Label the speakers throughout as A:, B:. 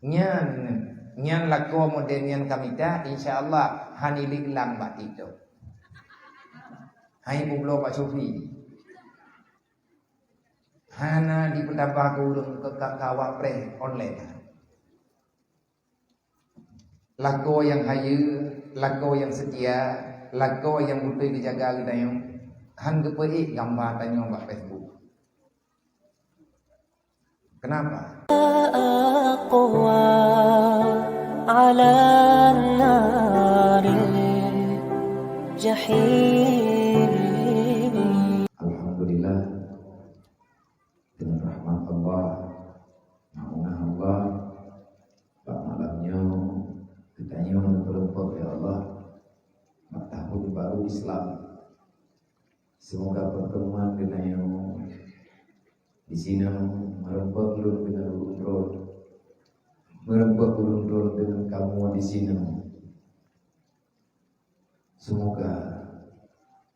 A: Nyan nyan lako modern nyan kamita insyaallah hanilik lang batito. Hai bublo Pak Sufi. Hana di petapa ulun ke kawa pre online. Lako yang hayu, lako yang setia, lako yang butuh dijaga kita yang han kepei gambar tanya Pak Facebook. Kenapa?
B: أقوى على النار الجحيم.
C: Alhamdulillah dengan rahmat Allah, naunah Allah, pak malamnya kitanya berempok ya Allah, mak tahun baru Islam. Semoga pertemuan kita yang di sini merempok ulun dengan ulun, merempok ulun dengan kamu di sini. Semoga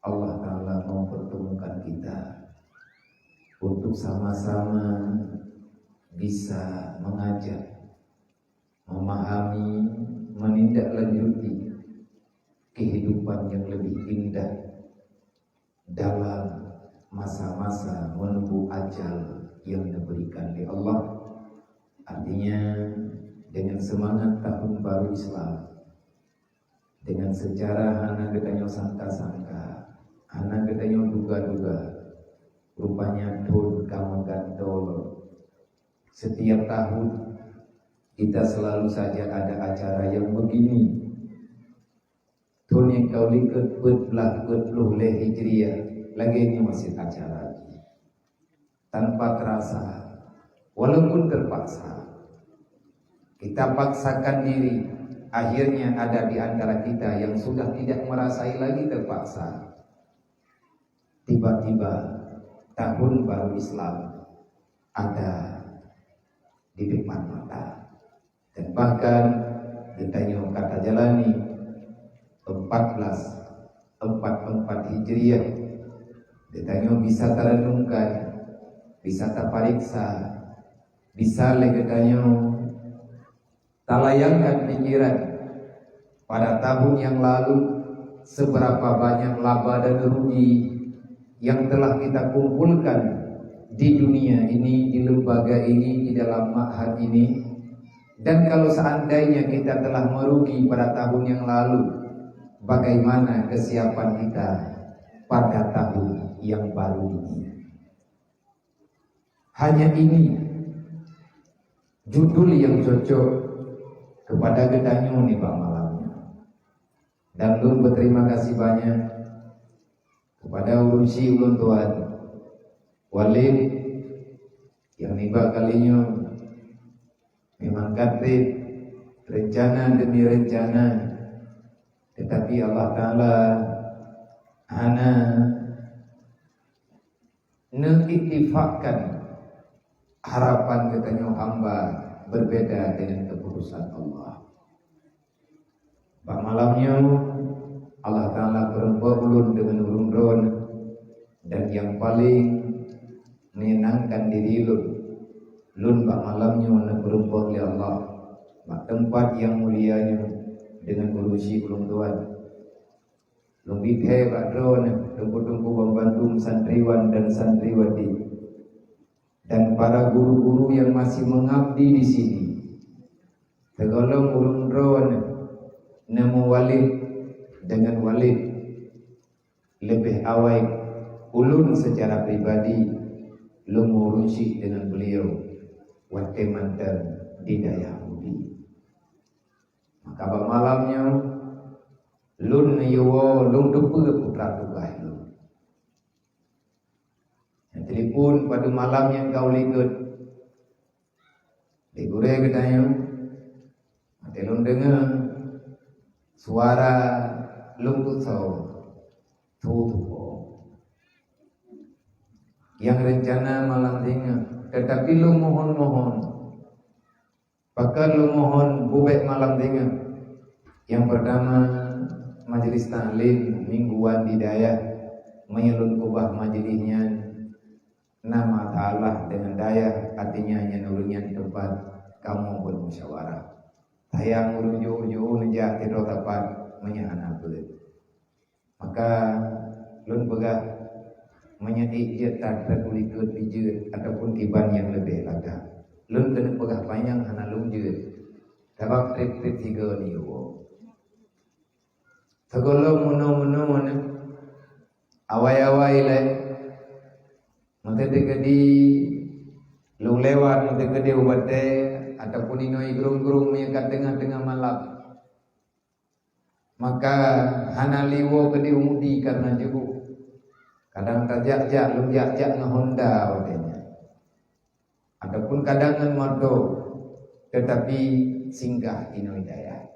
C: Allah Ta'ala mempertemukan kita untuk sama-sama bisa mengajak, memahami, menindaklanjuti kehidupan yang lebih indah dalam masa-masa menunggu ajal yang diberikan oleh Allah. Artinya dengan semangat tahun baru Islam, dengan sejarah anak katanya sangka-sangka, anak katanya duga-duga, rupanya don kamu gantol. Setiap tahun kita selalu saja ada acara yang begini. Don yang kau lihat betlah betluh leh hijriah, lagi ini masih acara lagi. Tanpa terasa, walaupun terpaksa, kita paksakan diri. Akhirnya ada di antara kita yang sudah tidak merasai lagi terpaksa. Tiba-tiba tahun baru Islam ada di depan mata. Dan bahkan ditanya kata jalani 1444 Hijriah, ditanya bisa terenungkan, bisa terpariksa, bisa leketanya talayangkan pikiran pada tahun yang lalu seberapa banyak laba dan rugi yang telah kita kumpulkan di dunia ini, di lembaga ini, di dalam ma'had ini. Dan kalau seandainya kita telah merugi pada tahun yang lalu, bagaimana kesiapan kita pada tahun yang baru ini? Hanya ini judul yang cocok kepada gedanyo nih Pak malamnya. Dan ulun berterima kasih banyak kepada urusi ulun tuan Walid yang niba kalinya memang katib rencana demi rencana, tetapi Allah Ta'ala hana mengiktifakkan harapan katanya hamba berbeda dengan keputusan Allah. Pak malamnya Allah Ta'ala berempat ulun dengan ulun dan yang paling menyenangkan diri lun pak malamnya berempat oleh Allah, pak tempat yang mulianya dengan urusi ulun tuan lebih hebat drone tunggu-tunggu membantu santriwan dan santriwati dan para guru-guru yang masih mengabdi di sini. Tegolong ulun drone nemu Walid dengan Walid lebih awal ulun secara pribadi lu mengurusi dengan beliau waktu mantan di daya Budi. Maka malamnya lun yuwo lun dupu putra tugah lu. Yang telepon pada malam yang kau likut di gure katanya, mati lun dengar suara lun kutsau tutupo yang rencana malam dengar, tetapi lu mohon bahkan lu mohon bubek malam dengar. Yang pertama majelis taklim mingguan di daya menyelun kubah majelisnya nama ta'ala dengan daya, artinya nyanurnya di tempat kamu bermusyawarah. Tayang uruju-uruju nejak tidur tapat menyahana beut. Maka lun pegah menyedik je tak terkulikut bijut ataupun tiban yang lebih laga. Lun kena pegah panjang hana lun jeut. Tabak trip-trip tiga ni Tegolong meno-meno awai-awai lai mata dekedi lu lewat mata dekedi ubate ataupun inoi gerung-gerung menyekat tengah-tengah malam, maka hana liwo kedi umudi karena jebu kadang tajak-jak lu jak-jak ngehonda wadenya ataupun kadangan modo tetapi singgah inoi daya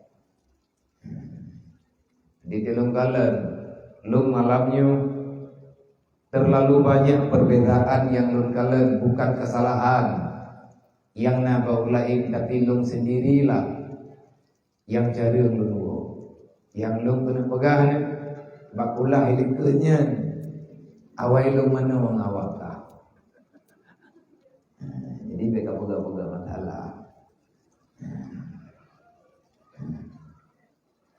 C: di dalam kalan lung malamnya terlalu banyak perbezaan yang lung kalan bukan kesalahan yang nabau lain tapi lung sendirilah yang cari lung yang lung kena pegang bakulah hilikunya awai lung mana mengawakah. Jadi mereka pegang-pegang masalah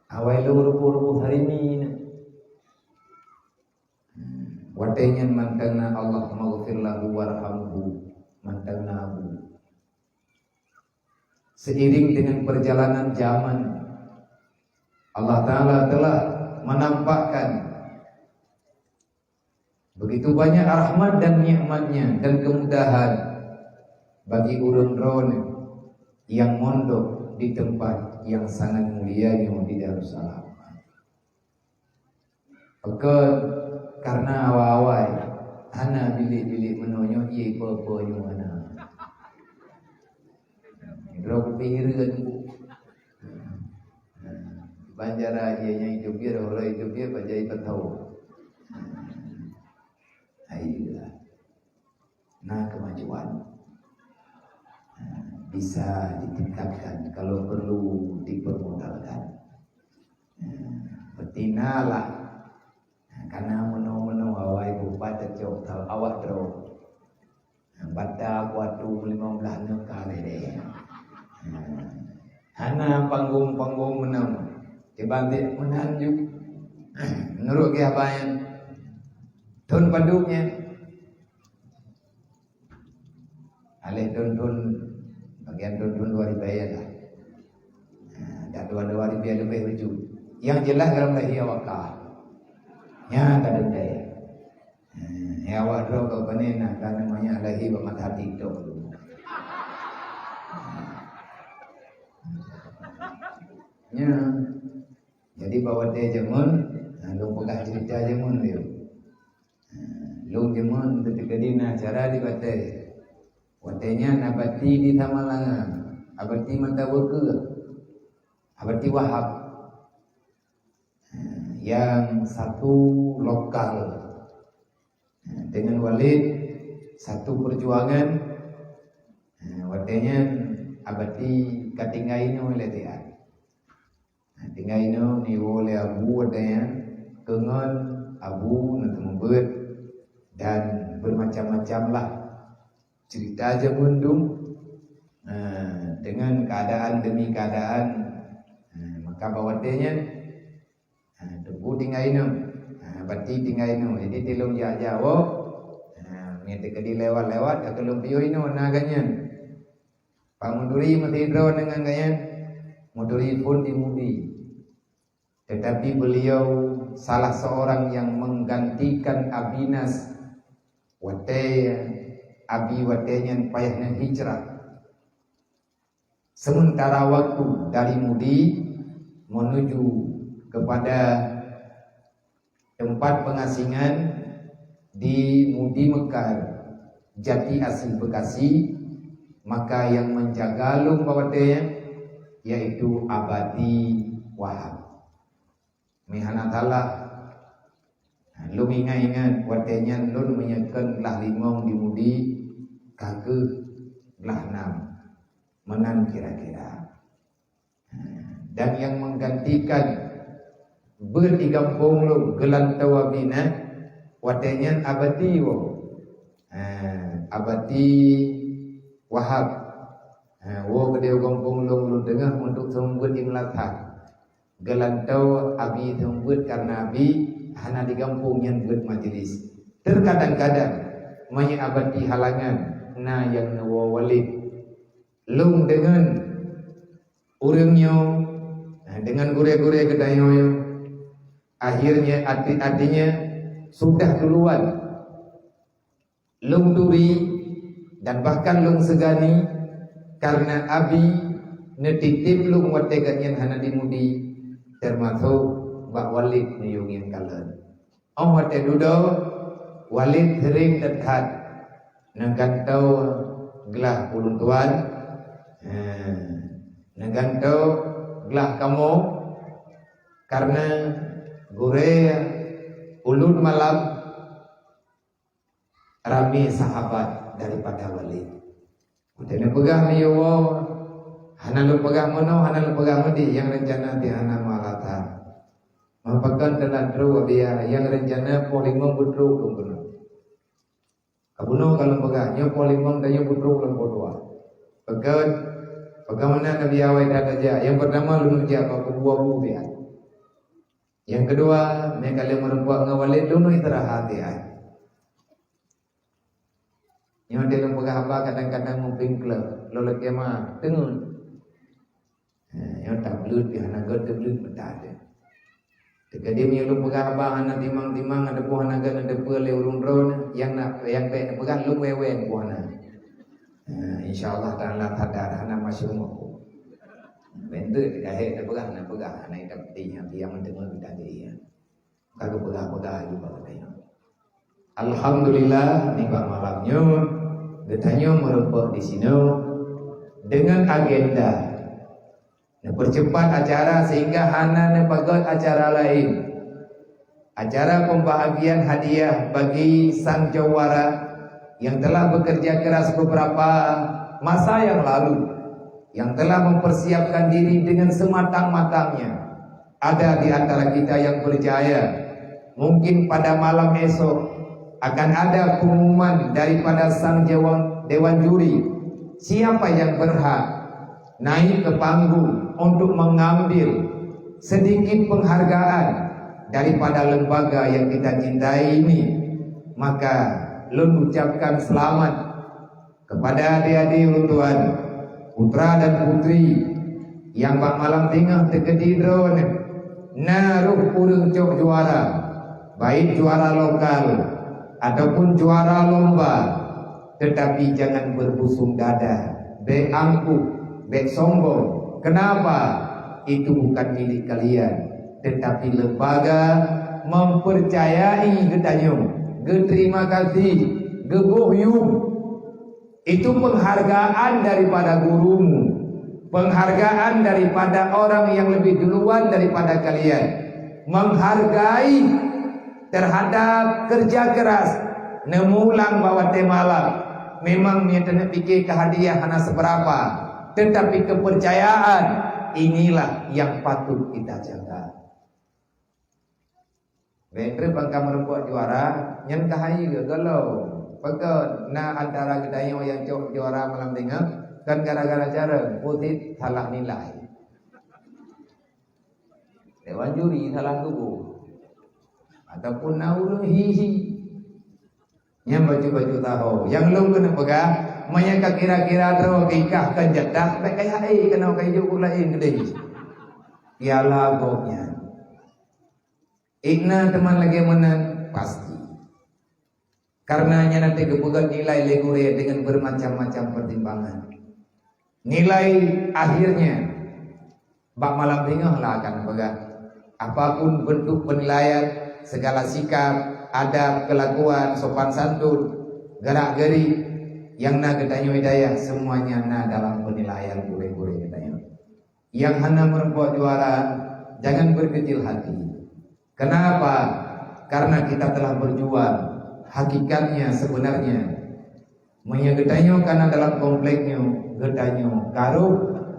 C: awai lu rupu-rupu hari ini watenya mantana Allah maghfir lahu warhamhu mantana abu. Seiring dengan perjalanan zaman Allah Ta'ala telah menampakkan begitu banyak rahmat dan nikmatnya dan kemudahan bagi urun-urun yang mondok di tempat yang sangat mulia yang di Darussalam. Karena awal-awal hana bilik-bilik menonyo ye apa-apa yang mana. Drop pihiran banjara ye yang hidup dia orang hidup dia bajai tahu. Ayolah. Nah kemajuan bisa ditingkatkan kalau perlu dipermodalkan. Betinalah karena meno-meno awai bupati jauh tahu awak terus. Baca kuatu 15 kali deh. Hana panggung-panggung menang dibantik menanjuk. Menurut ke apa yang tun panduknya alih tun bagian tun luar biaya lah. Dan dua-dua biaya lebih lucu. Yang jelas dalam lahir wakah. Ya tak ada daya. Ya awak drop ke panena kan namanya lahir bermata hati tu. Ya. Jadi bawa dia jemun, lu pegang cerita jemun dia. Lu jemun ketika dina cara dibatai. Watenya nabati di Tamalangan, abati mata weke, abati Wahab. Yang satu lokal dengan Walid, satu perjuangan. Watenya abati katingaino letian. Tingaino ni wole abu watenya kengon abu nanti membet dan bermacam-macam lah. Cerita aja mundung dengan keadaan demi keadaan maka bawatenya tebu tingaino bati tingaino jadi tilung jawo ngete kedi lewat-lewat ke lumpio ino naganya pamuduri mati drone dengan ganyan muduri pun dimudi tetapi beliau salah seorang yang menggantikan Abinas wate Abi watenya payahnya hijrah. Sementara waktu dari Mudi menuju kepada tempat pengasingan di Mudi Mekar, Jati Asih Bekasi, maka yang menjaga lung watenya yaitu Abadi Wahab. Mihanatalah lung ingat-ingat watenya lun menyekan lah limong di Mudi kageh belah 6 menan kira-kira. Dan yang menggantikan ber di kampung lu gelantau abina watenya abati Wahab Wo kedeu kampung long tengah untuk sambut imlathak. Gelantau abi sambut karena abi hana di kampung yang buat majlis. Terkadang-kadang menyabati halangan na yang nawa walid. Long dengan urangnya dengan gure-gure kedayonya. Akhirnya artinya sudah duluan long duri dan bahkan long segani karena abi netitip long wateganyan hana dimudi termasuk bak walid nyungin kalen. Wate dudo walid sering dekat nagantau gelah ulun tuan nagantau gelah kamu karena gure ulun malam rami sahabat daripada walid. Kena pegang ni yo, hana lu pegang mono, hana lu pegang mudi yang rencana di hana malata. Mampakan telah dru dia yang rencana polimong putru belum benar. Kabuno kalau pegangnya polimong tanya putru belum berdua. Pegang mana Nabi awal dah aja. Yang pertama lu kerja apa kebuah dia. Yang kedua, mereka yang merempuak ngawalid lu istirahat dia. Yang dalam pegah apa kadang-kadang mumping klub lolat kema tengun. Yang tak belut dia hana god belut betade. Tekadi mi lu pegah apa hana timang-timang ada puan naga ada pele urun ron yang nak yang pe pegah lu wewen puana. Insyaallah taala hadar hana masyumu. Bentuk dikahe pegah hana idak tinya yang mendengar betade ya. Kalau pegah-pegah juga katanya. Alhamdulillah nikmat malamnya Getanya merempok di sini dengan agenda percepat acara sehingga hana nepagot acara lain. Acara pembahagian hadiah bagi sang jawara yang telah bekerja keras beberapa masa yang lalu, yang telah mempersiapkan diri dengan sematang-matangnya. Ada di antara kita yang berjaya. Mungkin pada malam esok akan ada pengumuman daripada sang dewan juri siapa yang berhak naik ke panggung untuk mengambil sedikit penghargaan daripada lembaga yang kita cintai ini. Maka lun ucapkan selamat kepada adik-adik tuan, putra dan putri yang bak malam tengah terkedidron naruh urung cok juara, baik juara lokal ataupun juara lomba, tetapi jangan berbusung dada, be angkuh, be sombong. Kenapa? Itu bukan milik kalian, tetapi lembaga mempercayai getanyum, geterima kasih, gebohyum. Itu penghargaan daripada gurumu, penghargaan daripada orang yang lebih duluan daripada kalian, menghargai terhadap kerja keras nemulang bawa temalam. Memang dia tak fikir kehadiah hana seberapa, tetapi kepercayaan inilah yang patut kita jaga. Ventre bangka merempok juara nyen kahayu galau pekon na antara gedayo yang cok juara malam tengah kan gara-gara cara putih salah nilai. Dewan juri salah tubuh ataupun nauru hihi yang baju-baju tahu yang lu kena pegang menyangka kira-kira terus ikah kan jadah kayak kena kayak juga lain gede ialah goknya igna teman lagi menang pasti karenanya nanti kepegang nilai legure dengan bermacam-macam pertimbangan. Nilai akhirnya bak malam tengah lah akan pegang apapun bentuk penilaian, segala sikap, adab, kelakuan, sopan santun, gerak-gerik yang na gedanyo hidayah, semuanya na dalam penilaian gure-gure gedanyo. Yang hana merempok juara, jangan berkecil hati. Kenapa? Karena kita telah berjuang. Hakikatnya sebenarnya menyegedanyo karena dalam kompleknya gedanyo karuh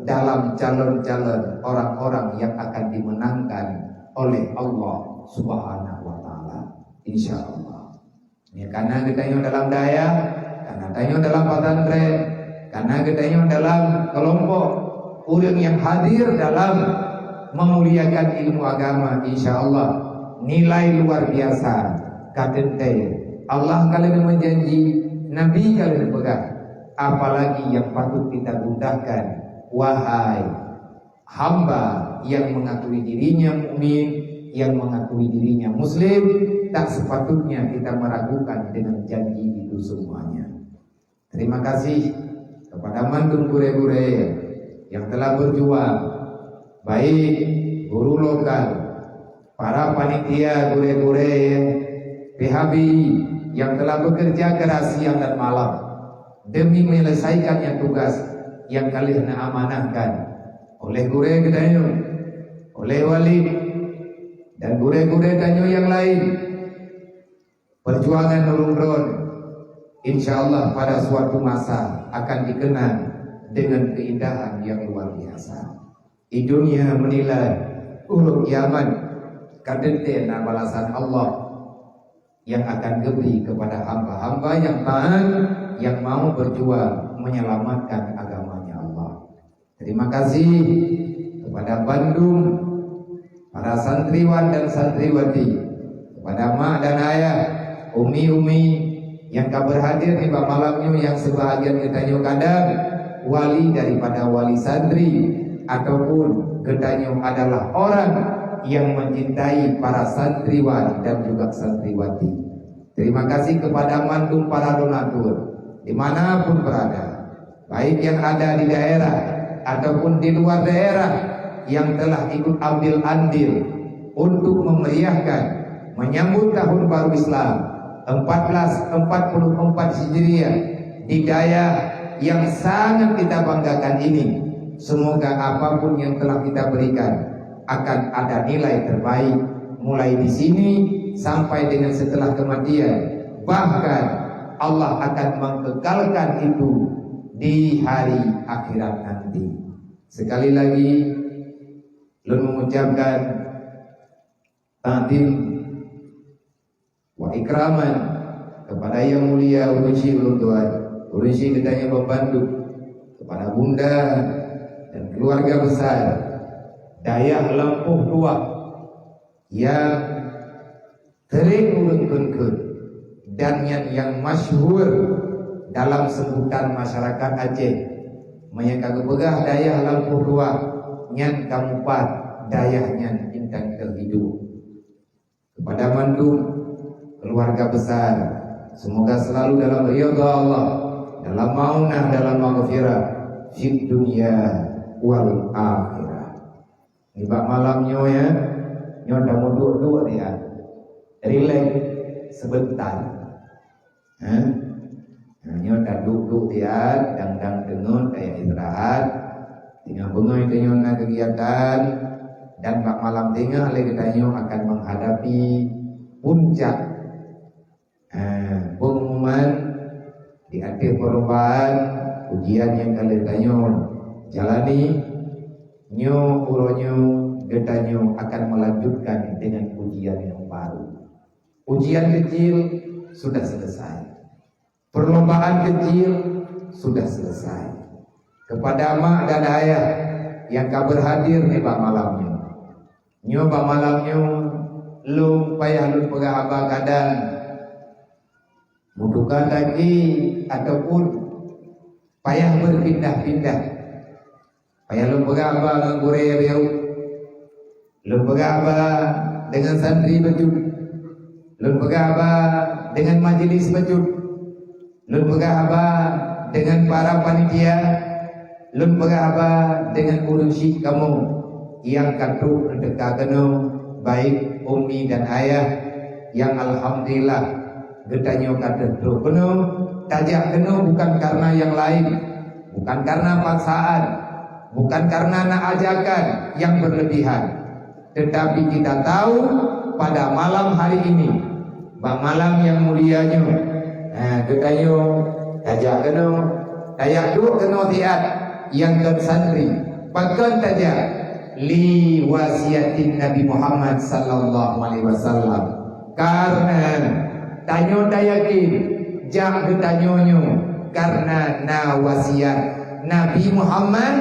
C: dalam calon-calon orang-orang yang akan dimenangkan oleh Allah Subhanahu wa ta'ala, insyaallah. Ya, karena kita dalam daya, karena kita dalam pesantren, Karena katanya dalam kelompok orang yang hadir dalam memuliakan ilmu agama, insyaallah nilai luar biasa. Kadente Allah kalian menjanji, Nabi kalian pegang. Apalagi yang patut kita gudahkan, wahai hamba yang mengakui dirinya mukmin, yang mengakui dirinya muslim, tak sepatutnya kita meragukan dengan janji itu semuanya. Terima kasih kepada mandum gure-gure yang telah berjuang, baik guru lokal, para panitia gure-gure, PHB yang telah bekerja keras siang dan malam demi menyelesaikannya tugas yang kalian amanahkan oleh gure Gedayu, oleh Walid dan gure-gure Danyu yang lain. Perjuangan Nurul Ron insyaallah pada suatu masa akan dikenang dengan keindahan yang luar biasa. Di dunia menilai uluk kiamat kadente na balasan Allah yang akan diberi kepada hamba-hamba yang taat, yang mau berjuang menyelamatkan agamanya Allah. Terima kasih kepada Bandung, para santriwan dan santriwati, kepada mak dan ayah, umi-umi yang berhadir di malamnya, yang sebahagian ketanyo kadang wali daripada wali santri ataupun ketanyo adalah orang yang mencintai para santriwan dan juga santriwati. Terima kasih kepada mandum para donatur dimanapun berada, baik yang ada di daerah ataupun di luar daerah, yang telah ikut ambil andil untuk memeriahkan menyambut tahun baru Islam 1444 Hijriah di daerah yang sangat kita banggakan ini. Semoga apapun yang telah kita berikan akan ada nilai terbaik mulai di sini sampai dengan setelah kematian. Bahkan Allah akan mengekalkan itu di hari akhirat nanti. Sekali lagi Lun mengucapkan ta'zim wa ikraman kepada yang mulia Urusi Ulun Tuhan, Urusi Gedanya Membantu, kepada bunda dan keluarga besar Dayah Lempuh Tua yang sering ulun-ulun dan yang masyhur dalam sebutan masyarakat Aceh, menyangka kebegah Dayah Lempuh Tua nyan kamupat dayahnya intan terhidup. Kepada mandum keluarga besar, semoga selalu dalam ridha Allah, dalam maunah, dalam maghfirah di dunia wal akhirah. Di bak malamnya ya, nyo dah mau dua dia, relax sebentar. Nyo dah duduk dia, dang dengun kayak istirahat, tinggal bengai dengan kegiatan, dan bak malam tengah lagi tanyo akan menghadapi puncak pengumuman di akhir perlombaan ujian yang kalian tanyo jalani. Nyo uronyo getanyo akan melanjutkan dengan ujian yang baru. Ujian kecil sudah selesai, perlombaan kecil sudah selesai. Kepada mak dan ayah yang berhadir di bak malamnya, nyo bak malamnya lu payah lu pegah abang kadang butuhkan lagi ataupun payah berpindah-pindah. Payah lu pegah abang dengan gure riau, lu pegah abang dengan santri bejut, lu pegah abang dengan majelis bejut, lu pegah abang dengan para panitia, lu pegah abang dengan urusi kamu yang katu dekat kenu, baik umi dan ayah yang alhamdulillah getanyo kata tu kenu tajak kenu bukan karena yang lain, bukan karena paksaan, bukan karena nak ajakan yang berlebihan, tetapi kita tahu pada malam hari ini, malam yang mulianya, getanyo tajak kenu, tajak tu kenu tiat yang ke santri, pakan tajak li wasiatin Nabi Muhammad sallallahu alaihi wasallam. Karena tanyo dayakin jak getanyonyo karena na wasiat Nabi Muhammad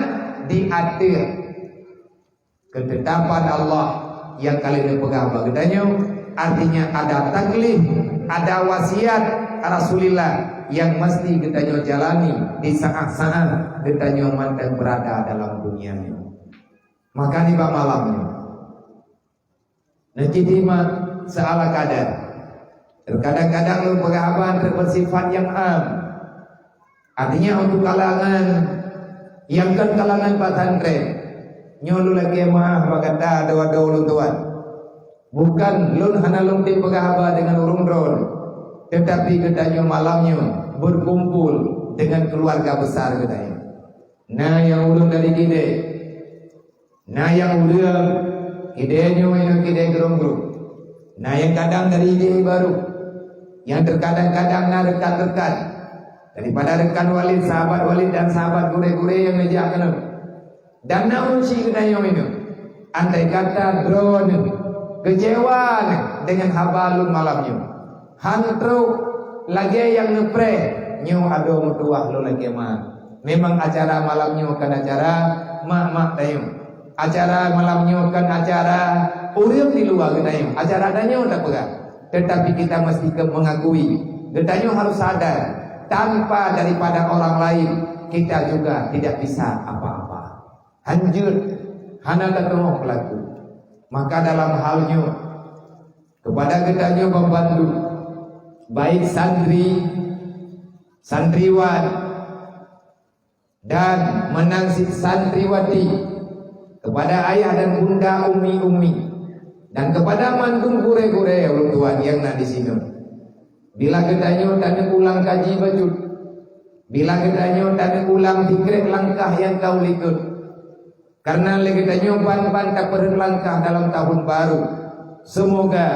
C: diatur ketetapan Allah yang kalian pegang bagainya, artinya ada taklif, ada wasiat Rasulullah yang mesti kita jalani di saat-saat kita mandang berada dalam dunia ini. Maka di malamnya nanti tiba seala kadar. Terkadang-kadang lu penggahaban bersifat yang am. Artinya untuk kalangan yang kan kalangan pesantren. Nyolu lagi mah bagata ada ulun tuan. Bukan lun hana lun tim penggahaban dengan urung drone. Tetapi katanya malamnya berkumpul dengan keluarga besar katanya. Nah yang ulun dari kide. Nah yang ulun kidenya yang kide gerung-gerung. Nah yang kadang dari ide baru. Yang terkadang-kadang nah rekan-rekan daripada rekan walid, sahabat walid dan sahabat gure-gure yang ngejakan. Dan namun si katanya ini andai kata drone kecewa dengan habalun malamnya. Hantro lagi yang ngepre nyu ado mutuah lo lagi mah. Memang acara malamnya kan acara mak tayo. Acara malamnya kan acara urip di luar tayo. Acara adanya udah pegang. Tetapi kita mesti mengakui, kita harus sadar tanpa daripada orang lain kita juga tidak bisa apa-apa. Hancur, hana ketemu pelaku. Maka dalam halnya kepada kita membantu baik santri, santriwan dan menangsih santriwati, kepada ayah dan bunda umi-umi, dan kepada mantung gure-gure orang tua yang nak di sini. Bila ketanya dan ulang kaji bajut, bila ketanya dan ulang fikir langkah yang kau likut, karena ketanya ban-ban tak berlangkah dalam tahun baru. Semoga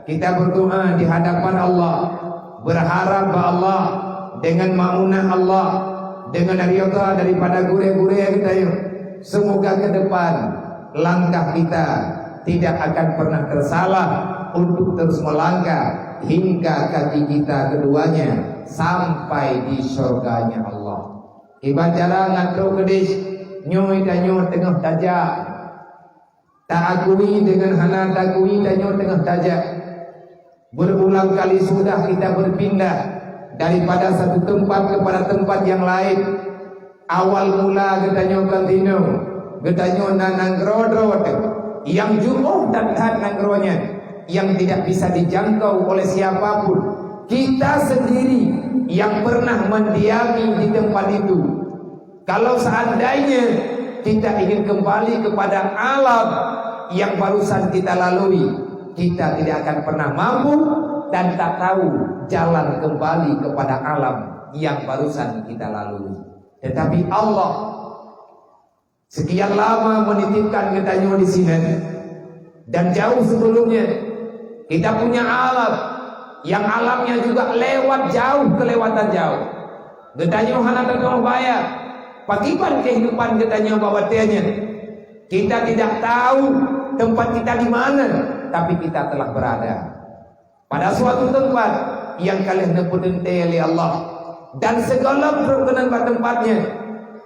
C: kita berdoa di hadapan Allah, berharap bahwa Allah dengan ma'unah Allah, dengan ridha daripada gure-gure yang kita yuk. Semoga ke depan langkah kita tidak akan pernah tersalah untuk terus melangkah hingga kaki kita keduanya sampai di surganya Allah. Ibacara ngantro kedis nyoy danyo tengah tajak, tak akui dengan hana takui danyo tengah tajak. Berulang kali sudah kita berpindah daripada satu tempat kepada tempat yang lain. Awal mula getanyo kantino, getanyo nananggrodrot, yang jumlah dan nangronya yang tidak bisa dijangkau oleh siapapun. Kita sendiri yang pernah mendiami di tempat itu. Kalau seandainya kita ingin kembali kepada alam yang barusan kita lalui, kita tidak akan pernah mampu dan tak tahu jalan kembali kepada alam yang barusan kita lalui. Tetapi Allah sekian lama menitipkan kita di sini, dan jauh sebelumnya kita punya alam yang alamnya juga lewat jauh, kelewatan jauh. Getanya hana terkau bayar pakipan kehidupan getanya bawatnya. Kita tidak tahu tempat kita di mana, tapi kita telah berada pada suatu tempat yang kalian nepudente oleh Allah. Dan segala perkenan tempatnya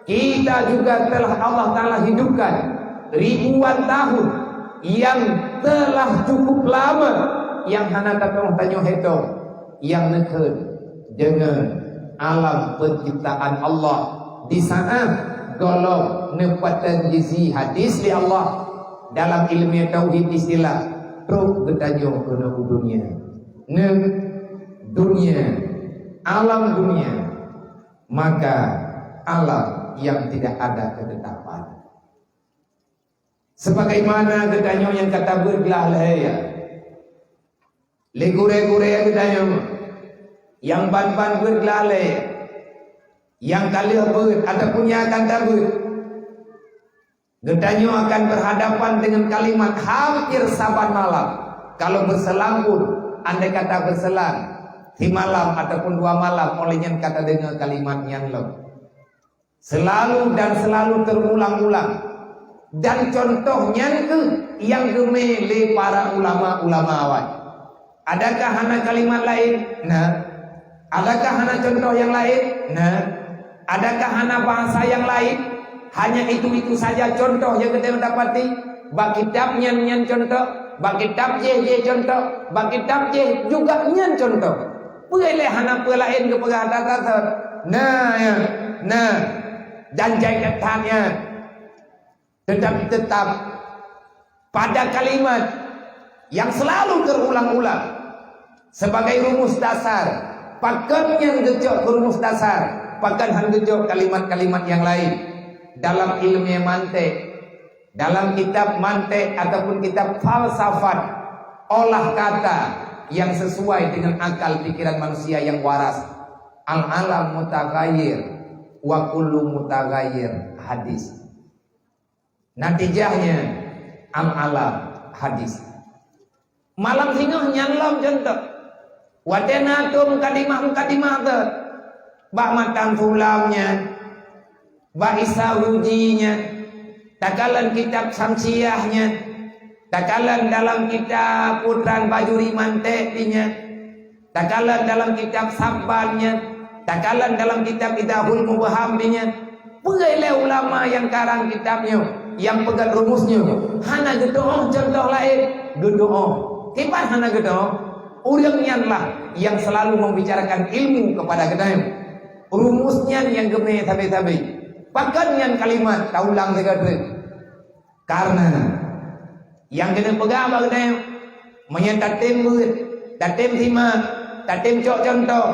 C: kita juga telah Allah Ta'ala hidupkan ribuan tahun yang telah cukup lama, yang hana takong tanyo heto yang neked dengan alam penciptaan Allah di sana golong nepatan gizi hadis di Allah dalam ilmu tauhid istilah roh getanyo kena dunia ne dunia alam dunia, maka alam yang tidak ada ketetapan. Sebagaimana getanyo yang kata bergelah lehaya, legure-gure yang getanyo, yang ban-ban bergelah lehaya, yang kali ber ataupun yang akan tabur, getanyo akan berhadapan dengan kalimat hampir saban malam. Kalau berselang pun, andai kata berselang di malam ataupun 2 malam, olehnya kata dengan kalimat yang selalu dan selalu terulang-ulang. Dan contohnya yang gemele para ulama-ulama awal. Adakah hana kalimat lain? Nah,
A: Adakah hana contoh yang lain? Nah, adakah hana bahasa yang lain? Hanya itu saja contoh yang kita dapati. Bak kitab nyan contoh, bak kitab je contoh, bak kitab je juga nyan contoh. Boleh hana lain ke perhata. Nah ya, nah janjai ketatnya. Tetapi tetap pada kalimat yang selalu terulang-ulang sebagai rumus dasar. Pakan yang gejok rumus dasar, pakan han gejok kalimat-kalimat yang lain dalam ilmu mantek, dalam kitab mantek ataupun kitab falsafat, olah kata yang sesuai dengan akal pikiran manusia yang waras. Al-alam mutaghayyir wa kullu mutaghayyir hadis. Natijahnya al-alam hadis. Malam singoh nyanlam contoh. Wadenatum kadimah tu, bak matan fulamnya, bak isawujinya, takalan kitab samsiahnya, takalan dalam kitab putran bajuri manteknya, takalan dalam kitab sabbannya, takalan dalam kitab idahul mubahambinya. Pegailah ulama yang karang kitabnya, yang pegang rumusnya. Hana gedoh contoh lain, gedoh. Kipan hana gedoh? Urangnya lah yang selalu membicarakan ilmu kepada kita. Rumusnya yang gemeh tabe-tabe. Pakan yang kalimat taulang segala. Karena yang kena pegang apa kita menyatatim buat, tatim sima, tatim cok contoh,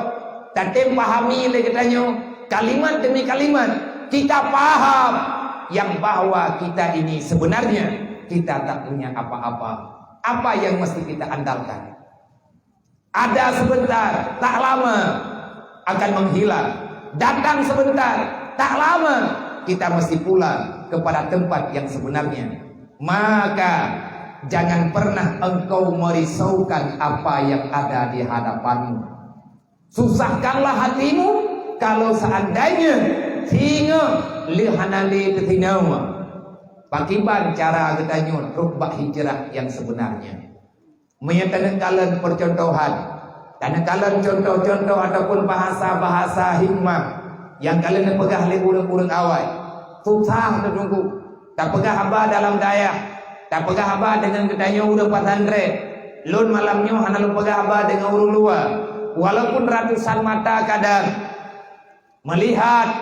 A: tatim pahami le katanya kalimat demi kalimat kita paham yang bahwa kita ini sebenarnya kita tak punya apa-apa. Apa yang mesti kita andalkan? Ada sebentar, tak lama akan menghilang. Datang sebentar, tak lama kita mesti pulang kepada tempat yang sebenarnya. Maka jangan pernah engkau merisaukan apa yang ada di hadapanmu. Susahkanlah hatimu kalau seandainya hingga lihanali ketinawa. Pakiban cara katanya rubah hijrah yang sebenarnya. Menyatakan kalian percontohan, dan kalian contoh-contoh ataupun bahasa-bahasa hikmah yang kalian pegang oleh urang-urang awal. Susah tunggu. Tak pegang apa dalam daya, tak pegang apa dengan katanya udah 400. Lun malamnya hana lu pegang apa dengan urang luar. Walaupun ratusan mata kadang melihat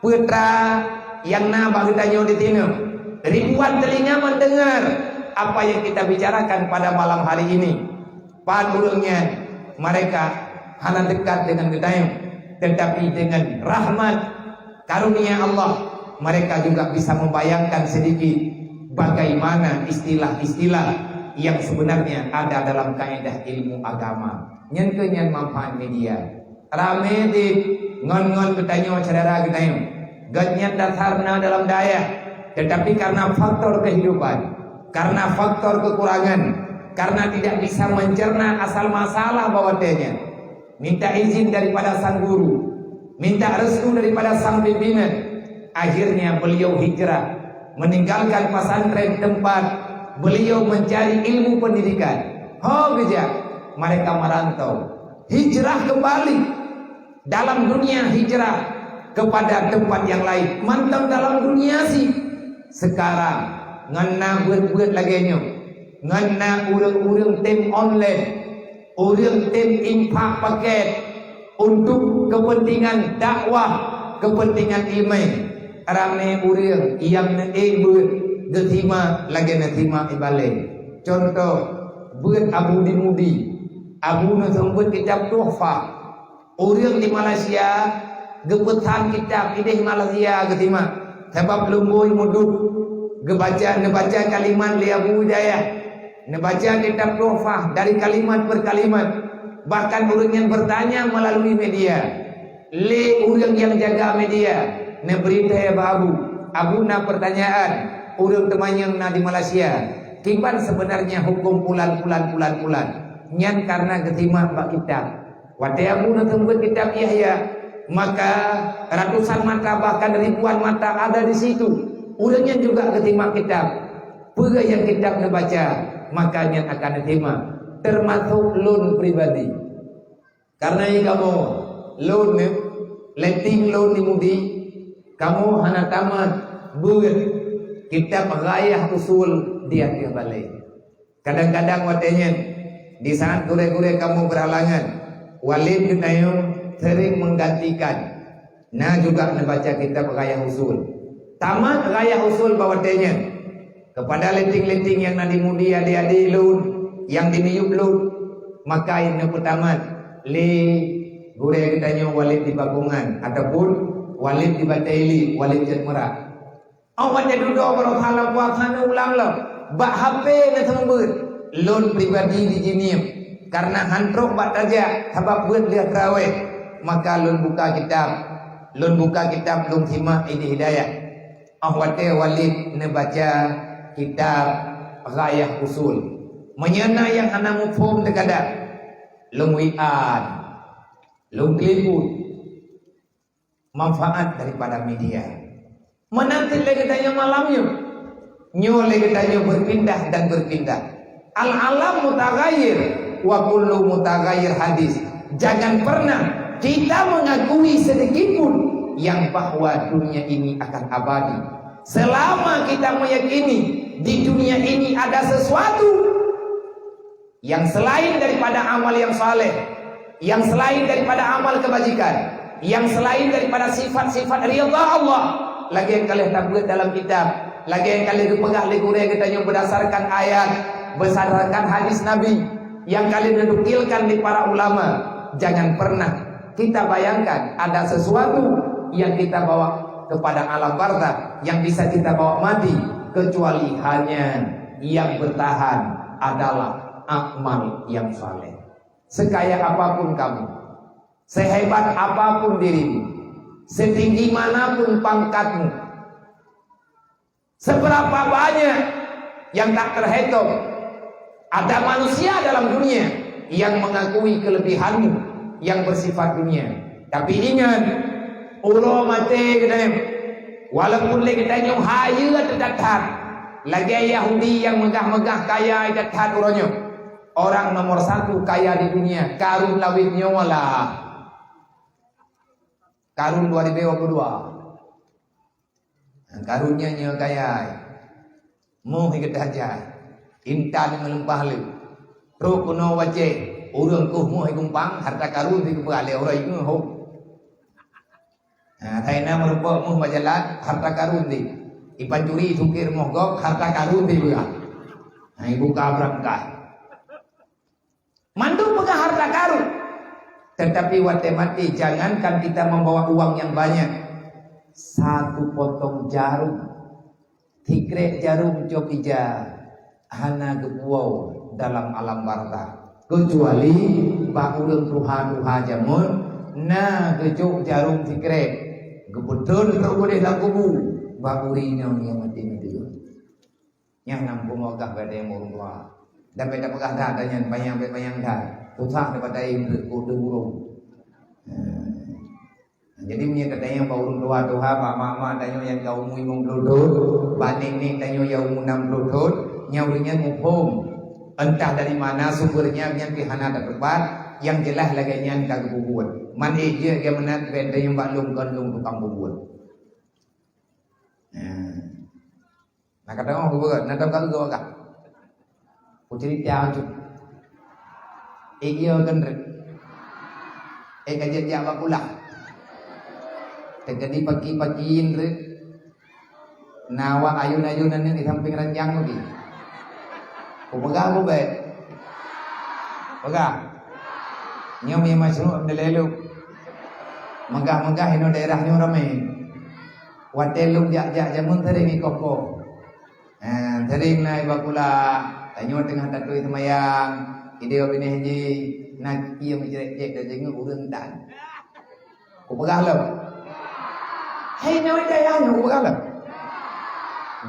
A: putra yang nabah katanya di sini, ribuan telinga mendengar apa yang kita bicarakan pada malam hari ini. Padulungnya mereka hanya dekat dengan kita, tetapi dengan rahmat karunia Allah mereka juga bisa membayangkan sedikit bagaimana istilah-istilah yang sebenarnya ada dalam kaidah ilmu agama. Nyen manfaat media rame di ngon-ngon katanya saudara kita gatnya dasarnya dalam daya, tetapi karena faktor kehidupan, karena faktor kekurangan, karena tidak bisa mencerna asal masalah bawatnya, minta izin daripada sang guru, minta restu daripada sang pimpinan, akhirnya beliau hijrah meninggalkan pesantren tempat beliau mencari ilmu pendidikan. Bijak mereka merantau, hijrah kembali dalam dunia, hijrah kepada tempat yang lain. Mantap dalam dunia sih sekarang ngena buat-buat lagi nyo, ngena urang-urang tim online, urang tim impak paket untuk kepentingan dakwah, kepentingan ilmu. Rame urang yang buat getima lagi netima ibale. Contoh buat Abu Dimudi, Abu Nusambut kitab Tuhfah. Urang di Malaysia gepetan kitab ini Malaysia getima sebab lumbui muduk ngebaca kalimat li Abu Hidayah, ngebaca kitab Tuhfah dari kalimat per kalimat. Bahkan orang yang bertanya melalui media, li orang yang jaga media, ne berita Abu na pertanyaan, orang temannya na di Malaysia, kiban sebenarnya hukum pulan. Nyan karena ketima bak kitab. Wate Abu na tembut kitab Yahya, maka ratusan mata bahkan ribuan mata ada di situ. Urangnya juga ketima kitab. Pega yang kitab dibaca, makanya akan diterima. Termasuk lun pribadi. Karena kamu loan ni, letting loan ni mudi, kamu hana tamat buat kitab Ghayah Usul dia balik. Kadang-kadang watenya di saat gure-gure kamu berhalangan, walid kita sering menggantikan. Nah juga membaca kitab Ghayah Usul. Tamat Ghayah Usul bawatenya kepada lenting-lenting yang nadi mudi adik-adik lun, yang diniup lun, maka ini pertama li gure kita walid di Bagungan ataupun walid di Bataili, walid Jatmera. Awak jadi duduk berhala puasana ulang lah. Bak HP na sembut lun pribadi di jinim karena hantrok bak taja habak buat lihat raweh, maka lun buka kitab lun simak ini hidayah. Awak walid na baca kitab Ghayah Usul menyana yang hana mufhum dekada lun wi'an lun keliput manfaat daripada media menanti lagi tanya malamnya nyole kita berpindah dan berpindah. Al-alam mutaghayyir wa kullu mutaghayyir hadis. Jangan pernah kita mengakui sedikit pun yang bahwa dunia ini akan abadi. Selama kita meyakini di dunia ini ada sesuatu yang selain daripada amal yang saleh, yang selain daripada amal kebajikan, yang selain daripada sifat-sifat ridha Allah, lagi yang kalian tak buat dalam kitab, lagi yang kalian dipegang legure katanya berdasarkan ayat, berdasarkan hadis Nabi yang kalian dinukilkan di para ulama. Jangan pernah kita bayangkan ada sesuatu yang kita bawa kepada alam barzakh yang bisa kita bawa mati, kecuali hanya yang bertahan adalah amal yang saleh. Sekaya apapun kamu, sehebat apapun dirimu, setinggi manapun pangkatmu, seberapa banyak yang tak terhitung ada manusia dalam dunia yang mengakui kelebihanmu yang bersifat dunia. Tapi ingat, ulo mati kita, walaupun lagi kita nyong hayu terdatar, lagi Yahudi yang megah-megah kaya terdatar uronya. Orang nomor satu kaya di dunia, karun lawitnya wala, karun 2022. Karunnya nyo kaya mau hidup aja intan melempah lu pro kuno waje urang ku mau gumpang harta karun di kebale orang itu ho thaina merupa mu majalah harta karun di ipan curi tukir mogok harta karun di buka ibu kabrangkah mandu pegang harta karun. Tetapi wate mati jangankan kita membawa uang yang banyak, satu potong jarum, tikrek jarum cokija, hana gepuau dalam alam barzakh. Kecuali pak ulun tuha jamun, na gejok jarum tikrek, gebetul terboleh dalam kubu, bakuri yang mati itu. Yang nampung ogah pada yang murung tua, dan beda pegah dah dan yang bayang dah. Susah daripada yang burung. Jadi punya katanya baurun doa-doa pak mama tanya yang kau mui menggeludut, baning ni tanya yang munam geludut, nyawrinya mumpung. Entah dari mana sumbernya yang pihana tak berbat, yang jelas lagi yang tak kebubuan. Man eja yang menat benda yang baklum kandung tukang bubuan. Nah kata orang bubuan, nanti kau gua kah? Uciri tiang tu. Iyo kan kajet jawab pula terjadi pagi-pagiin nawa ayun-ayunan yang di samping ranjang lagi ku pegang ku baik pegang nyom yang masuk delelu megah-megah ino daerahnya ramai watelung jak-jak jamun tering ikoko tering naik bakula tanyo tengah tatu itu mayang ideo bini haji nak ia menjerit-jerit dan jenguk urang dan ku pegang lo hai nawa jayanya ku pegang lo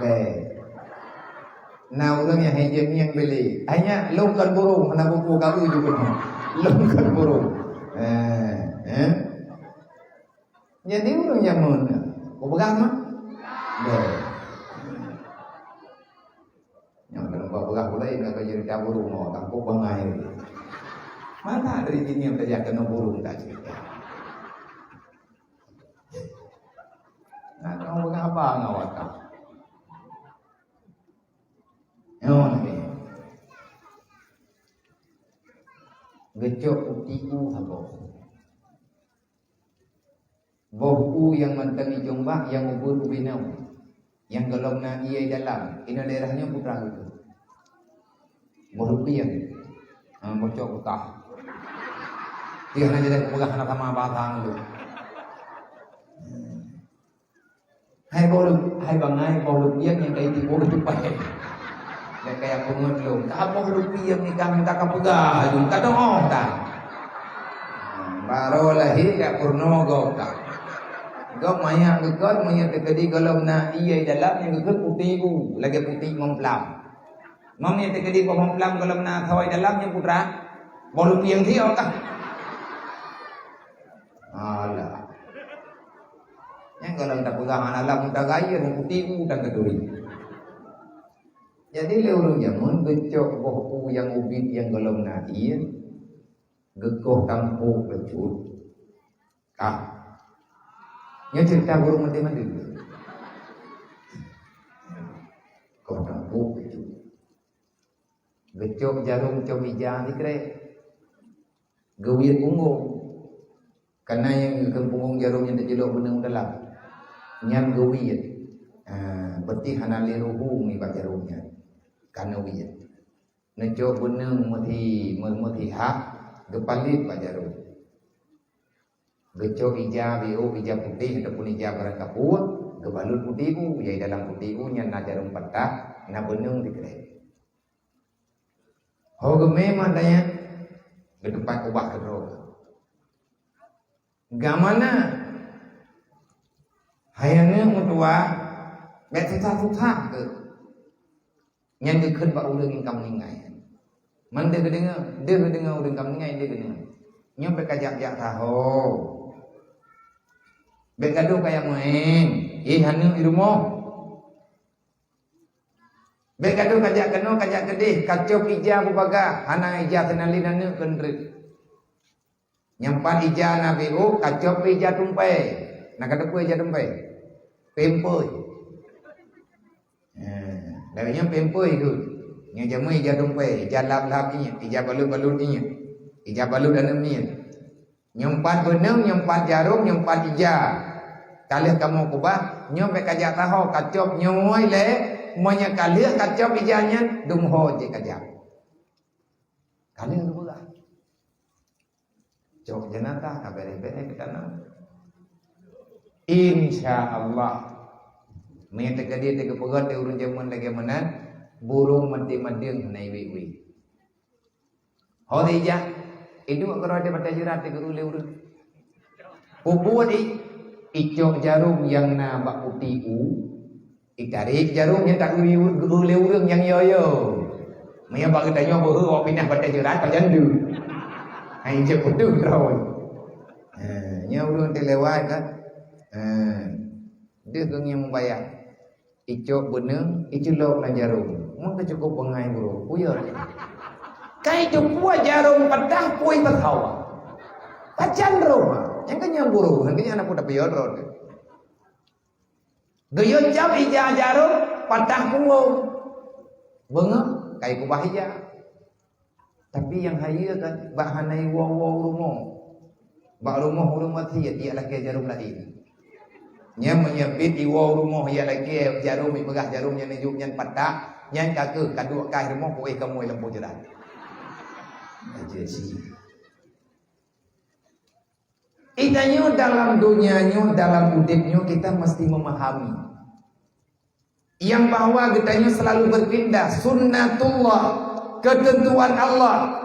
A: baik nah urang yang haji yang beli hanya longkan burung mana buku kau juga longkan burung jadi urang yang mana ku pegang mah baik yang terlalu pegang pula yang kau jadi burung mau tangkap bangai
C: Mana dari sini yang belajar kena burung tadi. Nah, kamu apa ngawat kau? Ni. Gecok utiku habo. Bohu yang mantang ijombak yang ubur ubinau. Yang golong na iya dalam. Ina daerahnya putra itu. Bohu pian. Bocok bekah. Tiga na jadi pegang anak sama batang tu. Hai bangai bohu pian yang kayak tipu tupai. Dan kayak pengelung. Tak bohu pian ni kami tak kapugah. Jum kadang tak. Baru lahir kat Purnomo tak. Gak maya gekot maya tekedi kalau na iya dalam yang gekot putih bu lagi putih memplam. Mamnya tekedi ko memplam kalau na kawai dalam yang putra baru piang dia kah? Alah. Yang kalau tak pegang alam tak gaya putih bu dan keduri. Jadi leureung jamun becok bohu yang ubit yang kalau na iya gekoh tampuk lecut. Nya cerita burung mati-mati. Kau tampuk itu. Gecok jarum cok hijau dikre. Gawir punggung. Karena yang ke punggung jarumnya terjelok benang dalam. Nyam gawir. Berarti hana liruhu ni pak jarumnya. Karena wir. Necok benang mati hak gepalit pak jarum. Gecok hijau, hijau putih ataupun hijau barang kapur, gebalut putih ku, yai dalam putih ku nya na jarum patah, na benung dikre. Ho geme matanya gedepan ubah kedro. Gamana hayangnya mutua bet susah ke. Nya dikeun ba urang ingkam ningai. Man dia kedengar urang ingkam ningai dia kedengar. Nya be kajak-jak taho. Begadu kayak main, hanu di rumah. Begadu kajak keno kajak gedih, kacok ija bubaga, hana ija kenali nanu kendrit. Nyampan ija nabi kacok ija tumpai, nak ada kue ija tumpai, pempoi. Darinya pempoi itu, yang jamu ija tumpai, ija lap-lapnya, ija balut-balutnya, ija balut dalamnya. Nyempat benang, nyempat jarum, nyempat ija. Kalian kamu kubah, nyompe kajak tahu, kacop nyoy le, monya kalian kacop ijanya, dumho je kajak. Kalian kubah. Cok jenata, kabere-bere kita nak. Insya Allah. Mereka dia tega pegat urun jaman lagi mana, burung mati-mati na iwi-iwi. Hoi ija, itu kalau ada pada jurat tega urun. Pupuat icok jarum yang na bak putih itarik jarumnya tak ule urang yang yoyo. Maya bak tanya boh awak pindah pada jurat pajandu. Hai je putu roy. Nya urang terlewat kan. Dia yang membayar. Icok benang, iculok na jarum. Mun cukup pengai bro. Puyo. Kai tu puas jarum pedah puai berhawa. Pacan rumah. Yang kenyang buru, yang kenyang anak muda piodrot. Gayun jam ija jarum, patah kuau. Bengak, kayak kubah ija. Tapi yang haya kan, bak hanai waw rumah. Bak rumah tiap dia lagi jarum lain. Nya menyebit di waw rumah ia lagi jarum, pegah jarumnya nejuknya patah. Nya kakek kadua kai rumah kuai kamu lembu jerat. Aja sih. Itanya dalam dunianya, dalam hidupnya kita mesti memahami yang bahwa kitanya selalu berpindah sunnatullah, ketentuan Allah.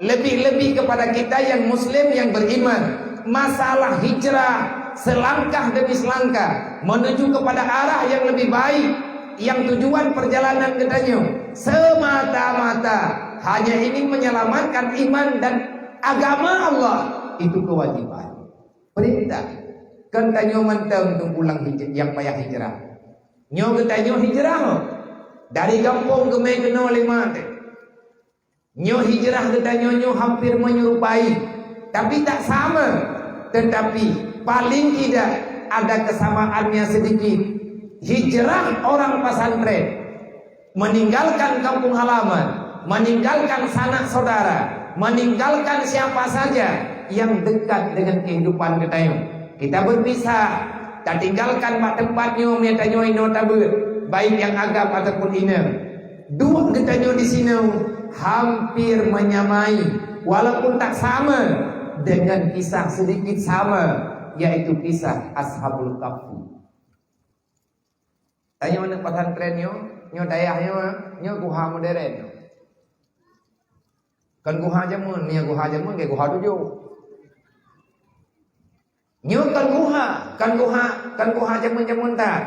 C: Lebih-lebih kepada kita yang muslim yang beriman. Masalah hijrah selangkah demi selangkah menuju kepada arah yang lebih baik, yang tujuan perjalanan kitanya semata-mata hanya ingin menyelamatkan iman dan agama Allah. Itu kewajiban. Perintah kan tanyo mantang tung pulang yang payah hijrah. Nyo ke tanyo hijrah dari kampung ke Megano 5.
A: Nyo hijrah kita nyo hampir menyerupai, tapi tak sama. Tetapi paling tidak ada kesamaannya sedikit. Hijrah orang pesantren, meninggalkan kampung halaman, meninggalkan sanak saudara, meninggalkan siapa saja yang dekat dengan kehidupan kita. Kita berpisah, tak tinggalkan tempat nyo, meta nyo ino tabut, baik yang agam ataupun ina. Dua kita nyo di sini hampir menyamai, walaupun tak sama, dengan kisah sedikit sama, yaitu kisah Ashabul Kahfi. Tanya mana pesantren nyo dayahnya nyo guha modern. Kan guha jamun, ni guha jamun ke guha tujuh. Nyo kan guha jamun tak.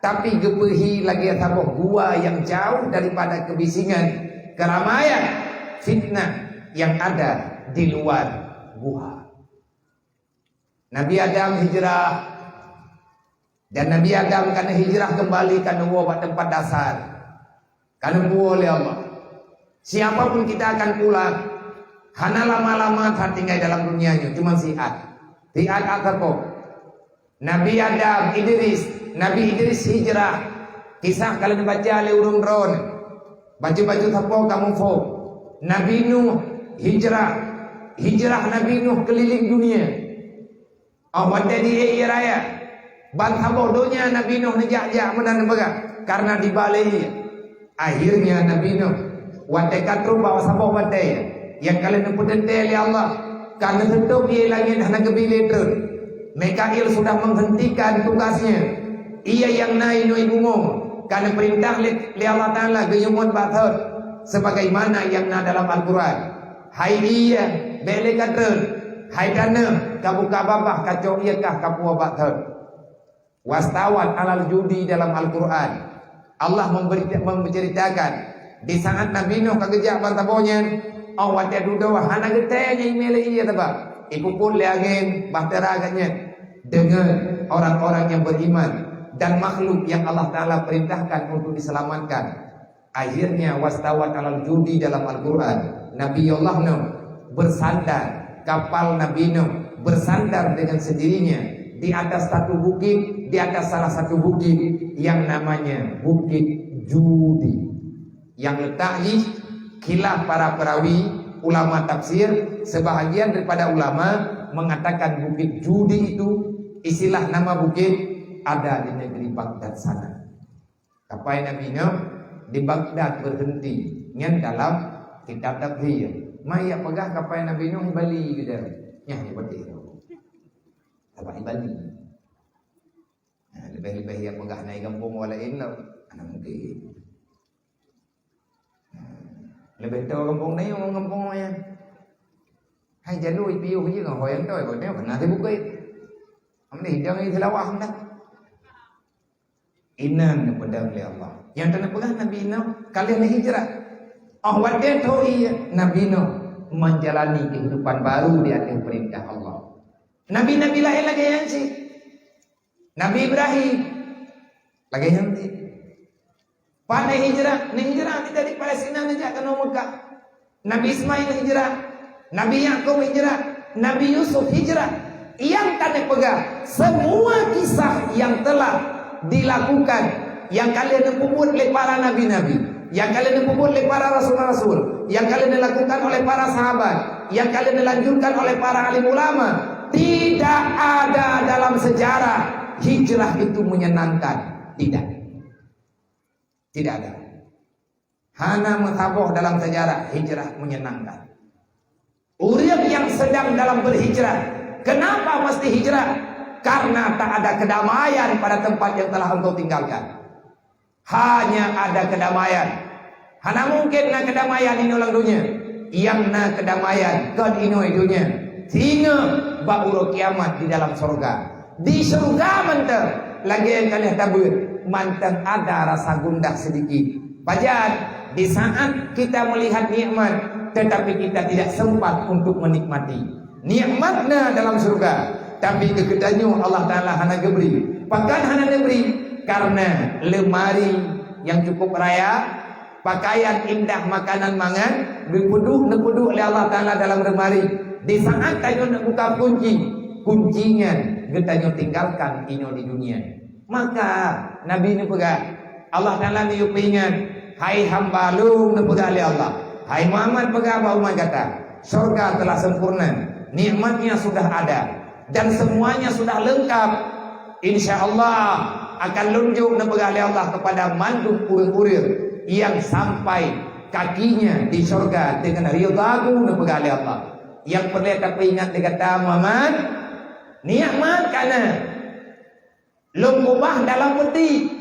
A: Tapi gepehi lagi ataboh gua yang jauh daripada kebisingan, keramaian, fitnah yang ada di luar gua. Nabi Adam hijrah, dan Nabi Adam karena hijrah kembali karena buat tempat dasar, karena buat oleh Allah. Siapapun kita akan pulang, hana lama-lama tak tinggal dalam dunianya, cuma siat ataupun Nabi Adam, Nabi Idris hijrah. Kisah kalian baca oleh urung drone, baju-baju tapau kamu fo. Nabi Nuh hijrah Nabi Nuh keliling dunia. Awat di raya bantah bodohnya Nabi Nuh nejak-jak menan baga karena dibalai. Akhirnya Nabi Nuh watai katru bawa sabah watai yang kalian neputen oleh Allah karena tutup ia langit hana kebile terus. Mikail sudah menghentikan tugasnya. Ia yang naik ibu mu karena perintah oleh Allah Ta'ala geyumon bathot sebagaimana yang na dalam Al-Quran. Hai dia bele kater, hai dana kabuka babah kacau iakah kapua bathot. Wastawan alal judi dalam Al-Quran. Allah menceritakan di saat Nabi Nuh kagejak bantabonya awat ya dudawa hana getenya imele iya tebak. Iku pun leangin bahtera agaknya dengan orang-orang yang beriman dan makhluk yang Allah Ta'ala perintahkan untuk diselamatkan. Akhirnya wastawat alal judi dalam Al-Quran. Nabi Allah Nuh bersandar, kapal Nabi Nuh bersandar dengan sendirinya di atas satu bukit, di atas salah satu bukit yang namanya Bukit Judi, yang letaknya khilaf para perawi ulama tafsir. Sebahagian daripada ulama mengatakan Bukit Judi itu istilah nama bukit ada di negeri Baghdad sana. Kapal Nabi Nuh di Baghdad berhenti nyen dalam kitab tafsir. Maya pegah kapal Nabi Nuh di Bali gitu. Nya di Bali. Apa di Bali? Nah, lebih-lebih yang pegah naik kampung walain lah. Ana mungkin. Lebih tahu kampung ni orang kampung maya. Hai jalur piu je kan hoyan tu ko dia pernah bukit. Amni hidang ni selawah dah. Inan kepada Allah. Yang tanah pegang Nabi Nuh kalian hijrah. Awat dia tahu Nabi Nuh menjalani kehidupan baru di atas perintah Allah. Nabi-nabi lain lagi yang si. Nabi Ibrahim lagi yang si. Pada hijrah dari Palestina nejak ke Mekah. Nabi Ismail hijrah, Nabi Yakub hijrah, Nabi Yusuf hijrah. Yang tanda pegang semua kisah yang telah dilakukan, yang kalian dipuput oleh para nabi-nabi, yang kalian dipuput oleh para rasul-rasul, yang kalian dilakukan oleh para sahabat, yang kalian dilanjutkan oleh para alim ulama. Tidak ada dalam sejarah hijrah itu menyenangkan. Tidak ada. Hana mentaboh dalam sejarah hijrah menyenangkan. Orang yang sedang dalam berhijrah, kenapa mesti hijrah? Karena tak ada kedamaian pada tempat yang telah engkau tinggalkan. Hanya ada kedamaian. Hana mungkin na kedamaian ini ulang dunia. Yang na kedamaian kan inoi dunia. Sehingga ba'uro kiamat di dalam surga. Di surga mantap. Lagi yang kalian tabur. Mantan ada rasa gundah sedikit. Pajan di saat kita melihat nikmat, tetapi kita tidak sempat untuk menikmati nikmatnya dalam surga. Tapi kekedannya Allah Ta'ala hana geberi. Bahkan hana geberi karena lemari yang cukup raya, pakaian indah, makanan mangan, dipeduk oleh Allah Ta'ala dalam lemari. Di saat tanyo nak buka kuncinya getanyo tinggalkan inyo di dunia. Maka Nabi ni pegang Allah Ta'ala ni ingat, hai hamba lu ni pegang oleh Allah. Hai Muhammad pegang apa Umar kata, surga telah sempurna, nikmatnya sudah ada dan semuanya sudah lengkap. InsyaAllah akan lunjuk ni pegang oleh Allah kepada manduk kurir-kurir yang sampai kakinya di surga dengan ridhaku ni pegang oleh Allah. Yang perlu kita ingat dia kata Muhammad, nikmat kana lembubah dalam peti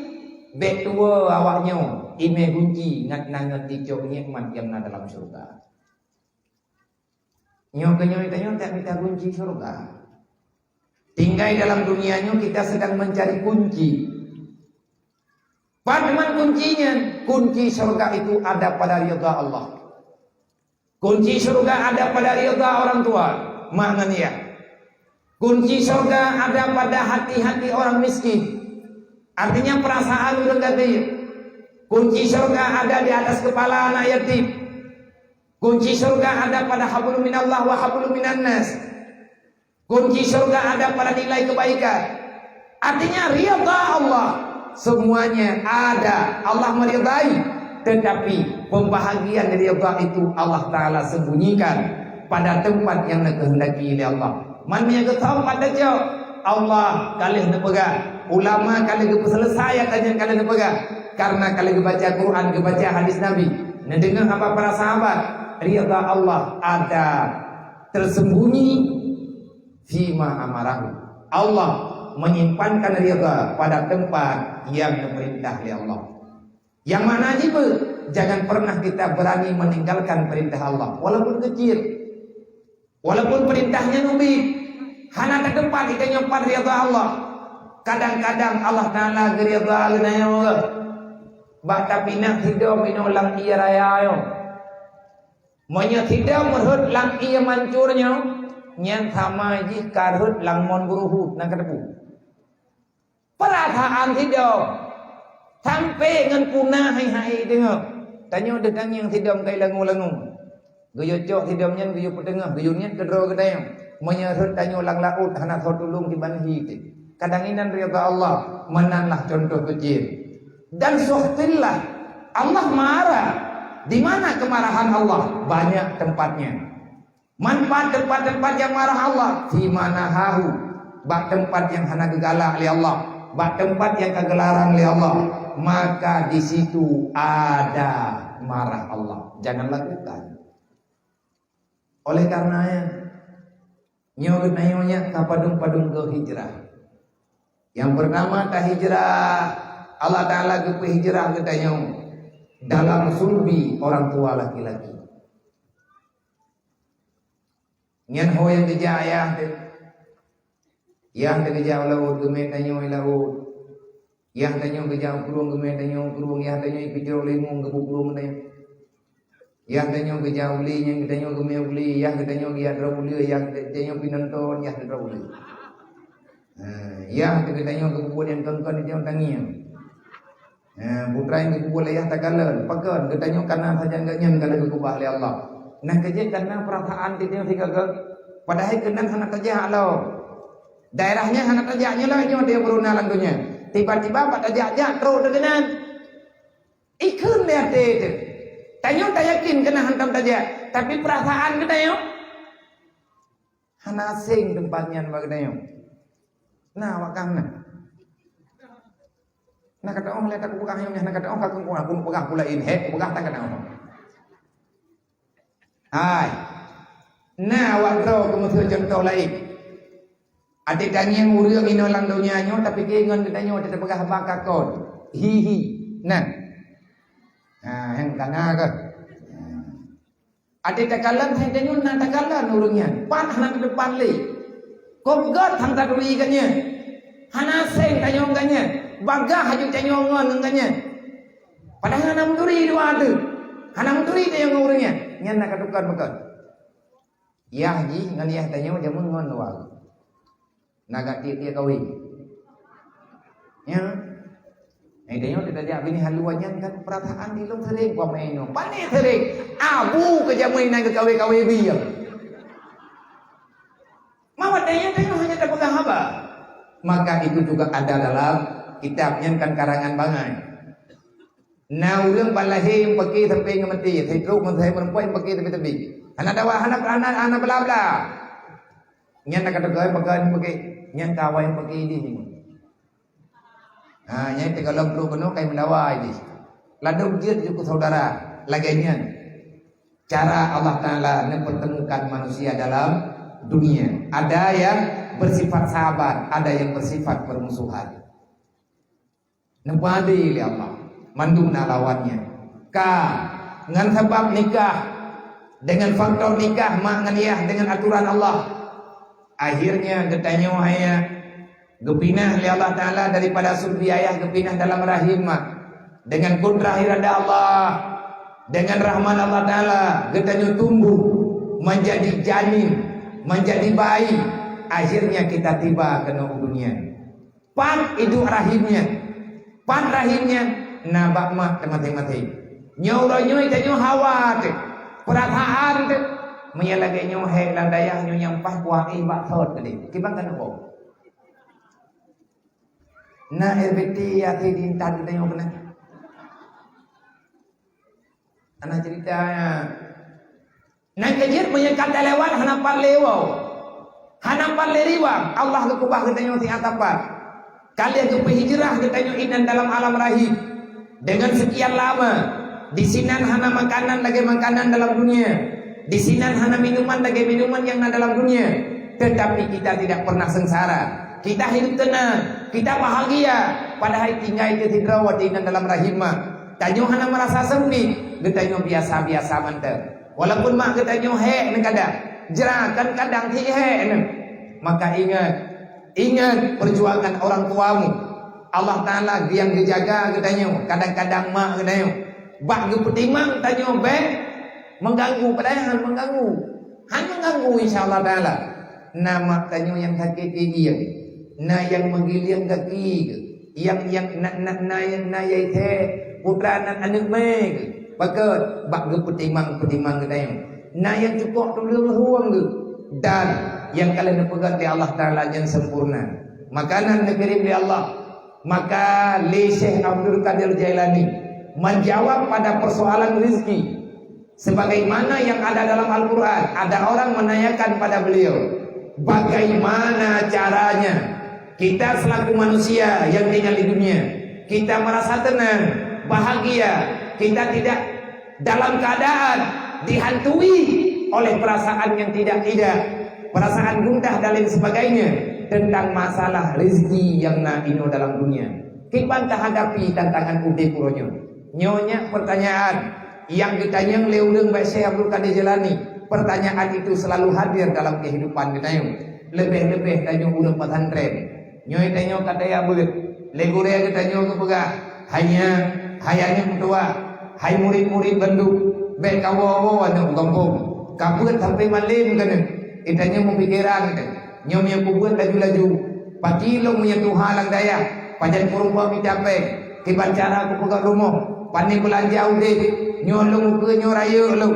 A: bek tua awaknya ime kunci ngat nangat ticok nikmat yang ada dalam surga. Nyo tanya tak minta kunci surga. Tinggal dalam dunianya kita sedang mencari kunci. Padahal kuncinya, kunci surga itu ada pada ridha Allah. Kunci surga ada pada ridha orang tua, maknanya. Kunci surga ada pada hati-hati orang miskin. Artinya perasaan orang gadis. Kunci surga ada di atas kepala anak yatim. Kunci surga ada pada hablum minallah wa hablum minan nas. Kunci surga ada pada nilai kebaikan. Artinya ridha Allah. Semuanya ada, Allah meridai. Tetapi pembahagian dari ridha itu Allah Ta'ala sembunyikan pada tempat yang dikehendaki oleh Allah. Mana yang ketahu pada jauh Allah kalian nak pegang, ulama kalian selesai kajian kalian nak pegang. Karena kalian baca Quran, baca hadis Nabi, nak dengar apa para sahabat, ridha Allah ada tersembunyi fima amarahu. Allah menyimpankan ridha pada tempat yang diperintah oleh Allah. Yang mana juga jangan pernah kita berani meninggalkan perintah Allah walaupun kecil, walaupun perintahnya nubi. Hana tak tempat kita nyempat ridha Allah. Kadang-kadang Allah Ta'ala ridha lenayo. Bak tapi nak hidup ino lang iya raya yo. Monya hidup merhut lang iya mancurnya. Nyang sama ji karhut lang mon buruhu nang kedepu. Perasaan hidup sampai ngan punah hai-hai dengar. Tanya dekan yang hidup kai langu-langu. Guyo cok hidupnya guyo petengah, guyunya kedro kedayang. Menyerut tanyo lang laut hana thot tulung di banhi. Kadang inan ridha Allah menanlah contoh kecil. Dan suhtillah Allah marah. Di mana kemarahan Allah? Banyak tempatnya. Manfaat tempat-tempat yang marah Allah di mana hahu. Bak tempat yang hana gegala oleh Allah, bak tempat yang kegelaran oleh Allah, maka di situ ada marah Allah. Jangan lakukan. Oleh karenanya nyo nayonya kapadung-padung ke hijrah. Yang pertama ta hijrah Allah Ta'ala ke hijrah ke tanyo dalam sulbi orang tua laki-laki. Nyan ho yang kerja ayah tu. Yang dia kerja laut gemet tanyo laut. Yang tanyo kerja kurung gemet tanyo kurung, yang tanyo ikut limung ke kurung tanyo. Yang tanyo kerja uli, yang tanyo gemet uli, yang tanyo dia dra uli, yang tanyo pinonton, yang dra uli. Yang tanyo ke yang tonton dia tangian. Putra yang kubur ayah tagalan, pakan ketanyo kana saja enggak nyen kalau kubah oleh Allah. Nah kerja karena perasaan dia tiga ke padahal kenan hana kerja lo. Daerahnya hana kerjanya lah dia beruna lantunya. Tiba-tiba pada ajak terus dengan ikun lihat itu. Tanyo tak yakin kena hantam saja, tapi perasaan ketanyo hana asing tempatnya bagaimana. Nah wakana. Nak kata orang lihat aku pegang yang nak kata orang aku pegang pula ini, aku pegang tak kata orang. Hai, nah waktu kemudian contoh lain. Ada tanya urang ino lang dunianya, tapi kengon katanya kita pegang bakar kon. Hihi, nah, yang kana ke. Ada takalan saya tanya nak takalan urangnya, pan hana ke depan le. Kogat hang taduli katnya. Hana seng tanya katnya. Bagah haju tanya ngon katnya. Padahal hana menduri dua ada. Hana menduri dia yang urangnya. Nyan nak kadukan betul. Ya haji ngan ya tanya jamun ngon wal. Naga dia kawin. Ya. Tengok dia tadi bini haluannya kan perasaan di long sering pameno. Pane sering. Abu ke jamai nang ke kawe-kawe biang. Mawat tengok hanya tak pegang haba. Maka itu juga ada dalam kitabnya kan karangan bangai. Nah, urang balahe yang pakai sampai ngemati, saya terus saya perempuan pakai tepi-tepi. Anak dawa anak bla-bla. Nyan nak kata gaya pakai nyan kawai yang pakai ini. Nyan te kalau perlu penuh kai mendawa ini. Lalu dia juga saudara laginya. Cara Allah Taala mempertemukan manusia dalam dunia. Ada yang bersifat sahabat, ada yang bersifat permusuhan. Nempadi oleh Allah, mandung lawannya. Ngan sebab nikah dengan faktor nikah mak nganiah dengan aturan Allah. Akhirnya getanyo hanya gepinah oleh Allah Taala daripada sulbi ayah gepinah dalam rahim mak. Dengan kudrah irada Allah, dengan rahman Allah Taala getanyo tumbuh menjadi janin, menjadi bayi. Akhirnya kita tiba ke dunia. Pan hidup rahimnya. Pan rahimnya nabak mak mati-mati. Nyoronyo itu hawa tu. Perasaan tu. Menyalagi nyohe landayah nyampah kuah bak thot tadi. Kibang kan apa? Na RBT ya tintan kita nyoh benar. Anak ceritanya. Nak kejir punya kata lewat hanapan lewau. Hanapan leriwang Allah lu kubah kita nyoh ti atapan. Kalian tu hijrah kita nyoh inan dalam alam rahim. Dengan sekian lama di sinan hana makanan lagi makanan dalam dunia. Di sinan hana minuman lagi minuman yang ada dalam dunia. Tetapi kita tidak pernah sengsara. Kita hidup tenang, kita bahagia. Padahal tinggal itu tidak inan dalam rahimah. Tanyo hana merasa sempit, getanyo biasa-biasa mantap. Walaupun mak getanyo he kadang jerakan kadang ti he. Maka ingat perjuangan orang tuamu. Allah Taala yang dijaga getanyo. Kadang-kadang mak getanyo bak gepetimang tanyo mengganggu, padahal mengganggu. Mengganggu insyaallah Taala. Nama tanyo yang sakit dia. Na yang menggiliang kaki, yang na yai the putra anak meg. Pakat bak gepetimang getanyo. Na yang cukup tolong huang ge. Dan yang kalian pegang di Allah Taala yang sempurna. Makanan negeri di Allah. Maka Syekh Abdul Qadir Jailani menjawab pada persoalan rezeki. Sebagaimana yang ada dalam Al-Quran. Ada orang menanyakan pada beliau, bagaimana caranya kita selaku manusia yang tinggal di dunia, kita merasa tenang, bahagia, kita tidak dalam keadaan dihantui oleh perasaan yang tidak, perasaan gundah dan lain sebagainya, tentang masalah rezeki yang ino dalam dunia. Kita hadapi tantangan ude puronyo. Nyonya pertanyaan yang ditanya leuleng Mbak Syekh Abdul Qadir Jailani. Pertanyaan itu selalu hadir dalam kehidupan kita. Lebih-lebih tanya urang pesantren. Nyoy tanya kata ya beut. Legure tanya ke pegah. Hayanya tua. Hai murid-murid banduk. Be kawo anu kampung. Kabeut sampai malim kana. Itanya mau pikiran kan. Nyom yang kubuat laju-laju. Pakilong punya tuhalang daya. Pajan kurumpa micape. Kibancara ku pegang rumah. Pani belanja udah. Nyolong ke nyoraya lo.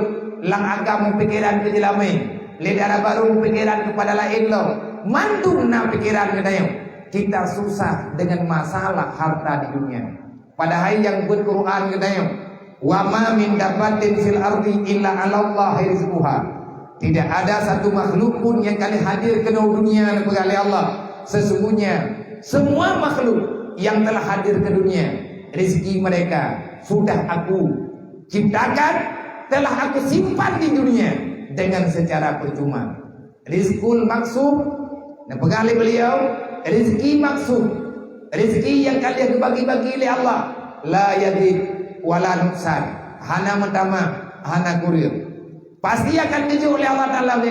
A: Lang agam pikiran ke jelame. Ledara baru pikiran kepada lain lo. Mandung na pikiran ke dayo. Kita susah dengan masalah harta di dunia. Padahal yang buat Quran ke dayo. Wa ma min dabbatin fil ardi illa 'ala Allah rizquha. Tidak ada satu makhluk pun yang kali hadir ke dunia oleh Allah. Sesungguhnya semua makhluk yang telah hadir ke dunia, rezeki mereka sudah aku ciptakan, telah aku simpan di dunia dengan secara percuma. Rizqul maksud, dan pegali beliau, rezeki maksud, rezeki yang kalian bagi-bagi oleh Allah, la yadid wala nuksan, hana mentama, hana kurir. Pasti akan dijauh oleh Allah Ta'ala.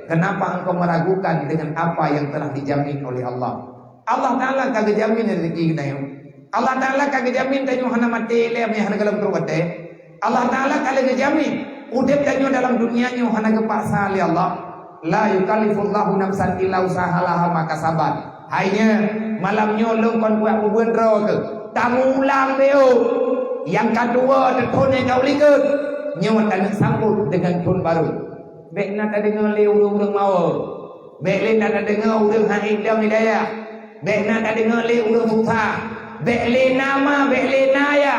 A: Kenapa engkau meragukan dengan apa yang telah dijamin oleh Allah? Allah Ta'ala kagak jamin rezeki kita yuk. Allah Ta'ala kagak jamin tanyo hana mati le amnya hana kalam terwate. Allah Ta'ala kagak jamin udep tanyo dalam dunia nyo hana kepaksa li Allah. La yukallifullahu nafsan illa usahalaha maka sabat. Hanya malam nyo long kon buat ubun ro ke. tamu ulang beo. Yang kedua telefon yang kau lihat nyawa tak nak sambut dengan telefon baru. Baik nak tak dengar le urang-urang mau. Baik le nak dengar urang haid dalam hidayah. Baik nak tak dengar le urang susah. Baik le nama, baik le naya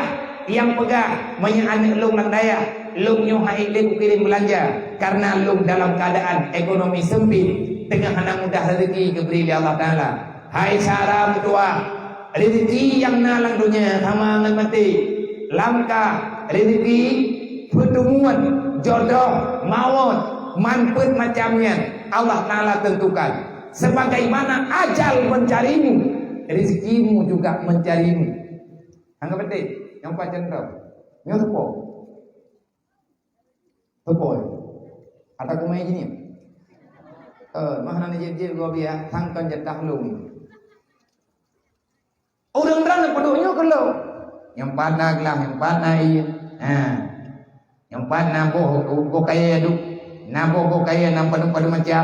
A: yang pegang banyak anak long lang daya. Long nyo haid le kirim belanja karena long dalam keadaan ekonomi sempit. Tengah hendak mudah rezeki diberi oleh Allah Taala. Hai cara berdoa, rezeki yang nalang dunia sama dengan mati. Langkah rezeki pertemuan jodoh maut manfaat macamnya Allah Taala tentukan. Sebagaimana ajal mencarimu, rezekimu juga mencarimu. Anggap betul. Yang pacar tahu. Yang tepo. Tepo. Ada kumai gini. Mana ni je gua biar tangkan jatah lung. Orang-orang peduhnya kalau yang panah gelam, yang panah iya. Yang panah boh kaya duk. Nabo boh kaya nampak macam.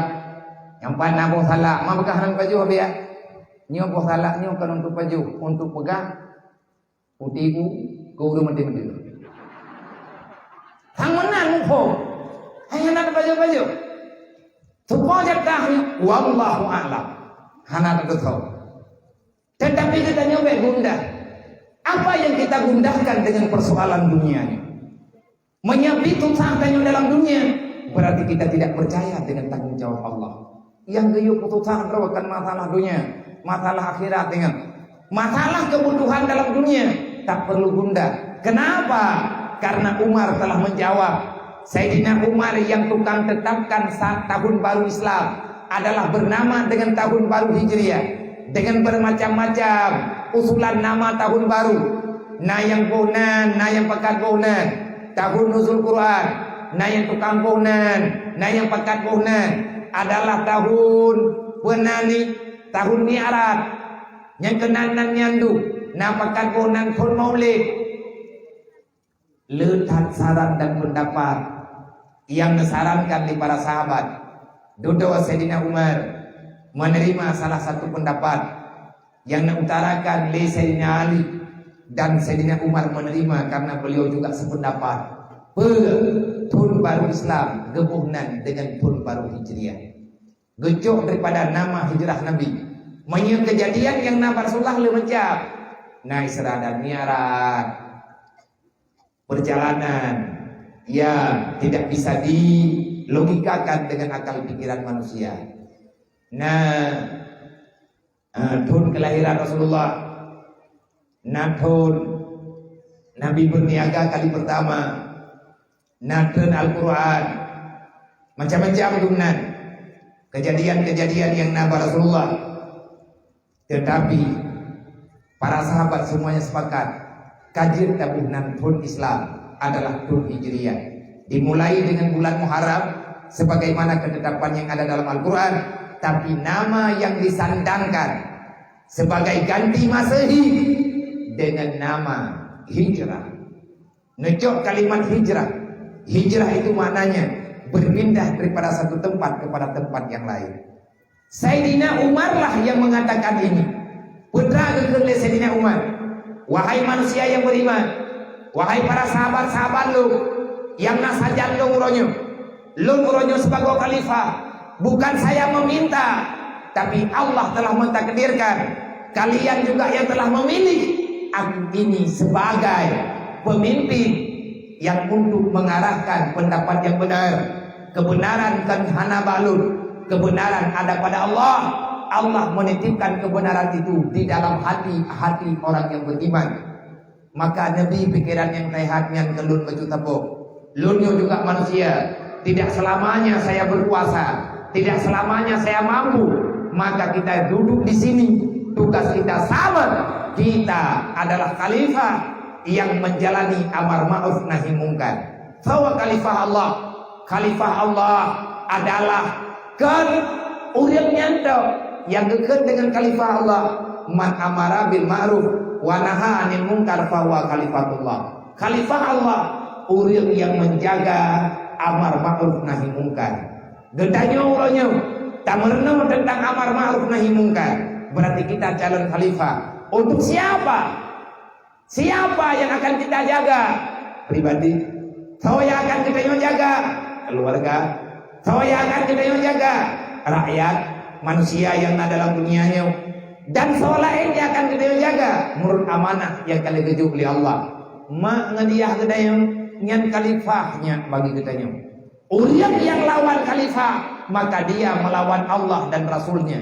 A: Yang panah boh salah. Mak bekah nang baju biar. Nyo boh salah nyo kan untuk baju, untuk pegang putihku kau udah mati-mati. Sang menang mumpung. Hanya nak baju-baju. Semua jatahnya wallahu a'lam. Hana tak tahu. Tetapi kita nyoba gundah. Apa yang kita gundahkan dengan persoalan dunia ini? Menyabitu sangkanya dalam dunia, berarti kita tidak percaya dengan tanggung jawab Allah. Yang geyuk putusan merupakan masalah dunia, masalah akhirat dengan masalah kebutuhan dalam dunia, tak perlu gundah. Kenapa? Karena Umar telah menjawab. Sayyidina Umar yang tukang tetapkan saat tahun baru Islam adalah bernama dengan tahun baru Hijriah, dengan bermacam-macam usulan nama tahun baru. Na yang bohnan, na yang pekat bohnan, tahun nuzul Quran. Na yang tukang bohnan, na yang pekat bohnan adalah tahun benani, tahun mi'raj. Yang kenanan nyandu, na pekat bohnan pun maulid. Letak saran dan pendapat yang disarankan di para sahabat. Duduk Sayyidina Umar menerima salah satu pendapat yang mengutarakan oleh Sayyidina Ali, dan Sayyidina Umar menerima karena beliau juga sependapat. Tahun baru Islam gebuhnan dengan tahun baru Hijriah. Gejok daripada nama hijrah Nabi. Menye kejadian yang Nabi Rasulullah lemecap. Nah Isra dan Mi'raj, perjalanan yang tidak bisa dilogikakan dengan akal pikiran manusia. Nah, tahun kelahiran Rasulullah, nah tahun Nabi berniaga kali pertama, nah tahun Al-Quran, macam-macam tunan kejadian-kejadian yang Nabi Rasulullah. Tetapi para sahabat semuanya sepakat kajir tabuhnan tahun Islam adalah tahun Hijriah, dimulai dengan bulan Muharram sebagaimana ketetapan yang ada dalam Al-Quran, tapi nama yang disandangkan sebagai ganti Masehi dengan nama Hijrah. Ngecok kalimat hijrah. Hijrah itu maknanya berpindah daripada satu tempat kepada tempat yang lain. Sayyidina Umar lah yang mengatakan ini. Putra kekerle Sayyidina Umar, wahai manusia yang beriman, wahai para sahabat-sahabat lu yang nasajan lu nguronyo sebagai khalifah, bukan saya meminta, tapi Allah telah mentakdirkan kalian juga yang telah memilih aku ini sebagai pemimpin yang untuk mengarahkan pendapat yang benar. Kebenaran kan hana balun, kebenaran ada pada Allah. Allah menitipkan kebenaran itu di dalam hati-hati orang yang beriman. Maka Nabi pikiran yang sehat yang kelun baju tepuk. Lunyo juga manusia. Tidak selamanya saya berkuasa, tidak selamanya saya mampu. Maka kita duduk di sini, tugas kita sama. Kita adalah khalifah yang menjalani amar ma'ruf nahi mungkar. Bahwa khalifah Allah, khalifah Allah adalah kan urang nyantau yang dekat dengan khalifah Allah. Man amara bil ma'ruf wa naha 'anil munkar fa huwa khalifatullah. Khalifah Allah urang yang menjaga amar ma'ruf nahi mungkar. Gedanya urangnya tak merenung tentang amar ma'ruf nahi mungkar. Berarti kita calon khalifah. Untuk siapa? Siapa yang akan kita jaga? Pribadi. Siapa yang akan kita jaga? Keluarga. Siapa yang akan kita jaga? Rakyat, manusia yang ada dalam dunianya. Dan siapa lain yang akan kita jaga? Menurut amanah yang kali kejuk oleh Allah. Mak ngediah kedayang nyan khalifahnya bagi kitanya. Orang yang lawan khalifah, maka dia melawan Allah dan Rasulnya.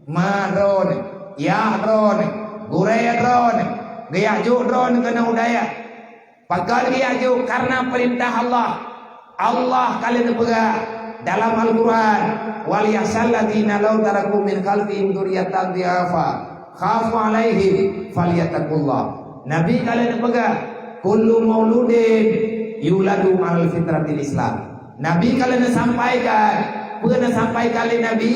A: Madron, ya drone, guraya drone, gaya juk drone kena udaya. Pakai gaya juk karena perintah Allah. Allah kalian pegang dalam Al-Quran. Wal yahsalladzina law taraku min khalfihim dzurriyyatan dhiafa khafu alaihim falyattaqullah. Nabi kalian pegang kullu mauludin yuladu al fitratil Islam. Nabi kalian sampaikan, pernah sampaikan oleh Nabi,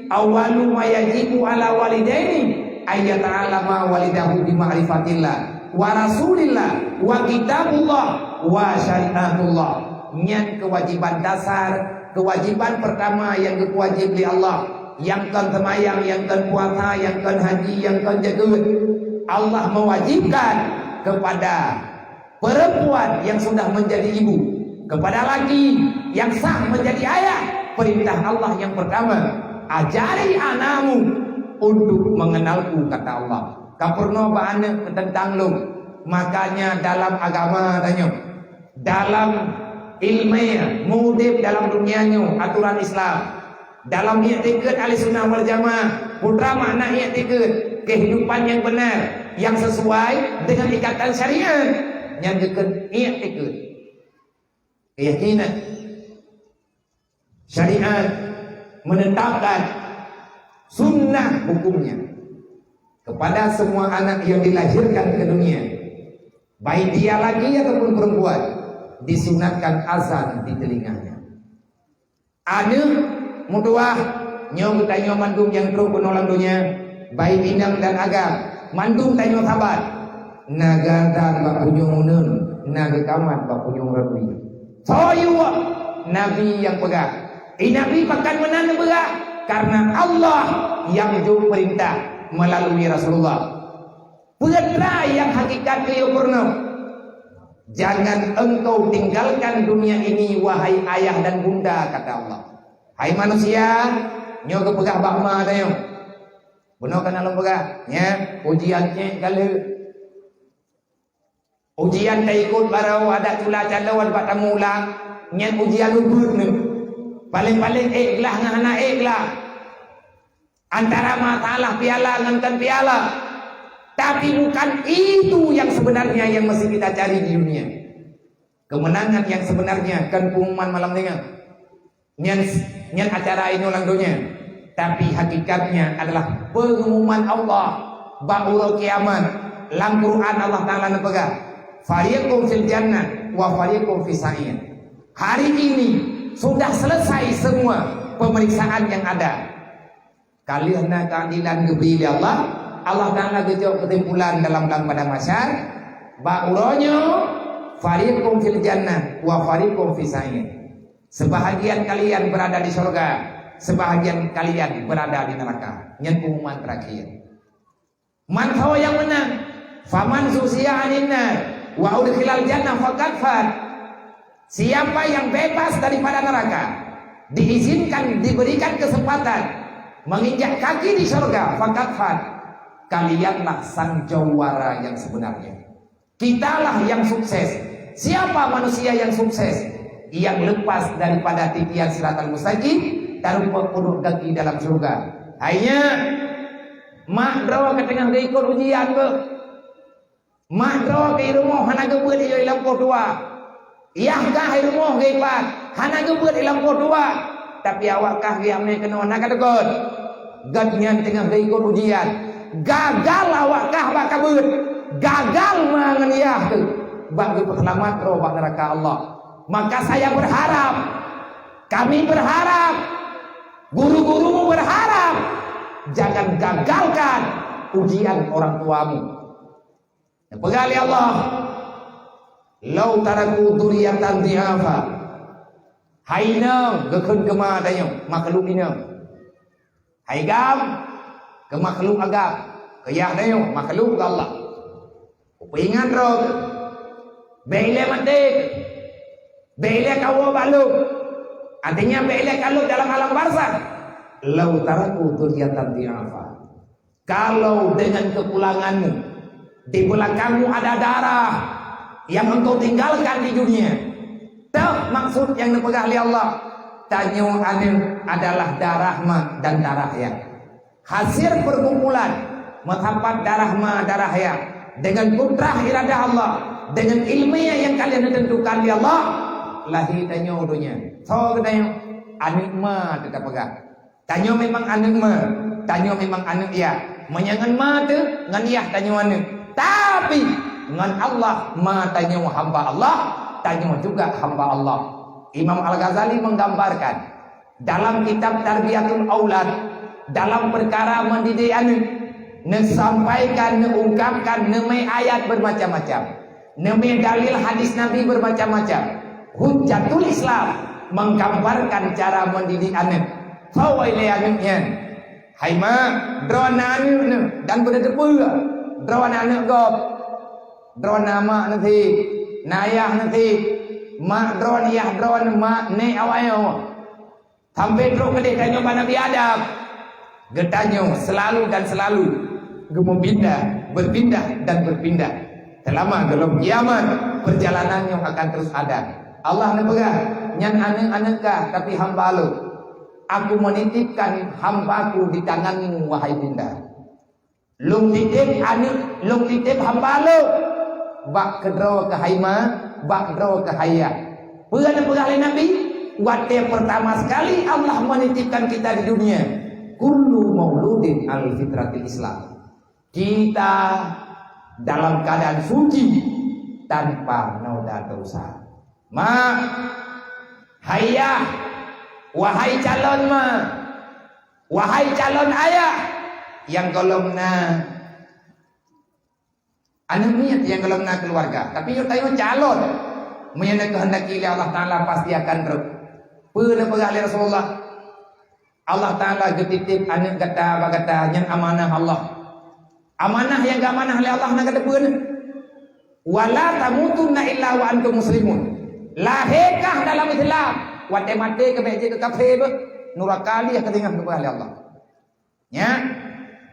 A: awalu ma yajibu ala walidaini ayat alama walidahu bi ma'rifatillah wa rasulillah wa kitabullah wa syariatullah. Nyan kewajiban dasar, kewajiban pertama yang diwajib oleh Allah, yang kan semayang, yang kan puasa, yang kan haji, yang kan jaga. Allah mewajibkan kepada perempuan yang sudah menjadi ibu, kepada laki yang sah menjadi ayah. Perintah Allah yang pertama, ajari anakmu untuk mengenalku, kata Allah. Kapurno ba'ana tentang lu. Makanya dalam agama tanya, dalam ilmiah, mudib dalam dunianya, aturan Islam, dalam i'tikad Ahlussunnah wal Jamaah, putra makna i'tikad, kehidupan yang benar, yang sesuai dengan ikatan syariat, yang dekat i'tikad, keyakinan. Syariat menetapkan sunnah hukumnya kepada semua anak yang dilahirkan ke dunia, baik dia laki ataupun perempuan, disunatkan azan di telinganya. Ada mutuah nyong tanya mandung yang terus penolong dunia, baik inang dan agam, mandung tanya sabar, naga dan bak punyung unun, naga kamat bak punyung rapi. Soyuwa Nabi yang pegang. Nabi bahkan menanam berat karena Allah yang jauh perintah melalui Rasulullah. Putra yang hakikat beliau purna. Jangan engkau tinggalkan dunia ini wahai ayah dan bunda, kata Allah. Hai manusia, nyo kepegah bakma tayo. Benar kan alam pegah? Ya, ujiannya kalau ujian tak ikut barau ada tula calon buat tamu ulang, nyen ujian lubur ni. Paling-paling ikhlas dengan anak ikhlas. Antara masalah piala dengan piala. Tapi bukan itu yang sebenarnya yang mesti kita cari di dunia. Kemenangan yang sebenarnya kan pengumuman malam ini. Nyan acara ini ulang dunia. Tapi hakikatnya adalah pengumuman Allah ba'ura kiamat. Dalam Quran Allah Ta'ala nepegah, fariqum fil jannah wa fariqum fis sa'ir. Hari ini sudah selesai semua pemeriksaan yang ada. Kalian keadilan diberi Allah. Allah Ta'ala gejok kesimpulan dalam pada masyar. Ba'uronyo fariqum fil jannah wa fariqum fis sa'ir. Sebahagian kalian berada di surga, sebahagian kalian berada di neraka. Yang pengumuman terakhir. Man huwa yang menang? Faman zuziya 'anil nar wa udkhilal jannah faqad faz. Siapa yang bebas daripada neraka, diizinkan, diberikan kesempatan menginjak kaki di surga, faqad faz. Kalianlah sang jawara yang sebenarnya. Kitalah yang sukses. Siapa manusia yang sukses? Yang lepas daripada titian siratal mustaqim, tanpa punduk kaki dalam surga. Hanya mak draw ke tengah ikut ujian ke. Mak draw ke rumah hana gebut di dalam tua. Iya kah rumah ke ipat hana gebut di dalam tua. Tapi awak kah diamnya kena nak tekut. Gatnya tengah ikut ujian. Gagal awak kah bak kabut. Gagal menganiah tu. Bagi selamat roh bak neraka Allah. Maka saya berharap, kami berharap, guru-gurumu berharap, jangan gagalkan ujian orang tuamu. Pegali Allah, lau taraku duriyatan dihafa, haina gekun kema dayo makhluk ina, haigam ke makhluk agam, ke yah dayo makhluk Allah. Ingat roh. Bele mati. Bele kawo balu. Artinya bele kalau dalam alam barzah. Lau taraku dzurriatan di'afa. Kalau dengan kepulanganmu di belakangmu ada darah yang engkau tinggalkan di dunia. Tahu maksud yang dipegang oleh Allah. Tanyo anu adalah darah ma dan darah ya. Hasil perkumpulan matapat darah ma darah ya. Dengan kudrah iradah Allah, dengan ilmiah yang kalian tentukan di Allah, lahir tanyo dunia. So tanyo anu ma tetap pegang. Tanyo memang anu ma, tanyo memang anu ya. Menyangan ma tu ngan ya tanyo anu. Tapi ngan Allah ma tanyo hamba Allah, tanyo juga hamba Allah. Imam Al-Ghazali menggambarkan dalam kitab Tarbiyatul Aulad, dalam perkara mendidik anak, nesampaikan, neungkapkan, nemai ayat bermacam-macam, nemai dalil hadis Nabi bermacam-macam. Hujjatul Islam menggambarkan cara mendidik anak. Fawailai anaknya, hai ma, drona anak dan berdepu, drona anak gop, drona mak nanti, nayah nanti. Mak drone ya drone mak ne awayo sampai drone gede tanyo Nabi Adam getanyo selalu dan selalu berpindah dan berpindah selama dalam kiamat perjalanannya akan terus ada. Allah nepegang nyan anak-anakka tapi hamba lo, aku menitipkan hambaku di tanganmu wahai bunda. Lung titip anak, lung titip hamba lo bak kedro ke haima, bak kedro ke haya. Pernah oleh Nabi, waktu pertama sekali Allah menitipkan kita di dunia. Kullu mauludin al fitratil Islam. Kita dalam keadaan suci tanpa noda dosa. Ma, hayah, wahai calon ma, wahai calon ayah yang golongna anak niat yang golongna keluarga, tapi yo tayo calon menyana kehendaki oleh Allah Taala pasti akan terus. Pernah pegang Rasulullah. Allah Taala getitip anak kata yang amanah Allah. Amanah yang gak amanah oleh Allah nak kata pernah. Wala tamutunna illa wa antum muslimun. Lahirkah dalam Islam, wate mate ke meja ke kafe nurakali yang ketinggalan kepada Allah. Ya.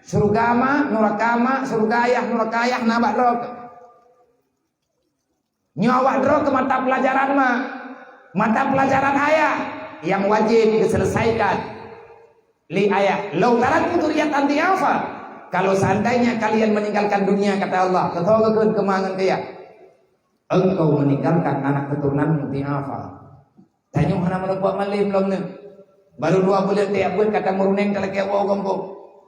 A: Surga ma, nurakama, surga ayah, nurakayah, nabak rok. Nyawak rok ke mata pelajaran ma, mata pelajaran ayah yang wajib diselesaikan. Li ayah, lau taraktu dzurriatan di'afa. Kalau seandainya kalian meninggalkan dunia kata Allah, ketahuan kemangan kaya, engkau meninggalkan anak keturunanmu di'afa. Tanya mana buat malim belum ni? Baru 2 bulan tiap bulan kata meruneng kalau kaya wogongko.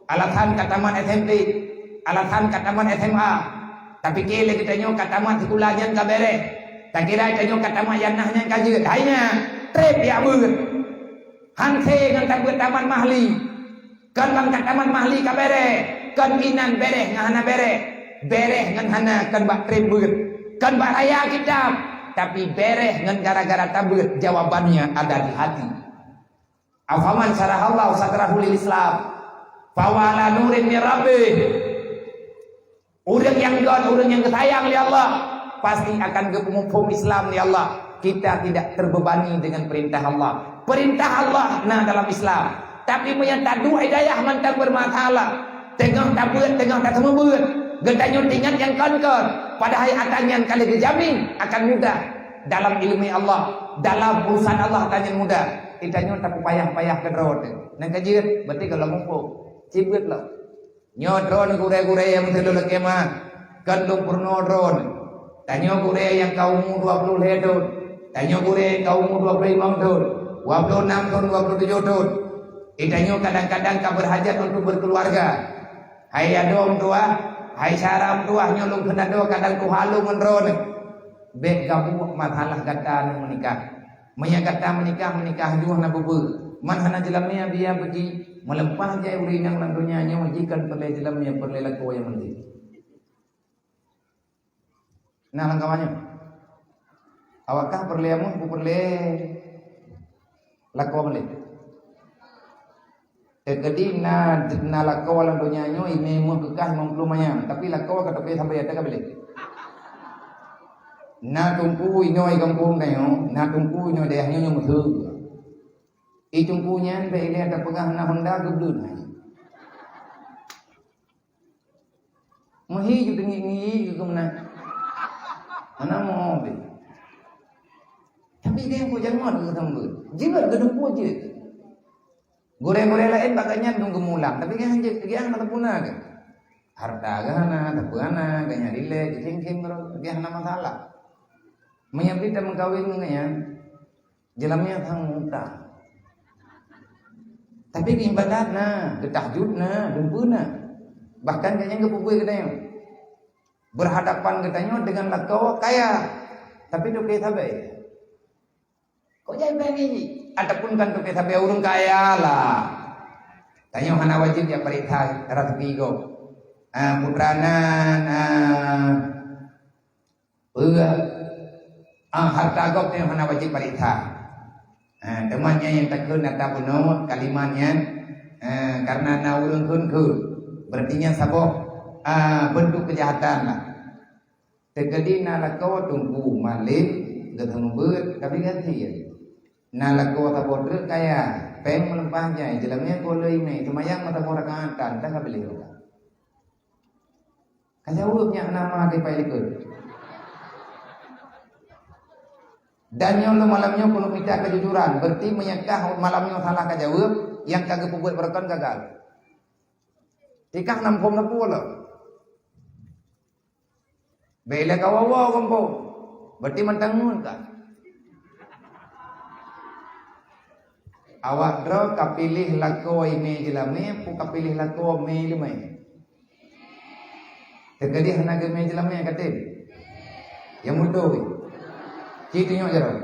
A: Alatan kataman SMP, alatan kataman SMA. Tapi kira kita nyo kataman sekolahnya ka bere. Tak kira kita nyo kataman yanahnya ka jeut. Hanya trip ya beut. Hanse ngan tak buat taman mahli. Kan bang kataman mahli ka bere. Kan inan bere ngahana bere. Bere ngan hana kan bak trip beut. Kan bak raya kitab. Tapi bere ngan gara-gara tabeut jawabannya ada di hati. Afaman syarahallahu sadrahu lil Islam. Fawala nurin min rabbih. Orang yang God, orang yang sayang oleh Allah pasti akan kepemufum Islam oleh Allah. Kita tidak terbebani dengan perintah Allah. Perintah Allah nah dalam Islam. Tapi menyata dua hidayah mantap bermatalah. Tengah tak buat, tengah tak semua buat. Gedanyo tingan yang kon-kon. Padahal akannya kali dijamin akan mudah. Dalam ilmu Allah, dalam urusan Allah tanya mudah. Kita tak payah-payah ke road. Nang kajir, berarti kalau mumpuk. Cibut lah. Nyodron gure-gure yang terlalu kemah. Kandung purno dron. Tanya gure yang kaummu 20 hedon. Tanya gure kaummu 25 don. 26 don, 27 don. Itanya kadang-kadang kau berhajat untuk berkeluarga. Hai adom tua, hai saram tua nyolong kena doa kadang ku halu menron. Bek gabu masalah kata menikah. Menyakata menikah juga na bubu. Man hana jelamnya biar pergi melempah jaya urinang lantunya majikan perle jelamnya perle laku yang mandi. Nah langkawannya. Awakah perle amun ku perle laku mandi. Jadi na laku lantunya ini mau kekah mau belum tapi laku kata sampai ada kabel.
C: Na tungku inoi kampung tayo, na tungku inoi dayahnya yang betul. Tungkunya be ile ada pegang na Honda gedun. Mahi ju dengi ke mana? Mana mau be. Tapi dia pun jangan ke tambah. Jiwa gedung pun je. Goreng-goreng lain baganya tunggu mulang, tapi kan je kegiatan atau punah ke. Harta gana, tapana, ganya rile, cengking bro, dia hana masalah. Menyambit dan mengkawin dengan jelamnya thang muta. Tapi ibadat na, ketahjud na, dumpuna. Bahkan kayaknya kepupui katanya. Berhadapan katanya dengan lakau kaya. Tapi tu kaya tabai. Kok jadi begini? Ataupun kan tu kaya tabai urung kaya lah. Tanya hana wajib ya perintah ratu pigo. Putranan harta gop yang hana wajib perintah. Temannya yang tekun atau bunuh kalimatnya karena naurun kun berartinya sabok bentuk kejahatan lah. Tegadi nalako tunggu malim ketemu ber tapi ganti ya. Nalako tapodre kaya peng melempahnya jelamnya boleh ini semayang mata morakan tak beli rumah. Kaya urupnya nama di pailikun. Dan yang malamnya penuh minta kejujuran, berarti menyangka malamnya salah kajawab, yang kagak pembuat berkon gagal. Tikah nampung lo. Bela kawawa kompo, berarti mentangun kan. Awak dro kapilih lako ini jelame, pu kapilih lako me lemai. Terjadi hana me jelame katim. Yang mudah. Ci tunjuk jaro.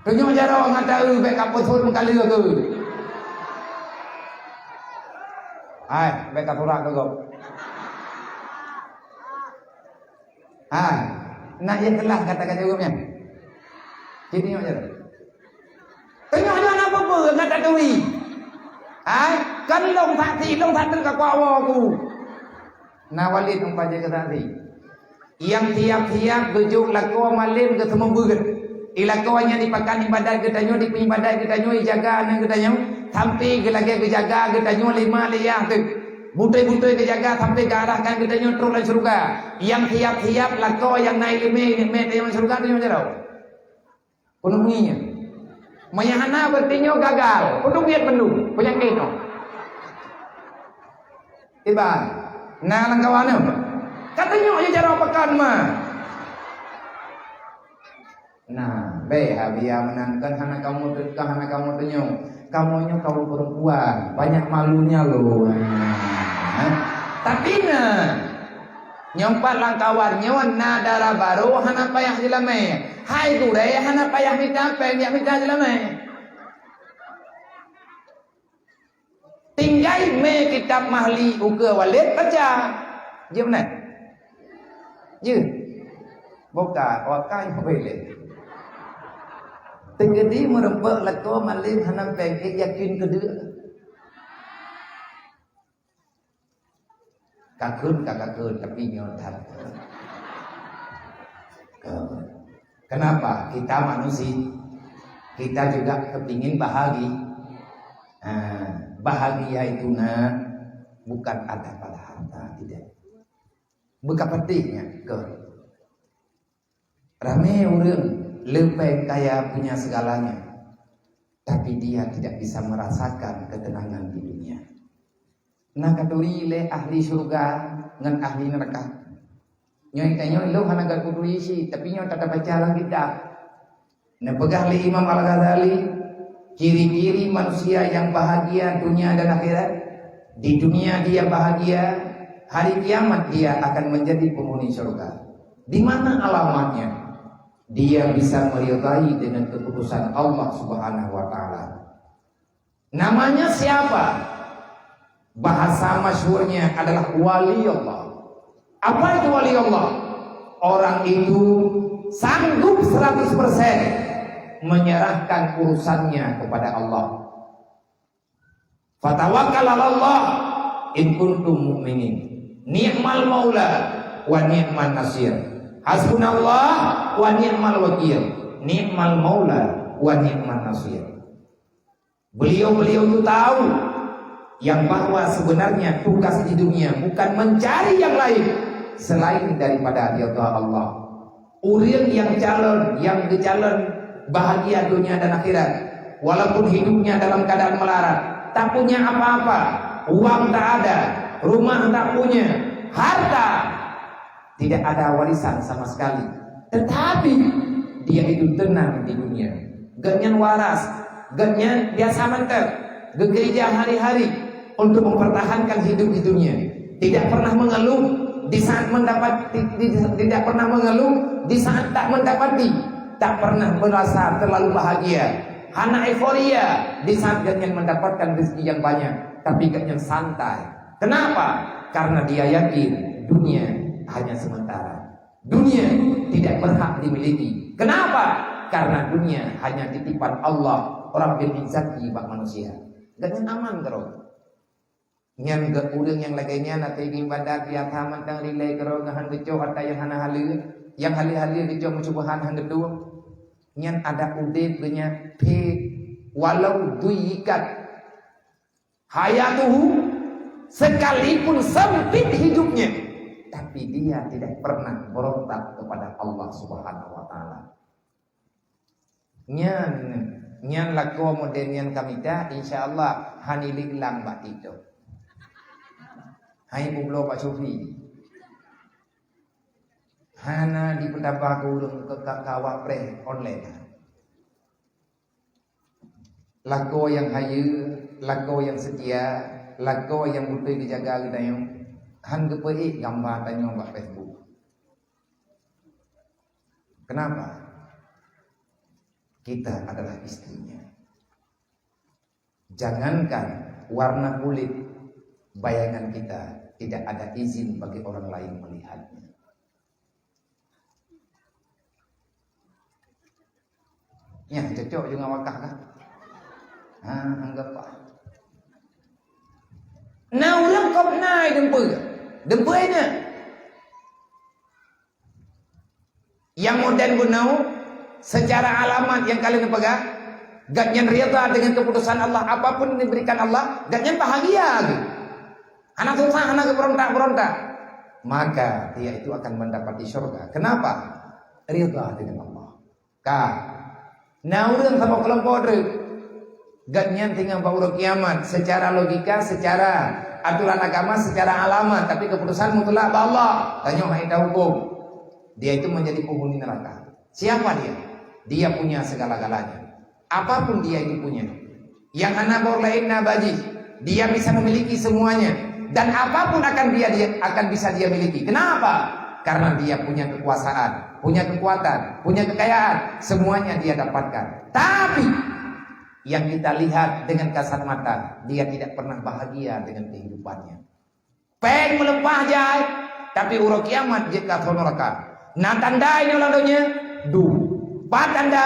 C: Tunjuk jaro ngata be kapusur mengkali ke. Ai, be kapura ke go. Nak ye kelah kata-kata urumnya. Ci tunjuk jaro. Tunjuk jaro apa apa ngata tui. Kan long thati ka kwa ku. Nawali tung paje ke thati. Yang tiap-tiap tujuk lako malim ke semua buget. Ilakonya dipakai ibadat ketanyo, di ibadat ketanyo, jaga anak ketanyo, sampai ke lagi kejaga ketanyo 5 liyah tu. Butai-butai kejaga sampai ke arahkan ketanyo terus ke surga. Yang tiap-tiap lako yang naik lima yang surga tu yang jarau. Penuhinya. Mayahana bertinyo gagal. Untuk biar penuh. Penyakit no. Tiba. Nah langkawannya. Katanya aja cara pekan mah. Nah, habia menangkan hana kamu dekah hana kamu tenyong. Kamunya kamu perempuan, banyak malunya loh. Tapi nyompat langkawannya warna darah baru hana payah jelame. Hai dure hana payah minta pengen minta jelame. Tinggal me kitab mahli uga walid baca. Gimana? Je, boka wakai boleh. Tegedi merempek lako malim hanam pengkit yakin kedua. Kakun tapi nyotar. Kenapa? Kita manusia, kita juga kepingin bahagia. Bahagia itu bukan ada pada harta, tidak. Bukan pentingnya ke ramai orang lebih kaya punya segalanya, tapi dia tidak bisa merasakan ketenangan di dunia. Nak kaduri le ahli surga dengan ahli neraka. Nyoi kanyo lo hana gak kuduri si, tapi nyoi tak baca lang kita. Nepegah le Imam Al-Ghazali ciri-ciri manusia yang bahagia dunia dan akhirat. Di dunia dia bahagia. Hari kiamat dia akan menjadi penghuni surga. Di mana alamatnya? Dia bisa meridai dengan keputusan Allah Subhanahu wa taala. Namanya siapa? Bahasa masyhurnya adalah wali Allah. Apa itu wali Allah? Orang itu sanggup 100% menyerahkan urusannya kepada Allah. Fatawakkal 'ala Allah in kuntum mu'minin. Ni'mal maula wa ni'man nasir.
A: Hasbunallah wa ni'mal wakil, ni'mal maula wa ni'man nasir. Beliau-beliau itu tahu yang bahwa sebenarnya tugas di dunia bukan mencari yang lain selain daripada ridha Allah. Urang yang calon, yang calon bahagia dunia dan akhirat, walaupun hidupnya dalam keadaan melarat, tak punya apa-apa, uang tak ada, rumah tak punya, harta tidak ada, warisan sama sekali, tetapi dia itu tenang di dunia, genyan waras, genyan biasa menter, ke gereja hari-hari untuk mempertahankan hidup di dunia, tidak pernah mengeluh di saat mendapat, tidak pernah mengeluh di saat tak mendapati, tak pernah merasa terlalu bahagia, hana euforia di saat genyan mendapatkan rezeki yang banyak, tapi genyan santai. Kenapa? Karena dia yakin dunia hanya sementara, dunia tidak berhak dimiliki. Kenapa? Karena dunia hanya titipan Allah, Rabbil Izzati bak manusia. Dan aman terus. Nyan ke urang yang lagainya nanti ibadat dia taman tang rilai kero ngahan keco ada yang hana halir, yang halir-halir keco mencobahan hang kedua. Nyan ada udip genya pe walau duikat hayatuhu, sekalipun sempit hidupnya, tapi dia tidak pernah berontak kepada Allah Subhanahu wa taala. Nyan lako modern kami dah insyaallah hanilik lang bak itu. Hai publo Pak Sufi. Hana di pendapah gulung ke kawah pre online. Lako yang hayu, lako yang setia, lako yang butuh dijaga kita yang han kepeik gambar tanya buat Facebook. Kenapa? Kita adalah istrinya. Jangankan warna kulit, bayangan kita tidak ada izin bagi orang lain melihatnya. Ya, cocok juga wakah kan? Anggap pak. Nah, ulang kau naik dempurnya. Yang modern gunau secara alamat yang kalian pegang, gatnyan rida dengan keputusan Allah, apapun yang diberikan Allah, gatnyan bahagia. Anak susah, anak berontak-berontak, maka dia itu akan mendapati surga. Kenapa? Rida dengan Allah. Nah, urang sama kelompok deh. Gatnyan tinggal bauruk kiamat secara logika, secara aturan agama, secara alamat, tapi keputusan mutlak Allah. Tanya haida hukum. Dia itu menjadi penghuni neraka. Siapa dia? Dia punya segala-galanya. Apapun dia itu punya. Yang anak lain nabaji, dia bisa memiliki semuanya. Dan apapun akan bisa dia miliki. Kenapa? Karena dia punya kekuasaan, punya kekuatan, punya kekayaan, semuanya dia dapatkan. Tapi yang kita lihat dengan kasat mata, dia tidak pernah bahagia dengan kehidupannya. Peng melempah jai, tapi urut kiamat jika neraka. Nah tanda ini ulang dunia, tanda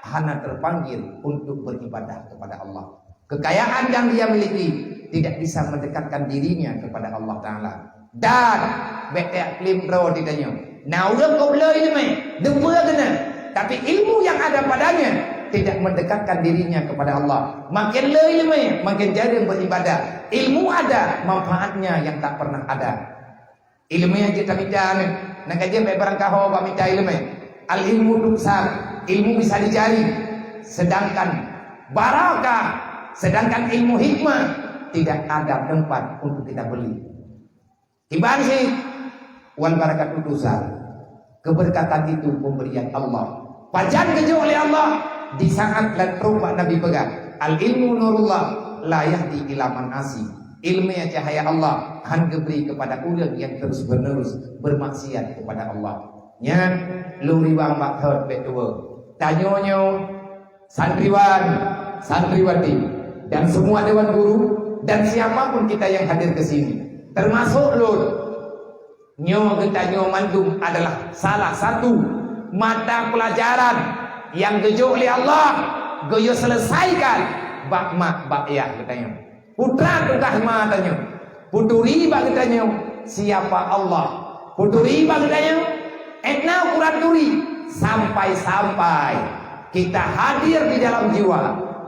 A: hana terpanggil untuk beribadah kepada Allah. Kekayaan yang dia miliki tidak bisa mendekatkan dirinya kepada Allah Ta'ala. Dan betek limbro ditanya, nah udah kau beli ini dempur kena, tapi ilmu yang ada padanya tidak mendekatkan dirinya kepada Allah. Makin lei makin jadi beribadah. Ilmu ada, manfaatnya yang tak pernah ada. Ilmu yang kita minta nak kaji barang kau minta ilmu. Al ilmu duksan, ilmu bisa dicari. Sedangkan barakah, sedangkan ilmu hikmah tidak ada tempat untuk kita beli. Tiba sih wal barakat utusan. Keberkatan itu pemberian Allah. Pajan kejo oleh Allah di saat dan rumah Nabi pegang. Al ilmu nurullah la yahdi ila man asi. Ilmu yang cahaya Allah han diberi kepada ulang yang terus menerus bermaksiat kepada Allah. Nya lu riwang makhot betua. Tanyonyo santriwan, santriwati dan semua dewan guru dan siapapun kita yang hadir ke sini, termasuk lu. Nyo kita nyo mandum adalah salah satu mata pelajaran yang gejo oleh Allah, gejo selesaikan bak mak bak ya katanya. Putra tukah matanya, puturi bak katanya siapa Allah, puturi bak katanya etna ukuran duri, sampai-sampai kita hadir di dalam jiwa,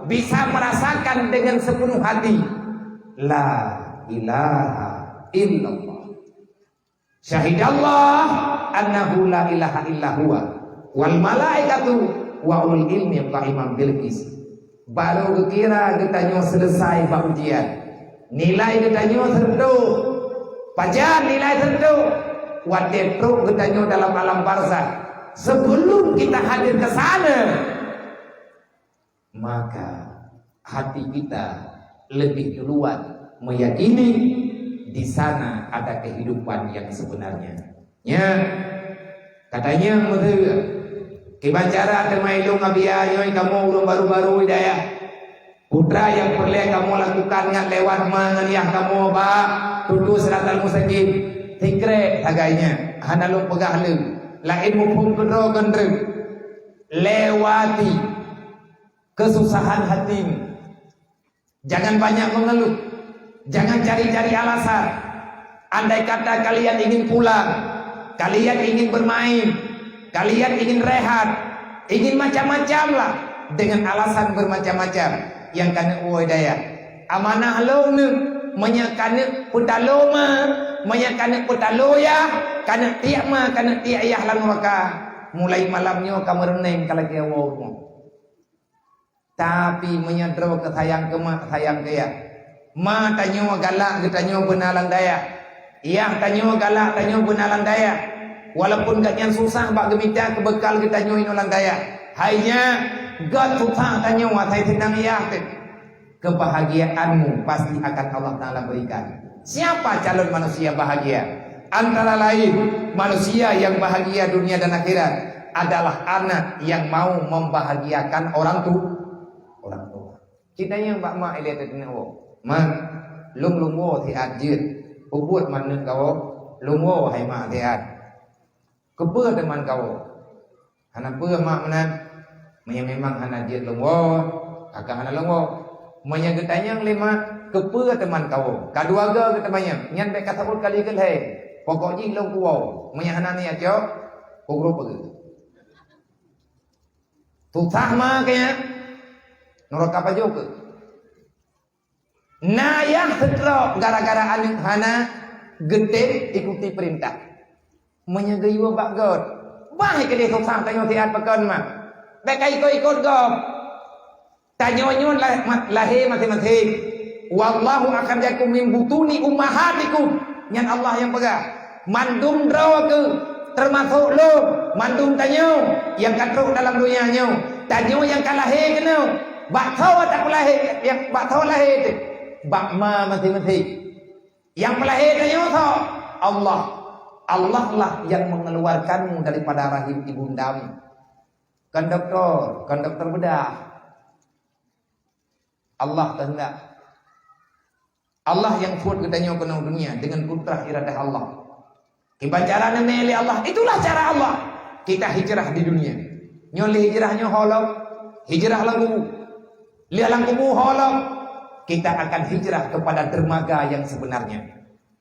A: bisa merasakan dengan sepenuh hati, la ilaha illallah. Syahidallah annahu la ilaha illa huwa wal malaikatu wa ulul ilmi qa'iman bil qis. Baru kira kita nyo selesai pak ujian, nilai kita nyo tertentu, pajar nilai tertentu, watetro kita nyo dalam alam barzah. Sebelum kita hadir ke sana, maka hati kita lebih duluan meyakini di sana ada kehidupan yang sebenarnya. Ya, katanya betul. Kebancara termailung abiayoy kamu urung baru-baru hidayah. Putra yang boleh kamu lakukan ngan lewat mangan yang kamu ba tutu seratal mustaqim. Tikre againya hanalung pegah le. Lain mupung kedro gendreng. Lewati kesusahan hatimu. Jangan banyak mengeluh. Jangan cari-cari alasan. Andai kata kalian ingin pulang, kalian ingin bermain, kalian ingin rehat, ingin macam-macam lah, dengan alasan bermacam-macam. Yang kana daya amanah lo ne menyakana putaloma, menyakana putaloya, kana tiak ma kana tiak ayah lan waka. Mulai malamnya kamu reneng kalau dia wow. Tapi menyadro ke sayang ke ya. Ma tanyo galak ke tanyo benalang daya. Ya tanyo galak tanyo benalang daya. Walaupun katnya susah bak gemita ke bekal ke tanyo inolang daya. Hanya God tutang tanyo watai tenang ya. Kebahagiaanmu pasti akan Allah Ta'ala berikan. Siapa calon manusia bahagia? Antara lain manusia yang bahagia dunia dan akhirat adalah anak yang mau membahagiakan orang tua. Kita yang bak mak ele tadina wo. Man lung wo thi ajit. Ubut manนึก kau lung wo hai mak thi at. Kebeur teman kau. Hana beur mak menan. Memang hana jit lung wo, agak hana lung wo. Manya getanya lima kebeur teman kau. Kaduaga ke temannya. Nyan be kata ul kali ke hai. Pokoknya lung wo. Manya hana ni ajo. Pogro pegu. Tutah mak kaya Norok apa juga? Nah yang setelah gara-gara anak hana gede ikuti perintah. Menyagai wabak God. Baik dia susah tanya tiat pekan mah. Baik ikut God. Tanya nyon lahir mati-mati. Wallahu akan jakum min butuni ummahatikum. Nyan Allah yang pegang. Mandum draw ke termasuk lo. Mandum tanya yang katruk dalam dunianya. Tanya yang kalahir kena. Bak tahu tak pelahir yang bak tahu lahir tu. Bak ma mati-mati. Yang pelahir tanya tahu Allah. Allah lah yang mengeluarkanmu daripada rahim ibundamu. Kan doktor bedah. Allah kehendak. Allah yang buat ketanya ke dunia dengan kudrah iradah Allah. Kebancaran memilih Allah. Itulah cara Allah. Kita hijrah di dunia. Nyoli hijrahnya holok. Hijrah lagu. Lialang kubu holok, kita akan hijrah kepada dermaga yang sebenarnya.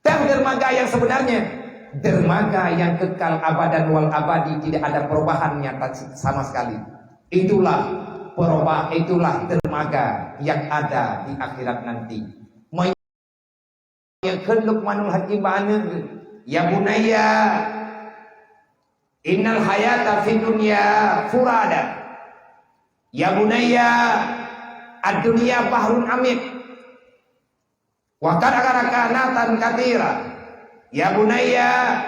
A: Dan dermaga yang sebenarnya, dermaga yang kekal abadan wal abadi, tidak ada perubahannya sama sekali. Itulah dermaga yang ada di akhirat nanti. Yang Luqmanul Hakim ba'ana, ya bunayya, innal hayata fid dunya furada. Ya bunayya, ad-dunya bahrun amid wa kanatan katira. Ya bunayya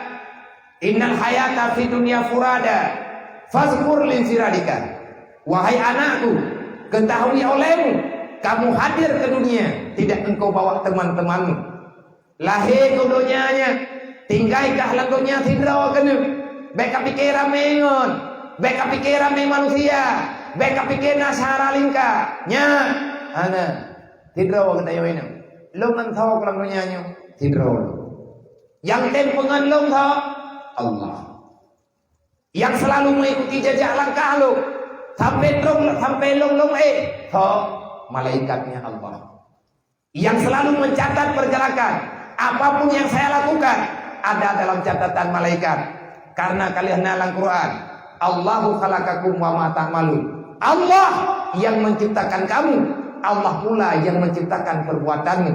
A: innal hayata fi dunya furada fazkur linfiradika. Wahai anakku, ketahui olehmu kamu hadir ke dunia tidak engkau bawa teman-temanmu. Lahir ke dunianya tinggai kahlang dunia tindrawa kena. Beka pikiran mengon, beka pikiran manusia. Beka pikir nasara lingka nya ana tidro kata yo ini lo man tho kelang dunia nyo tidro yang tempengan lo tho Allah yang selalu mengikuti jejak langkah lo sampai long tho malaikatnya Allah yang selalu mencatat pergerakan apapun yang saya lakukan ada dalam catatan malaikat. Karena kalian dalam Quran, Allahu khalaqakum wa ma ta'malun. Allah yang menciptakan kamu, Allah pula yang menciptakan perbuatanmu.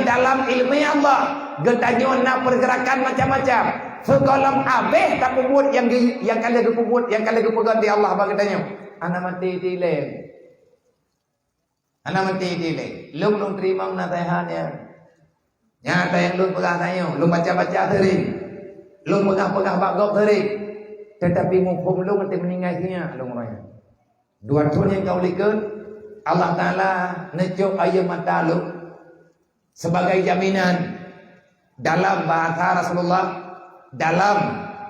A: Dalam ilmu Allah, getanyo nak pergerakan macam-macam. Sekolah abeh tak pebut yang kalian pebut, yang kalian pegang di Allah bagi getanyo. Anak mati dileng. Anak mati dileng. Lung terima nasihatnya. Nyata yang lu pegang tanyo, lu baca-baca sering. Lu pegang-pegang bagok sering. Tetapi mukum lu mesti meninggalnya lu ngorangnya. Dua tahun yang kau lihat, Allah Ta'ala necuk ayam mata lu sebagai jaminan dalam bahasa Rasulullah, dalam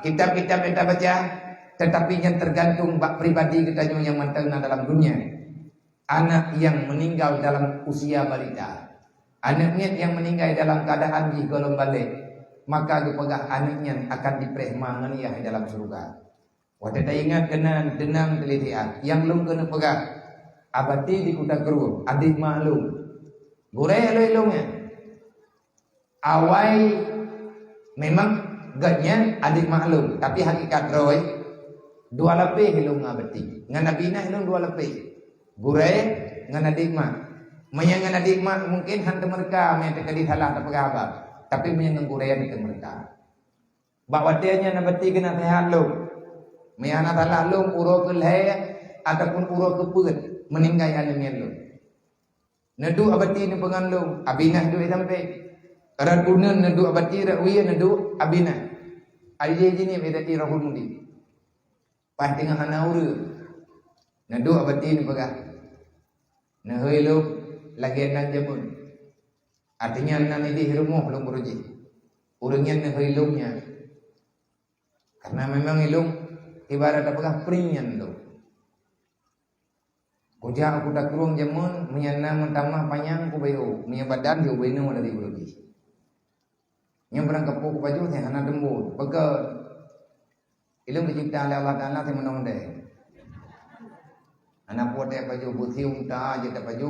A: kitab-kitab yang kita baca, tetapi yang tergantung pribadi kita yang mentena dalam dunia. Anak yang meninggal dalam usia balita, anaknya yang meninggal dalam keadaan di golong balik, maka kepegang anaknya akan dipermanganiah dalam surga. Wadah tak ingat kena denang telitian yang lung kena pegang abati di kuda keruh adik maklum gureh elong-elongnya awai memang gadnya adik maklum tapi hakikat roy dua lebih elong abati ngan abina elong dua lebih gureh ngan adik mak menyangan adik mak mungkin hantu mereka yang terkadih salah tak pegang apa tapi menyangan gureh di mereka bawa dia nabati kena sehat lu Miana talah lum uro ke leher ataupun uro ke perut meninggal anaknya lum. Nadu abati ni pengan lum abinah duit sampai. Radunan nadu abati rawiya nadu abinah. Aje jini beda ti rahul mudi. Pas tengah hanaura. Nadu abati ni pegang. Nah hei lum lagi nan jamun. Artinya nan ini rumah lum beruji. Urangnya nah hei lumnya. Karena memang ilum ibarat apakah peringan tu. Kujang aku tak kurung jamun menyana mentamah panjang ku bayu, punya badan dia bayu dari berlebih. Yang berang kepuk baju saya anak dembut, pegal. Ilmu dicipta oleh Allah Taala saya menondai. Anak buat dia baju putih unta, jadi baju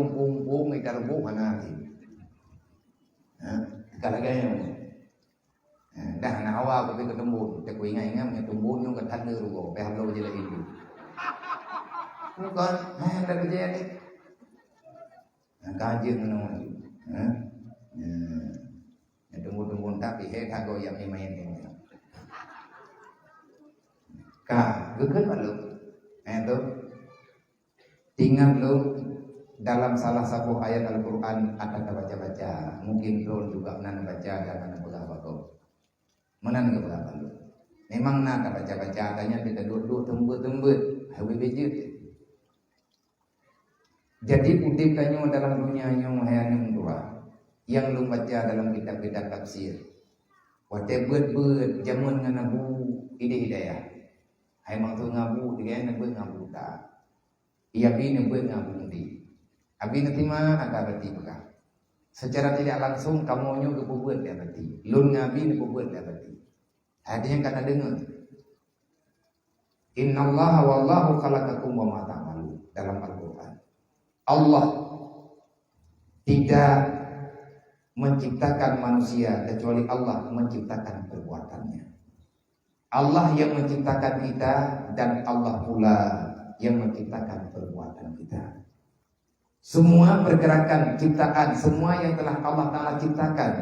A: pung itu rebuk anak ni. Kalau gaya. Dah nak awal aku pergi ketemu, tak ku ingat-ingat punya tumbuh ni kat tanda rugo, pe hablo je lagi tu. Bukan, dah kerja ni. Kajian mana ni. Tumbuh-tumbuh tapi tak goyang ni main ni. Geget malu. Tu. Tinggal lu dalam salah satu ayat Al-Quran ada baca-baca. Mungkin lu juga pernah baca dan pernah baca. Mana nak berapa lu? Memang nak baca-baca tanya kita duduk tembut-tembut, habis beje. Jadi udip kanyo dalam dunia yang hayang dua, yang lu baca dalam kitab-kitab tafsir. Wate beut jamun ngana bu ide hidayah. Hai mangtu ngabu dia nak ngabu ta. Ia bi nak ngabu di. Abi nanti mah ada berarti bukan. Secara tidak langsung kamu nyu kebuat dia berarti. Lun ngabi ni kebuat dia berarti. Ada yang kata dengar. Innallaha wallahu khalaqakum wa ma ta'malun dalam Al-Qur'an. Allah tidak menciptakan manusia kecuali Allah menciptakan perbuatannya. Allah yang menciptakan kita dan Allah pula yang menciptakan perbuatan kita. Semua pergerakan ciptaan, semua yang telah Allah Ta'ala ciptakan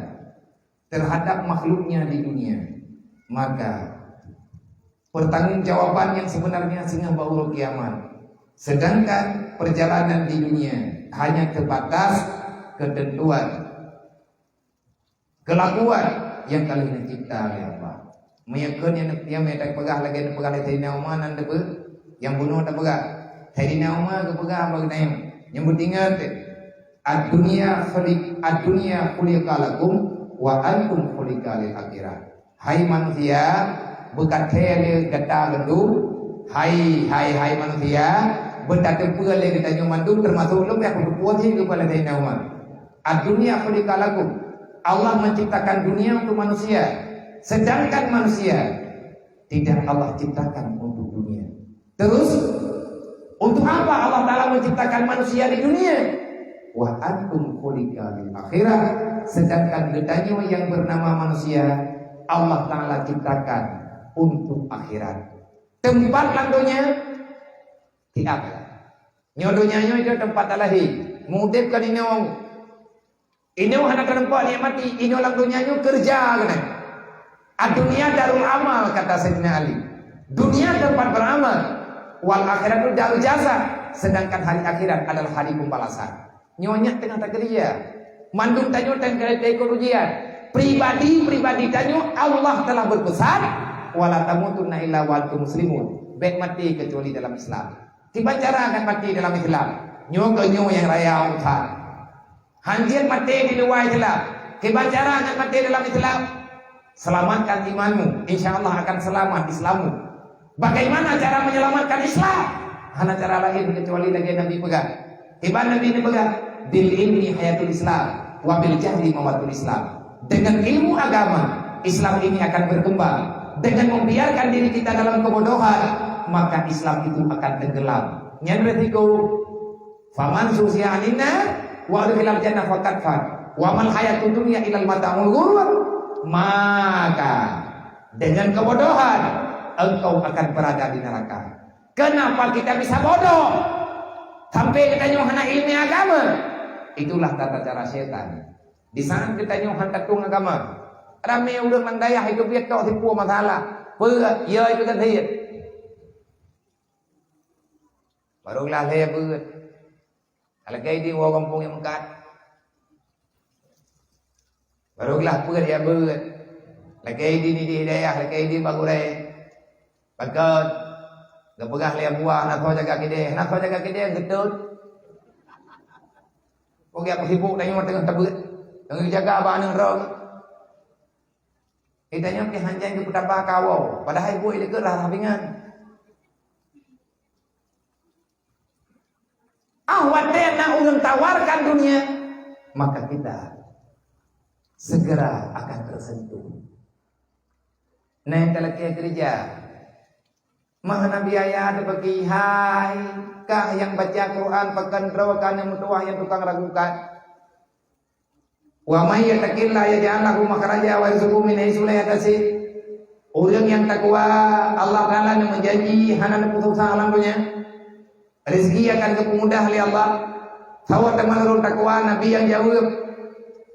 A: terhadap makhluknya di dunia, maka pertanggungjawaban yang sebenarnya sehingga baru kiamat. Sedangkan perjalanan di dunia hanya terbatas ketentuan kelakuan yang kalian cipta oleh Allah. Meyakun yang mereka pegah lagi pegah lagi Umar nanti yang bunuh tak pegah. Sayyidina Umar ke pegah bagi nayam. Yang bertingat ad-dunya khuliqalakum wa antum khuliqalil akhirah. Hai manusia, bukan tele gata lendu. Hai manusia, bertata pula kita nyomandu termasuk lu yang berpuasa kepada Sayyidina Umar. Ad-dunya khuliqalakum. Allah menciptakan dunia untuk manusia, sedangkan manusia tidak Allah ciptakan untuk dunia. Terus untuk apa Allah Ta'ala menciptakan manusia di dunia? Wa antum khuliqa lil akhirah. Sedangkan gedanya yang bernama manusia Allah Ta'ala ciptakan
C: untuk akhirat. Tempat langdonya di akhirat. Nyodonya itu tempat alahi. Mudip kan ini anak kerempat yang mati. Ini langdonya kerja kan. Dunia darul amal kata Sayyidina Ali. Dunia tempat beramal. Wal akhirat itu darul jasa. Sedangkan hari akhirat adalah hari pembalasan. Nyonya tengah tak kerja. Mandung tanyo tengah ujian. Pribadi tanyo Allah telah berpesan wala tamutunna illa wa antum muslimun. Baik mati kecuali dalam Islam. Tiba cara akan mati dalam Islam. Nyo yang raya uthan. Hanjir mati di luar Islam. Tiba cara akan mati dalam Islam. Selamatkan imanmu, insyaallah akan selamat Islammu. Bagaimana cara menyelamatkan Islam? Hanya cara lain kecuali lagi Nabi pegang. Tiba Nabi ini pegang. Bil ilmi hayatul Islam, wabil jahli mawatul Islam. Dengan ilmu agama, Islam ini akan berkembang. Dengan membiarkan diri kita dalam kebodohan, maka Islam itu akan tenggelam. Nyandretiku, faman susia anina, wa adkhilal jannah faqad fat. Wa mal hayatud dunya ilal mata'ul ghurur. Maka dengan kebodohan engkau akan berada di neraka. Kenapa kita bisa bodoh? Sampai kita nyuhana ilmu agama. Itulah tata cara setan. Di sana kita nyuhan takung agama. Rame udah mandaya itu biar tok tipu masalah. Beut, ya itu kan thiệt. Barulah saya beut. Kalau kayak di kampung yang mengkat. Barulah beut ya beut. Lagi di hidayah, lagi di bagure. Pakat. Gapegah lihat buah, nak kau jaga kide, getut. Oke aku sibuk tanya tengah tebut. Tengah jaga abang nang rong. Kitanya ke hanjang ke petapa kawau. Padahal ibu ini kerah habingan. Watena ulun tawarkan dunia, maka kita segera akan tersentuh. Nah yang telaki kerja. Mahana biaya ada bagi hai kah yang baca Quran pekan rawakan yang mutuah yang tukang ragukan. Wa may yattaqilla yaj'al lahu makhraja wa yarzuqhu min haitsu la yahtasib. Orang yang takwa Allah Taala yang menjanji hanan putusan alamnya rezeki akan kemudah oleh Allah. Tawa teman orang takwa Nabi yang jauh.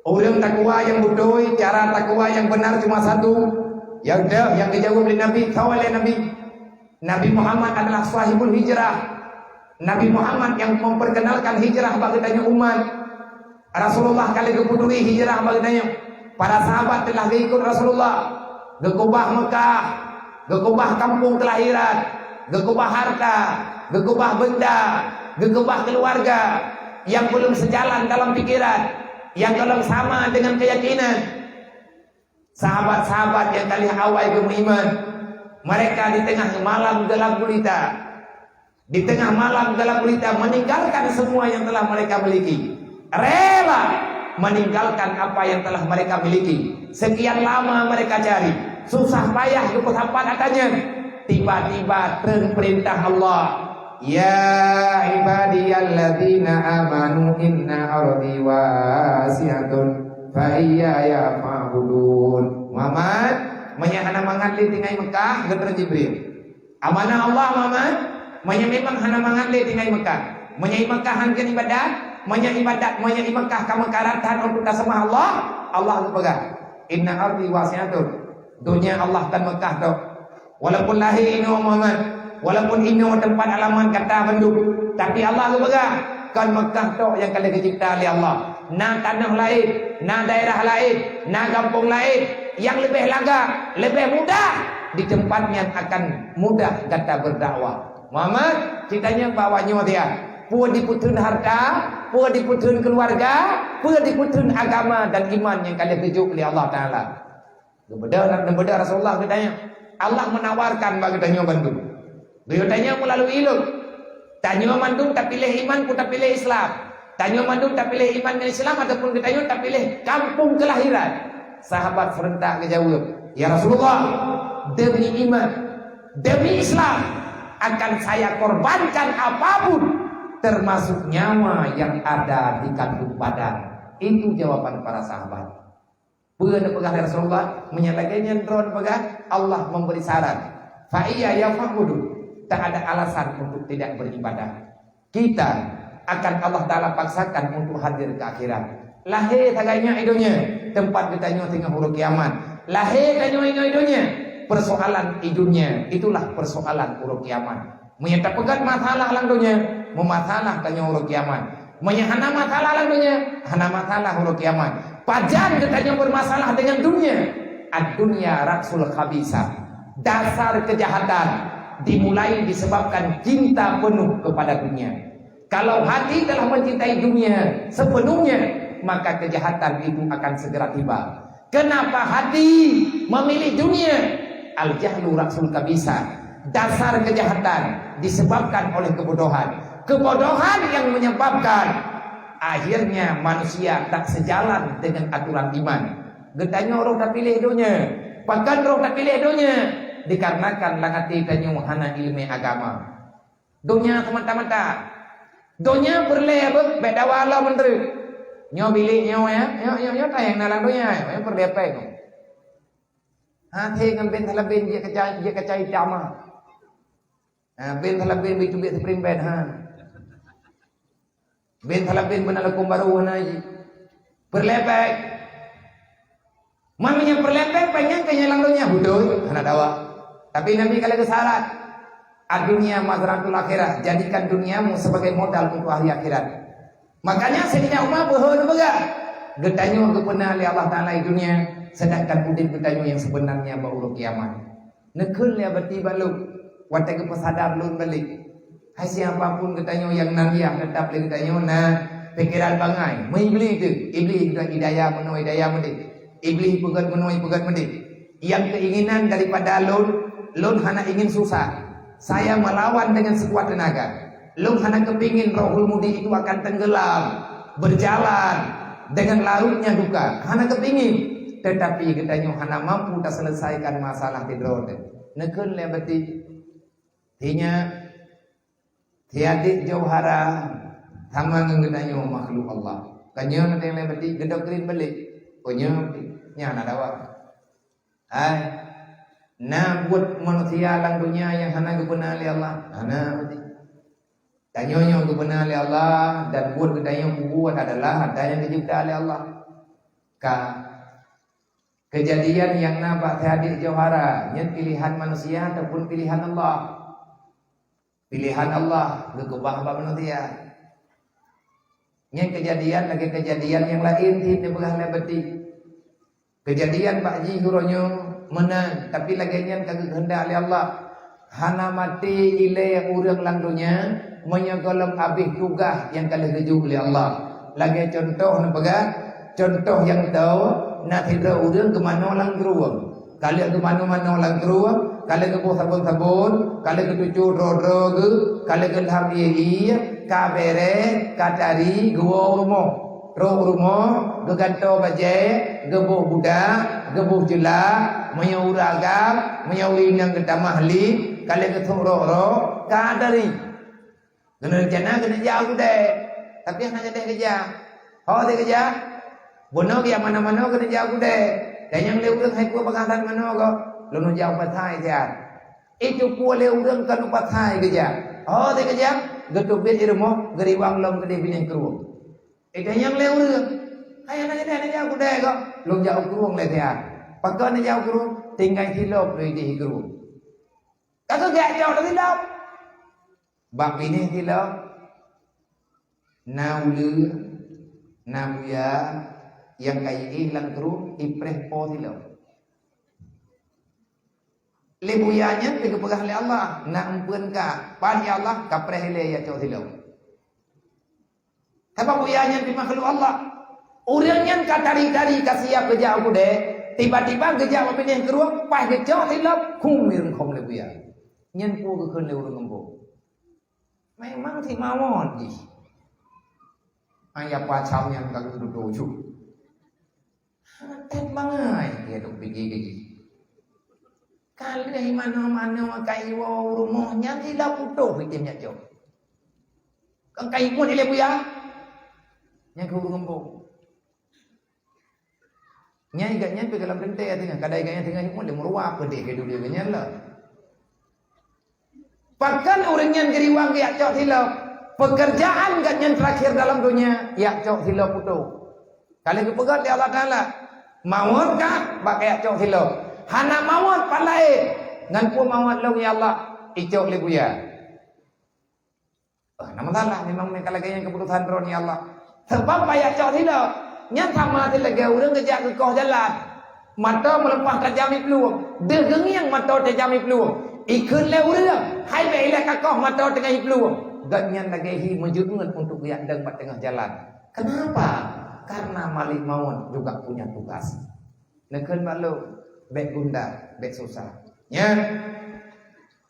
C: Orang takwa yang bodoh cara takwa yang benar cuma satu. Yang dijawab oleh Nabi, tawa oleh Nabi. Nabi Muhammad adalah sahibul hijrah. Nabi Muhammad yang memperkenalkan hijrah bagi banyak umat. Rasulullah kali keputui hijrah bagi banyak. Para sahabat telah ikut Rasulullah. Gekubah Mekah, gekubah kampung kelahiran, gekubah harta, gekubah benda, gekubah keluarga yang belum sejalan dalam pikiran, yang belum sama dengan keyakinan. Sahabat-sahabat yang kali awal beriman, mereka di tengah malam gelap gulita, meninggalkan semua yang telah mereka miliki, rela meninggalkan apa yang telah mereka miliki. Sekian lama mereka cari, susah payah keputusan adanya. Tiba-tiba perintah Allah, ya ibadiyalladzina amanu inna ardi wasi'atun fa iyaya fa'budun. Muhammad menyahana mangatli tingai Mekah geter Jibril. Amanah Allah Muhammad memang hana mangatli tingai Mekah. Menyai Mekah hangkeun ibadat, menyai Mekah ka mekaratan untuk tasama Allah. Allah pegang. Inna ardi wasi'atun. Dunia Allah dan Mekah tu. Walaupun lahir ini Muhammad, walaupun ini tempat alaman kata benduk, tapi Allah pegang. Kan Mekah tu yang kali dicipta oleh Allah. Na tanah lain, na daerah lain, na kampung lain yang lebih laga, lebih mudah di tempatnya akan mudah kata berdakwah. Muhammad ceritanya bawanya dia, puan diputun harta, puan diputun keluarga, puan diputun agama dan iman yang kalian tuju oleh Allah Taala. Benar Rasulullah katanya, Allah menawarkan bagi tanya Bandung. Beliau tanya melalui ilmu. Tanya Bandung tak pilih iman, tak pilih Islam. Tanya Bandung tak pilih iman dan Islam ataupun kita tak pilih kampung kelahiran. Sahabat serentak kejawab, ya Rasulullah, demi iman, demi Islam akan saya korbankan apapun, termasuk nyawa yang ada di kandung badan. Itu jawaban para sahabat. Pernah pegah Rasulullah menyalahkannya drone pegah Allah memberi saran. Fa iya yafahudu. Tak ada alasan untuk tidak beribadah. Kita akan Allah Ta'ala paksakan untuk hadir ke akhirat. Lahir taganya idonya tempat ditanya tengah huruf kiamat. Lahir tanya idonya persoalan idunya. Itulah persoalan huruf kiamat. Menyata pegat masalah langdonya memasalah tanya huruf kiamat. Menyahana masalah langdonya hana masalah huruf kiamat. Pajan katanya bermasalah dengan dunia. Ad-dunya raksul khabisa. Dasar kejahatan dimulai disebabkan cinta penuh kepada dunia. Kalau hati telah mencintai dunia sepenuhnya, maka kejahatan itu akan segera tiba. Kenapa hati memilih dunia? Al-jahlu raksul khabisa. Dasar kejahatan disebabkan oleh kebodohan. Kebodohan yang menyebabkan akhirnya manusia tak sejalan dengan aturan iman. Getanya roh tak pilih donya. Bahkan roh tak pilih donya dikarenakan langati tanyo hana ilmu agama. Donya semata-mata. Donya berlebek beda wala menteri. Nyo bilik nyo ya. Nyo tayang nalang donya. Ya perdepai no. Hati ngambil halabin dia kecai jama. Bin halabin bitu bit spring bed ha. Bin halabin benar lakum baru naji. Berlepek. Mamanya berlepek pengen kenyalang dunia hudoy hana dawa. Tapi Nabi kalau kesalahan dunia mazratul akhirah, jadikan duniamu sebagai modal untuk ahli akhirat. Makanya Sayyidina Umar beheur bega. Getanyo kepenal Allah Taala dunia, sedangkan udin getanyo yang sebenarnya bauruk kiamat. Nekeul ya berarti baluk. Watai kepesadar lun balik. Hai siapapun getanyo yang nangiyah tetap le getanyo pikiran bangai. Iblis itu, iblis hidayah meno hidayah mendik. Iblis pegat meno pegat mendik. Yang keinginan daripada lun hana ingin susah. Saya melawan dengan sekuat tenaga. Lun hana kepingin Rohul Mudi itu akan tenggelam, berjalan dengan larutnya duka. Hana kepingin, tetapi getanyo hana mampu tak selesaikan masalah tidrot. Nekeun le berarti tinya tiadik jauhara sama ngegedanyo makhluk Allah. Kanyo nanti yang berarti gedokrin balik. Konyo nya na dawa. Buat manusia lang dunia yang hana gubernali Allah. Hana berarti. Tanyo gubernali Allah dan buat gedanyo buat adalah ada yang dicipta oleh Allah. Kejadian yang nampak tiadik jauhara, yang pilihan manusia ataupun pilihan Allah. Pilihan Allah gekebah manusia. Yang kejadian lagi kejadian yang lain tidak boleh lebeti. Kejadian Pak Ji huronyo menang tapi lagi yang kagak kehendak oleh Allah. Hana mati ile urang langdonya menyegolong abih tugah yang kali keju oleh Allah. Lagi contoh nampakah? Contoh yang tahu nak hidra urang ke mana lang geruang. Kali ke mana-mana lang geruang. Kali ke sabun-sabun, kali ke cucu drog, kali ke lahar dia, kabere, katari, gua rumah, geganto baje, gebuh budak, gebuh jela, menyauragam, menyaurinang ketamahli, kali ke thuro, kadari. Kena jana kena jauh deh, tapi yang hanya deh kerja, oh deh kerja, bono yang mana-mana kena jauh deh, dan yang lewat hai gua pengasan mana kok. Lalu jauh patai dia. Itu boleh urang kan patai kerja. Oh dia kerja. Getuk bet irmo geriwang lom gede binyang keruang. Itu yang le urang. Hai anak jauh deh kok. Lom jauh keruang le dia. Pakai jauh keruang tinggal hilop le di keruang. Kalau gak jauh le hilop. Bab ini hilop. Namuya yang kayak hilang keruang ipreh po hilop. Lebuyanya tiga pegah oleh Allah nak empun ka pani Allah ka prehile ya cau hilau. Apa buyanya di makhluk Allah? Urangnya katari-tari kasiap geja aku deh. Tiba-tiba geja apa yang keruang pas geja hilau kumir kom lebuya. Nyen pu ke keun le urang embo. Memang si mawon di. Ayah pacau yang kagak duduk ju. Ten bangai ya dok pergi. Kali dari mana-mana kai wo rumahnya tidak utuh bikinnya jauh. Kang kai pun ile buya. Yang ke ngembong. Nyai gaknya pe dalam dente tengah kadai gaknya tengah ni pun dia meruap pedih ke dunia gaknya lah. Pakan orang yang geriwang yak cok silap. Pekerjaan gaknya terakhir dalam dunia yak cok silap putu. Kalau ke pegat dia Allah Taala. Maut kah pakai yak cok silap. Hana maut palai. Ngan pu maut long ya Allah icok le buya. Nama salah memang kalau gaknya keputusan ron ya Allah. Sebab yak cok silap. Nyata mati lagi orang kerja ke kau jalan. Mata melepas ke jami peluang. Dia gengiang mata ke jami peluang. Ikut le orang. Hai baiklah kakak mata tengah peluang. Ganyan lagi hi menjungan untuk yang deng tengah jalan. Kenapa? Karena malik maut juga punya tugas. Nekan malu bek gunda, bek susah. Ya.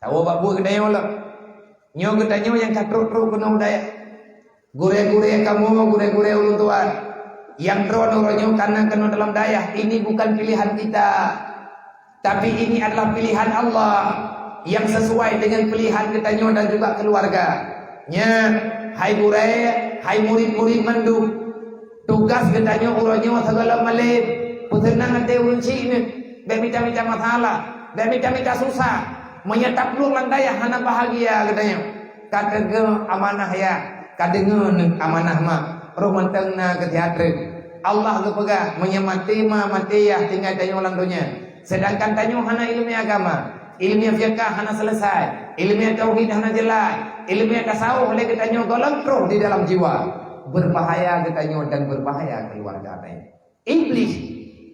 C: Tahu babu kedai lah. Nyo kedanyo yang katruk-truk kena daya. Gure-gure kamu, gure-gure ulun tuan. Yang rono-ronyo karena kena dalam daya. Ini bukan pilihan kita. Tapi ini adalah pilihan Allah. Yang sesuai dengan pilihan kita dan juga keluarga. Ya, hai burai, hai murid-murid manduk. Tugas kita uronyo segala malib. Putenang ate unci ni. Bemita-mita masalah, bemita-mita susah. Menyetap luang landaya hana bahagia katanya. Kadege amanah ya, kadenge amanah mak. Roh mentengna ke teatri. Allah lu pegah menyemati mati ya tinggal tanyo orang dunia. Sedangkan tanyo hana ilmu agama. Ilmu fiqh hana selesai, ilmu tauhid hana jelas, ilmu tasawuf oleh kita nyo golong terus di dalam jiwa. Berbahaya kita nyo dan berbahaya keluarga kita. Iblis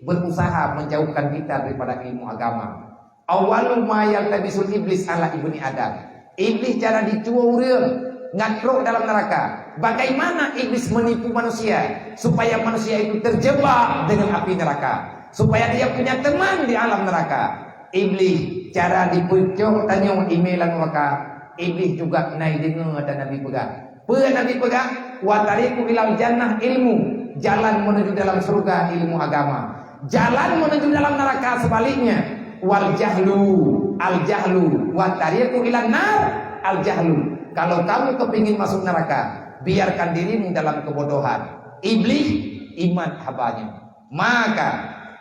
C: berusaha menjauhkan kita daripada ilmu agama. Awalul ma yaltabisul iblis ala ibni Adam. Iblis cara dicuau urang ngatrok dalam neraka. Bagaimana iblis menipu manusia supaya manusia itu terjebak dengan api neraka, supaya dia punya teman di alam neraka. Iblis cara dipucuk tanya emailan maka iblis juga naik dengar dan Nabi pegang. Nabi pegang wa tariqu ilal jannah ilmu, jalan menuju dalam surga ilmu agama. Jalan menuju dalam neraka sebaliknya wal jahlu al jahlu wa tariqu ilan nar al jahlu. Kalau kamu kepingin masuk neraka, biarkan dirimu dalam kebodohan. Iblis iman habanya. Maka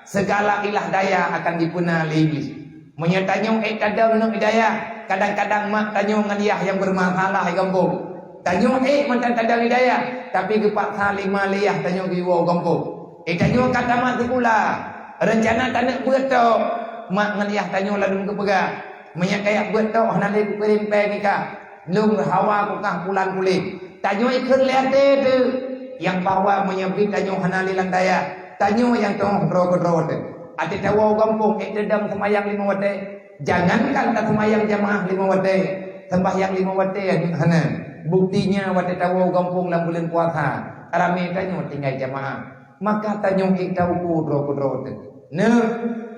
C: segala ilah daya akan dipunah oleh iblis. Menyatanya kadang nak hidayah. Kadang-kadang mak tanya ngaliah yang bermasalah di kampung. Tanya mantan kadang hidayah. Tapi kepak salima liah tanya giwa kampung. Tanya kata mak pula. Rencana tak nak buat tau. Mak ngaliah tanya lalu ke pegang. Menyatakan buat tau nanti ku kirim pe nikah. Lung hawa kukah pulan kulit. Tanya ikut lihat tu. Yang bawa menyebut tanya hanalilan daya. Tanya yang tong ro-ro tu. Ati tahu kampung dedam semayang 5 waktu. Jangankan tak semayang jamaah 5 waktu. Sembahyang 5 waktu hana. Buktinya waktu tahu kampung dalam bulan puasa. Ramai tanya tinggal jamaah. Maka tanya kita kudro tu. Ne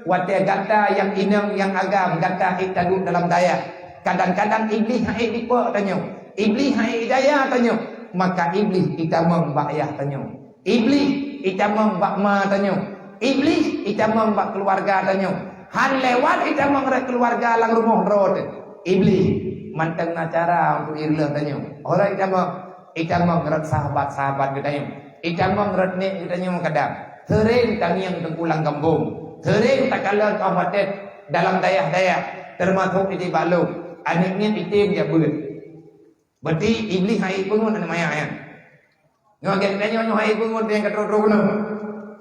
C: waktu gata yang inang yang agam gata kita duduk dalam daya. Kadang-kadang iblis hai dipa tanya. Iblis hai daya tanya. Maka iblis kita membak ayah tanya. Iblis kita membak ma tanya. Iblis kita membak keluarga tanya. Han lewat kita mengrek keluarga lang rumah road. Iblis manteng cara untuk irlah tanya. Orang kita mengrek sahabat-sahabat kita tanya. Kita mengrek ni kita tanya kadang. Sering tangiang tengkulang kampung. Sering tak kalah kawatet dalam daya-daya termasuk di balu. Anaknya itim dia buat. Berarti iblis hai pengun anak maya ya. Ngagen tanya hai pengun yang katro-tro no.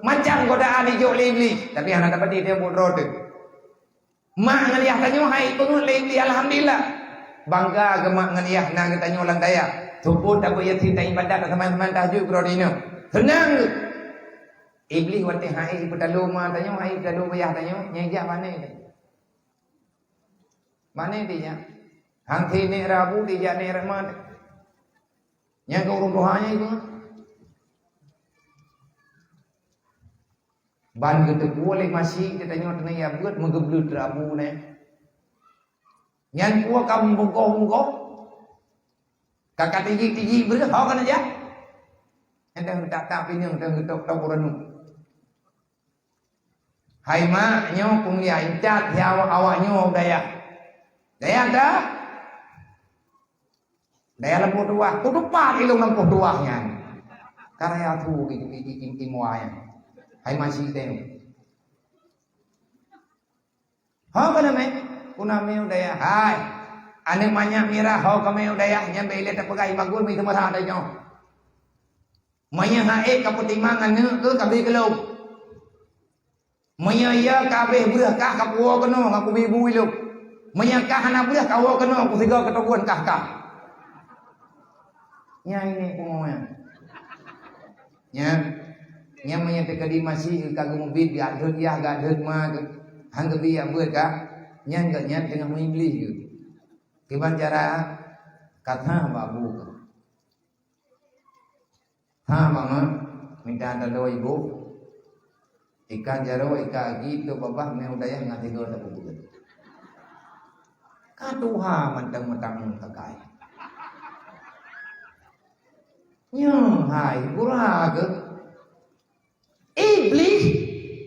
C: Macam godaan hijau iblis, tapi anak dapat dia bodoh tu. Mak ngeliah tanya hai pengun iblis alhamdulillah. Bangga ke mak ngeliah nang tanya ulang daya. Support tak boleh cinta ibadat teman-teman tahajud brodino. Senang. Iblis wati hai petalu mak tanya hai petalu bayah tanya nyejak mana ni? Mana dia? Hang ni Rabu dia ni Rahmat. Yang kau rumpuhannya itu. Ban kita boleh masih kita tanya tanya ya buat mengeblut Rabu ni. Yang kuah kamu bungkau. Kakak tinggi berapa kau kan aja? Yang tak pinyang tang ketok taburan. Hai mak nyo kumlia incat ya awaknya daya. Daya dah. Daya lembu dua. Kudu pak ilung lembu duanya. Karya tu imuaya. Hai masih tengok.
A: Ho kana me kuna me udaya hai ane manya mira ho kame udaya nya be le ta pagai bagul mi temara da nyo manya ha e ka putimang ane ke ka be kelo manya ya ka be beuh ka ka puo kono aku bi bui lu manya ka hana beuh ka wo kono aku tiga ketobuan ka nya ini kumonya nya manya te kadi masih ka gumubit ga dheut ya ga dheut ma hang ke bi yang beuh ka nyan ga nyan tengah mengingglis gitu kiban cara kata babu ha mama minta ada doa ibu ikan jaro ikan gitu babah me udaya ngati go ta bubu ka tuha mentang-mentang kakai nyo hai gura ke iblis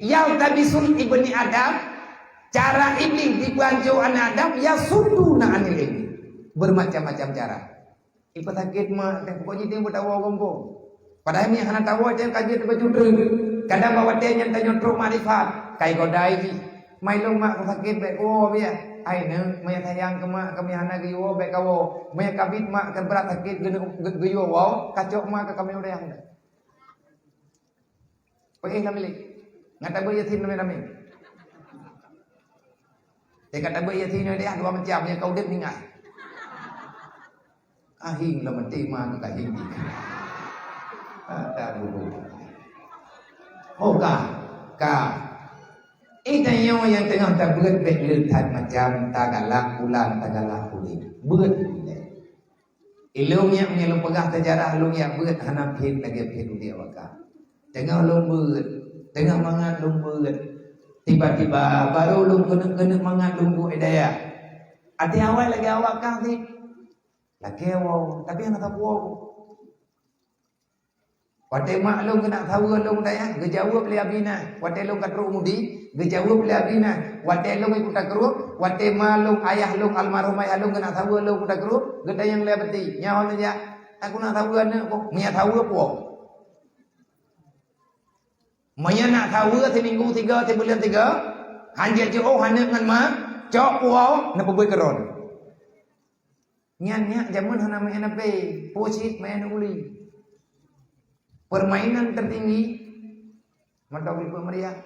A: yang tabisul ibni Adam cara iblis dibantu anak Adam ya suduna anil ilmi bermacam-macam cara ipa sakit mah teh pokoknya dia bertawa gombong padahal mi hana tawa teh kaji teh baju kadang bawa teh nyen teh nyotro marifat kai godai ji mai long mak sakit be oh biya ai ne maya tayang ke mak kami hana ge yo be kawo maya kabit mak ke berat sakit ge yo wow kacok mak ke kami udah yang pakai kami ngata be yatim nami kata be yatim dia dua macam yang kau dep ningai ahing la menti ma ka hing ada dulu ka Itayo yang tengah tak berat berletat macam tagalah bulan tagalah kulit berat ilung yang menyelum pegah sejarah ilung yang berat hanap hit lagi hit dia waka tengah lung berat tengah mangat lung berat tiba-tiba baru lung kena mangat lung bu edaya ati awal lagi awak kah ni lagi awak tapi anak tak awak Wate maklum kena tahu long daya gejawab le abina wate long katru mudi gejawab le abina wate long ikut takru wate malung ayah long almarhum ayah long kena tahu long takru gedayang le beti nyawa ya aku nak tahu ana kok nya tahu apa maya nak tahu ti minggu 3 ti bulan 3 hanja je oh hana ngan ma cok puau na peboi keron nya jamun hana me enape posit me uli permainan tertinggi mendobel pemeriah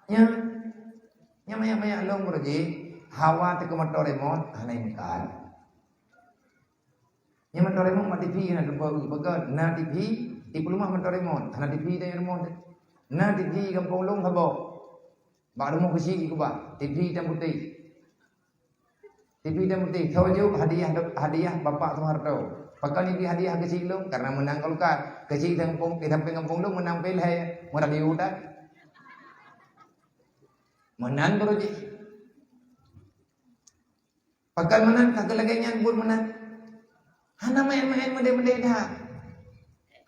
A: nya maya long berji hawa te ke motor remote hanai kan nya motor remote ma TV na begot na TV ibu rumah motor remote hana TV da remote na TV kampung long habo ba rumah kesi ku ba TV dan putih TV dan putih tawaju hadiah bapak Soeharto Pakai ni hadiah ke Silong karena menang Golkar. Ke Silong di samping kampung lu menang pilih murah diudah. Menang terus. Pakai menang kagak lagi nyambut menang. Hana main-main mende-mende dah.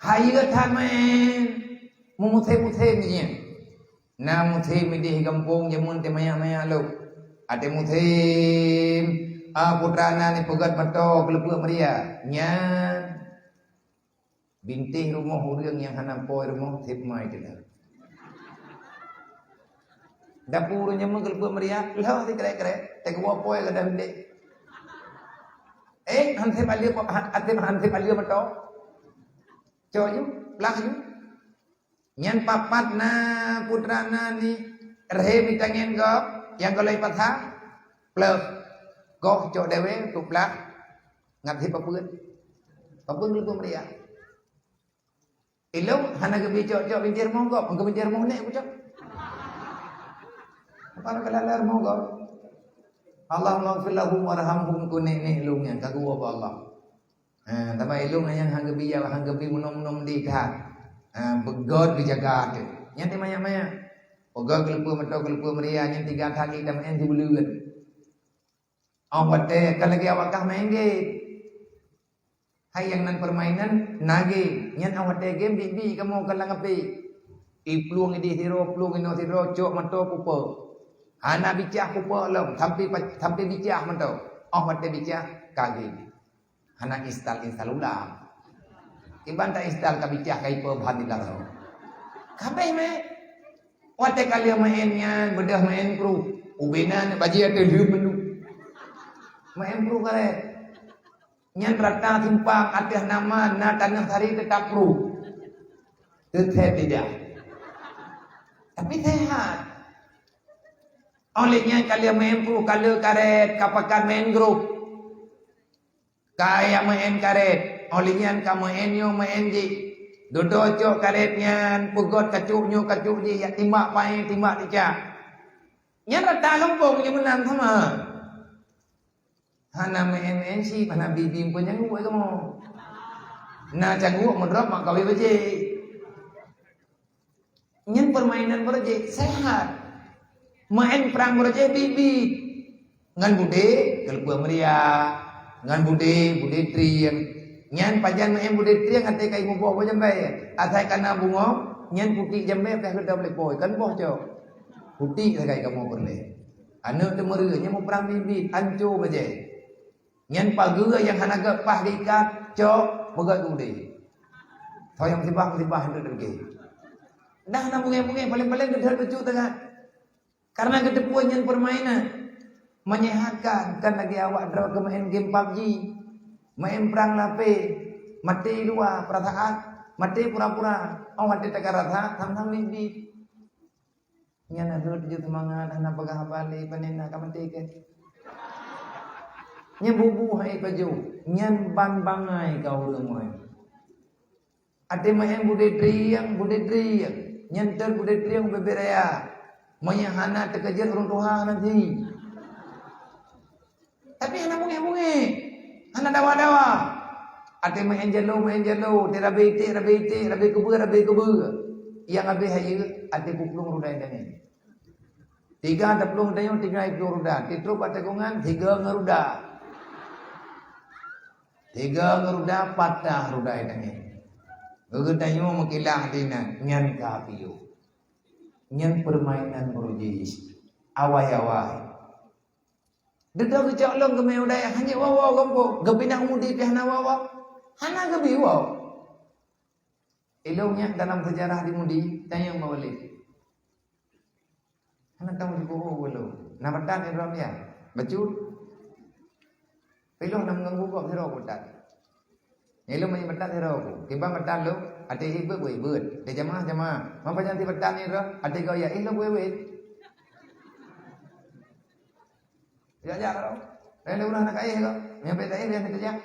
A: Hayu tak main. Mumuthe-muthe ni. Na muthe di kampung jamun te maya-maya lu. Ate muthe putrana ni pegat mato kelebuk Maria nya bintih rumah urang yang hana poi rumah tip mai dah dapurnya mah kelebuk Maria lah ti kere-kere te gua poi ka dah binde hante palia hante palia mato coyu lah yu nyan papat na putrana ni rehe mitangen go yang golai patha plek Kok cok dewe tuplak ngat hi papun lu pemria ilung hana ge cok bintir monggo engko bintir mong nek cok apa kalalar monggo Allah maghfir lahum warhamhum kunene ilungnya kagu apa Allah tapi ilung yang hangge bi ya hangge bi munom di ka begod dijaga tu nyate maya ogog lepu meto lepu meria nya 3 kali dan en dibulueun awak teh kalau lagi awak kah main game, hai yang nan permainan nage, nyan awak teh game bibi kamu kalang api, ipluang di hero, pluang ino hero, cok manto pupo, hana bicah pupo lom, sampai bicah manto, awak teh bicah kage, hana install ulang, iban tak install kabicah kai pe bhadilah, kape me, Wate kalian mainnya bedah main kru. Ubenan baji ada di menu. Main kru karet. Nyan rata timpang atas nama na tanah hari tetap kru. Tetap tidak. Tapi sehat. Olehnya kalian main kru kalau karet kapakan main grup. Kaya main karet. Olehnya kamu main ji. Dodo cok karetnya, pugot kacuknya kacuk je, ya timbak pai timbak ticak. Nya rata kampung yang menang sama. Hana main si, hana bibi punya gue kamu. Nah canggu mendrop mak kawin baje. Nyen permainan baje sehat. Main perang baje bibi. Ngan bude, kelbu meriah. Ngan bude triang. Nyan pajan main bude triang ate kai mo bo jambe atai kana bungo nyan putih jambe pe kita boleh boy kan boh jo putih kai kamu boleh anu temeru nya mo perang bibi ancu baje nyan pagi yang hana gak pah dikat jo boga bude thoyang sibah hendak derge dah na bunge paling gedhe lucu tengah karena kedepuan nyan permainan menyehatkan kan lagi awak draw ke main game PUBG. Main perang lape, mati dua perasaan, mati pura-pura, mati tegarata, tham mimpi. Nyana dulu tujuh semangat, anak pegah balik, panena kamati ke. Nyebubu hai baju, nyan ban bangai kau rumai. Ade main bude driang, nyan ter bude driang beberaya. Menyahana terkejar runtuhan nanti. Tapi anak bunge. Anak dawa. Ate main jalo, rabe kebu. Yang abe hayu ate puplung rudai dengan. 3 teplung dayo 3 itu ruda. Titrup ate kungan 3 ngeruda. 3 ngeruda patah rudai dengan. Gegedayo makilah dina nyan kapiyo. Nyan permainan beruji. Awai. Dedo kecok long kemai udaya hanya wawa kampo gepinang mudi pihana wawa hana gebi waw ilongnya dalam sejarah di mudi tanya mawali hana tahu juga walau namatan Ibrahim ya betul ilong nam nganggu kok hero kotak ilong menyebatan hero tiba metan lo ade ibu de jamaah mampa janti betan ni ro ade kau ya ilong wewe ya kau. Lain ulah nak kaya kau. Yang beda ini yang kerja.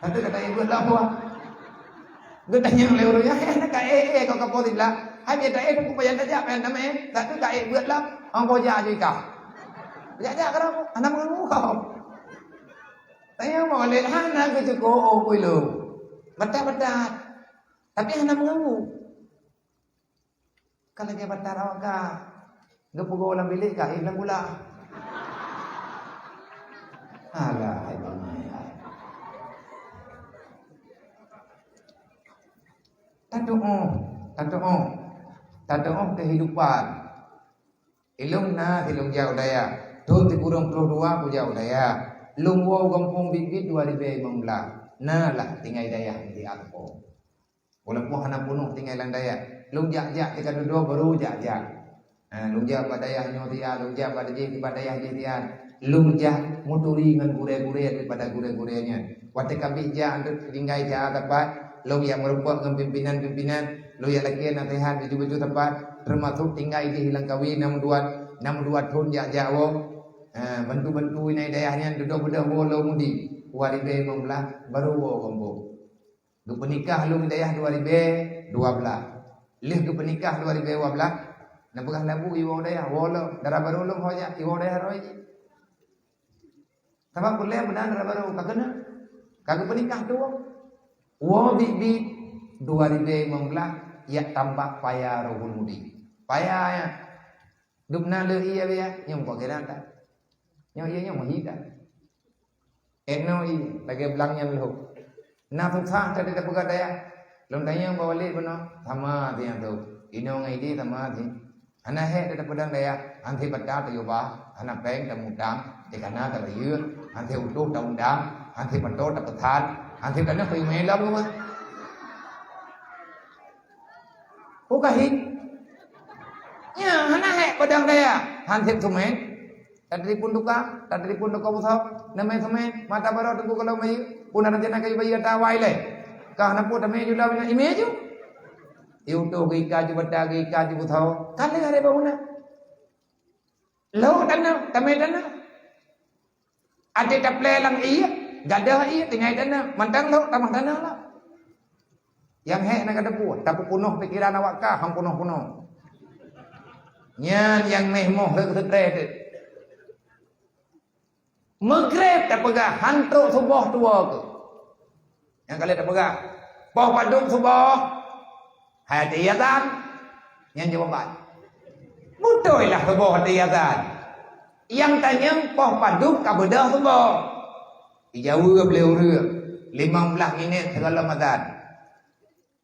A: Satu kata ibu lah buah. Gue tanya oleh orangnya, nak kaya kau kapal tidak. Hai beda aku payah kerja, payah nama. Satu kaya buat lah. Angkau jah je kau. Ya kau. Anak mengamu kau. Tanya mau lihat anak itu kau lu. Betat. Tapi anak mengamu. Kalau dia betat awak kah. Gue pukul orang bilik kah. Hilang pula. Alah, tadoong kehidupan. Ilung na ilung jauh daya. Tuh ti kurang puluh 2 ku jauh daya. Lung wow kampung bibit 2015. Nah lah tinggal daya di Alpo. Walaupun hana punuh tinggalan daya. Lung jak kita dua baru jak. Lung jak pada daya nyotia, lung jak pada je pada daya jetian. Lumjah muturi dengan gure-gure daripada gure-gurenya. Waktu kami jah untuk tinggai jah tempat, lu yang merupakan pimpinan, lu yang lagi nasihat di baju tempat, termasuk tinggai di hilang kawin 62 tahun jah jawo, bantu ini dayahnya duduk berdua mudi, 2015 baru wo kombo. Du penikah lu dayah 2012, lih du penikah 2012, napakah labu iwo dayah, wolo darah baru lu hoja iwo dayah roji. Sama boleh benar baru kagena. Kagak penikah tuh. Wo bibi 2015 ya tambah payah rohul mudi. Payah ya. Dupna le iya ya nyong kok kira tak. Nyong iya nyong mahita. Eno i lagi belangnya lu. Na susah tadi tak buka daya. Lom tanya bawa le benar sama dia tu. Ino ngai di sama dia. Anak he ada pedang daya anti betat tu ba. Anak peng temudang di kana terliur. Anti utuh undang, anti pentot dapat tan, anti kena pergi melam ke mana? Bukan hit. Ya, pedang dia. Hansip sumen. Tadri pun duka usah. Namai sumen. Mata baru tunggu kalau mai. Punan jana kai bayi kata wai le. Kah napu tamai jula bina image. Yuto gay kaju bata gay kaju usah. Kali ada bahuna. Lo tanah, tamai tanah. Ada taple lang iya. Gadah iya tinggal tanah. Mantang lo tamah tanah lah. Yang hek nak ada buat, tapi punuh pikiran awak kah, hang punuh. Nyan yang mehmoh terkeret. Megrep tak pegah, hantuk subuh tua ke. Yang kalian tak pegah, poh paduk subuh, hati yatan, yang jawaban. Betul lah subuh hati yatan. Yang tanya poh paduk kabedah subuh. Dijauh beliau ria, 15 minit segala madan.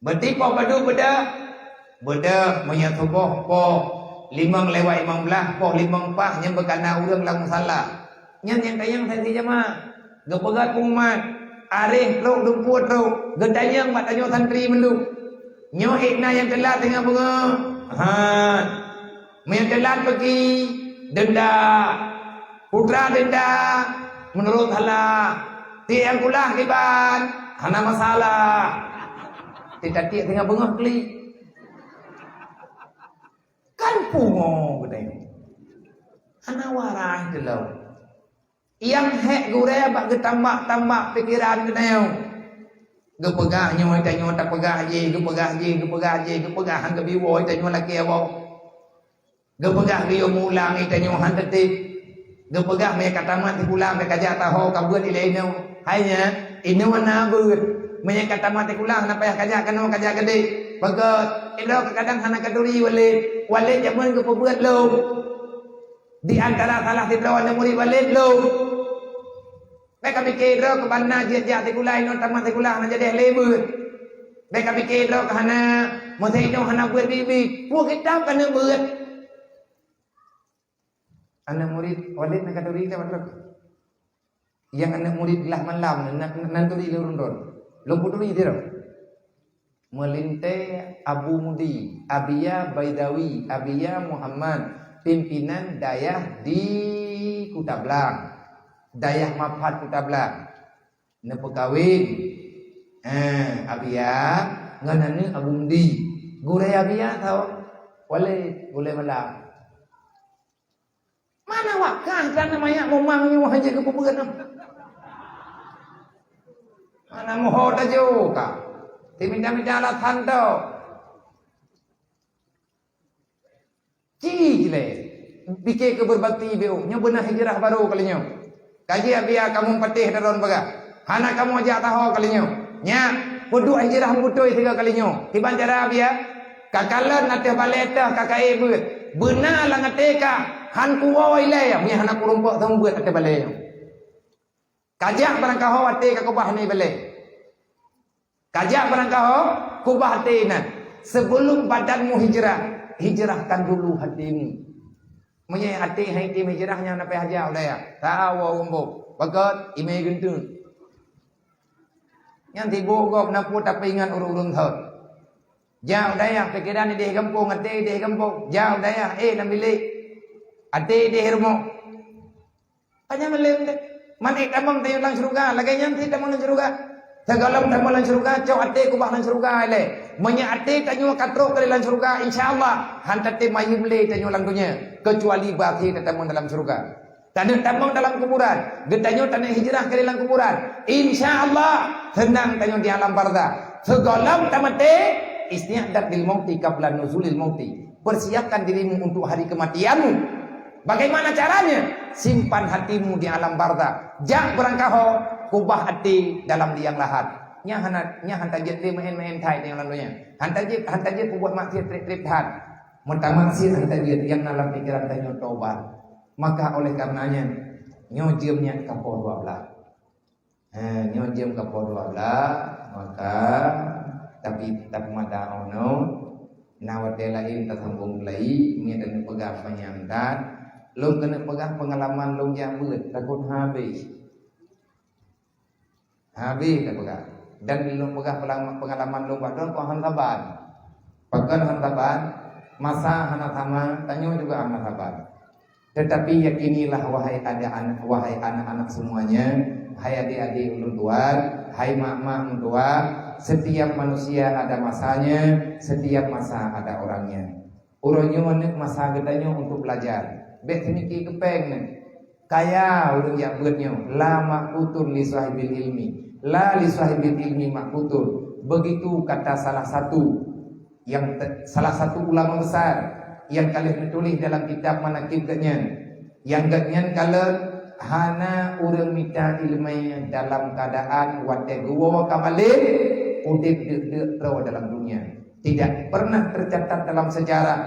A: Berarti poh padu beda menyat subuh poh 5 lewat 15 poh 5 pas yang berkana urang lang salah. Nyan yang tayang saya jemaah. Gepegat umat arif lo dumput ro gedanyang mak tanyo santri melu. Nyo ikna yang telah tengah bunga. Ha. Yang telah pergi denda. Putra denda menurut halah. Tiang kulah kiban hana masalah. Tidak tengah bengah keli. Kan pungo gede. Ana warai delau. Yang hek gure bak getambak pikiran geneu. Gepegah nyo tanyo tak pegah je, gepegah hang gebiwo tanyo laki awak. Gepegah dia mulang tanyo hang tetik. Gepegah me kata mati pulang me kaja tahu kabuat ileno. Hanya ini mana beut. Menyang kata mati kulang nak payah kajak kena kajak gede. Bagat ilo kadang hana kaduri walid jaman ke pebuat lo. Di antara salah tidro ana muri walid lo. Mereka pikir ro ke bana dia ti kulai no tamat ti kulang na jadi lebut. Mereka pikir ro ke hana mothai no hana buat bibi. Puak kita kana beut. Anak murid walid nak kaduri ta matruk. Yang anak murid lah malam nanturi lurun. Lomputu itu melinte Abu Mudi, Abiya Baidawi, Abiya Muhammad, pimpinan dayah di Kutablang, dayah Mapat Kutablang, nepekawin, Abiya, nganani Abu Mudi, gulai Abiya tahu, boleh malam. Mana wakah kan namanya memangnya wahai ke pembuatan. Mana mohon juga, timinda alasan tu, cile, pikir ke berbakti beu, nyoba hijrah baru kalinya, kaji biar kamu patih daron baga, hana kamu aja tahu kalinya, nya, kudu hijrah butoi 3 kalinya, tiban cara biar, kakalan nanti balik dah kakai buat, benar lah ngateka, han kuwai leh, punya hana kurumpak tahu buat nanti balik. Kajak barang kau hati ke kubah ni balik. Kajak barang kau kubah hati ni. Sebelum badanmu hijrahkan dulu hatimu. Menyai hati hijrahnya napai hajak udah ya. Tahu umbo. Bagat ime gentun. Yang tibo gok napu tapi ingat urun thot. Jauh dah ya pikiran di kampung hati di kampung. Jauh dah ya nak milik. Hati di rumah. Hanya melem deh. Manik tamang tayo lang surga, lagay niyan ti tamang lang surga. Tagalam tamang lang surga, caw ate ko ba lang surga ile. Manya ate tanyo katro kali lang surga, insyaallah. Hantate mayimle tanyo lang dunya, kecuali baki tamang dalam surga. Tanyo tamang dalam kuburan, getanyo tanah hijrah kali lang kuburan. Insyaallah senang tanyo di alam barza. Tagalam tamate isti'dad lil mauti qabla nuzulil mauti. Persiapkan dirimu untuk hari kematianmu. Bagaimana caranya? Simpan hatimu di alam barza. Jak berangkaho kubah hati dalam liang lahat. Nya hantajit dia main thai yang lalunya. Hantajit buat maksiat trip han. Mentamaksir hantajit yang dalam pikiran tanya taubat. Maka oleh karenanya nyojemnya kapor 12. Nyojem kapor 12 maka tapi mada ono nawatelain tasambung lai mi dan pegang penyamdan. Long kena pegang pengalaman long yang berat takut habis tak pegang. Dan long pegang pengalaman long badon kau hantaban pakan hantaban
C: masa hana sama, tanya juga hana sabar. Tetapi yakinilah wahai anak-anak semuanya, hai adik-adik ulun tua, hai mak-mak tua, setiap manusia ada masanya, setiap masa ada orangnya. Orangnya mana masa katanya untuk belajar. Bek semiki kepeng nih. Kaya urang yang buatnya la makutul li sahibil ilmi, la li sahibil ilmi makutul. Begitu kata salah satu ulama besar yang kalian tulis dalam kitab manaqib gatnya, yang gatnya kalau hana urang minta ilmu dalam keadaan wate guwa kamalin udip de dalam dunia. Tidak pernah tercatat dalam sejarah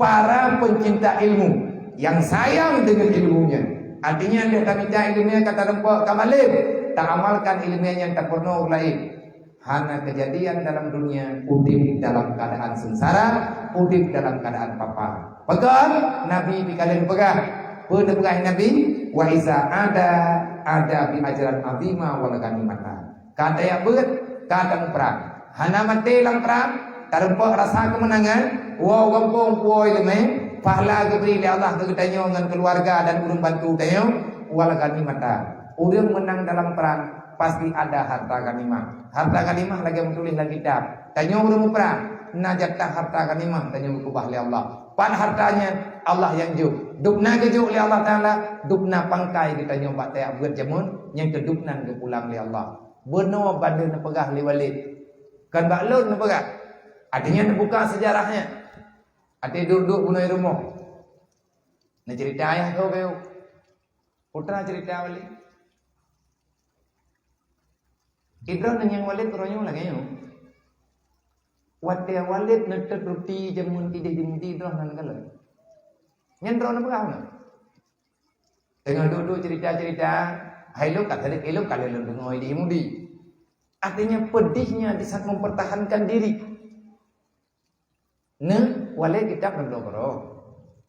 C: para pencinta ilmu yang sayang dengan ilmunya. Artinya dia tak minta ilmunya kata rempok kamalin, tak amalkan ilmunya yang tak pernah lain. Hana kejadian dalam dunia, udip dalam keadaan sengsara, udip dalam keadaan papa. Pegang Nabi kalian pegang. Pada pegang Nabi, wa iza ada bi ajaran azima wal ganimata. Kata ya bet, kata perang. Hana mati dalam perang, terempok rasa kemenangan, wow gampong puoi leme, pahala diberi oleh Allah kegetanya dengan keluarga dan urang bantu tanya wal ganimata. Urang menang dalam perang pasti ada harta ganimah. Harta ganimah lagi menulis dalam kitab. Tanya urang perang, najatah harta ganimah tanya buku bahli Allah. Pan hartanya Allah yang juk. Dupna ke juk oleh Allah Taala, dupna pangkai kita nyoba tak buat jamun yang kedupnan ke pulang oleh Allah. Beno badan nak pegah li walid. Kan baklun nak pegah. Artinya nak buka sejarahnya. Ati duduk bunoi rumah. Nak cerita ayah kau beu. Putra cerita wali. Idra nang yang walid royo lagi yo. Wate walid netet roti jamun tidih dimudi idra nan kala. Nyendro na pegah na. Tengah duduk cerita-cerita, hai lu kata dia elok kali lu dengoi di mudi. Artinya pedihnya di saat mempertahankan diri. Ne walid kitab nan bro.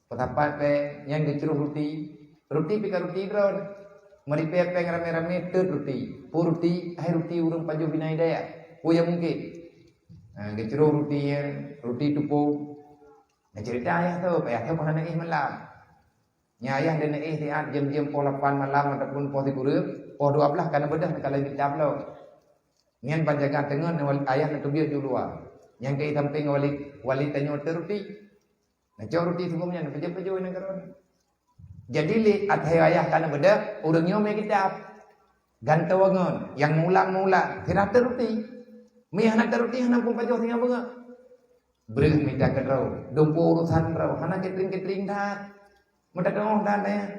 C: Petapa pe yang diceruh roti pika roti idra. Mari pepeng rame-rame ter roti. Pu roti, hai roti urang paju binai daya. Pu yang mungkin. Nah, geceru roti tupu. Nah cerita ayah tu, ayah tu pernah naik malam. Nya ayah dan naik tiap jam-jam pukul 8 malam ataupun pukul 3, pukul 12 karena bedah kalau kitab lo. Ngan panjangan tengah ayah nak tubiak di luar. Yang ke samping wali tanya ter roti. Nah jauh roti sebelumnya nak pejam-pejam nak karon. Jadi li ayah karena beda urangnya mai kitab. Gantawangan yang mulang-mulang kira teruti. Mi anak teruti hanam pun pajoh tinggal bunga. Beri minta ke rau, dompo urusan rau, hana ketring-ketring dah. Mudah dong dah ya.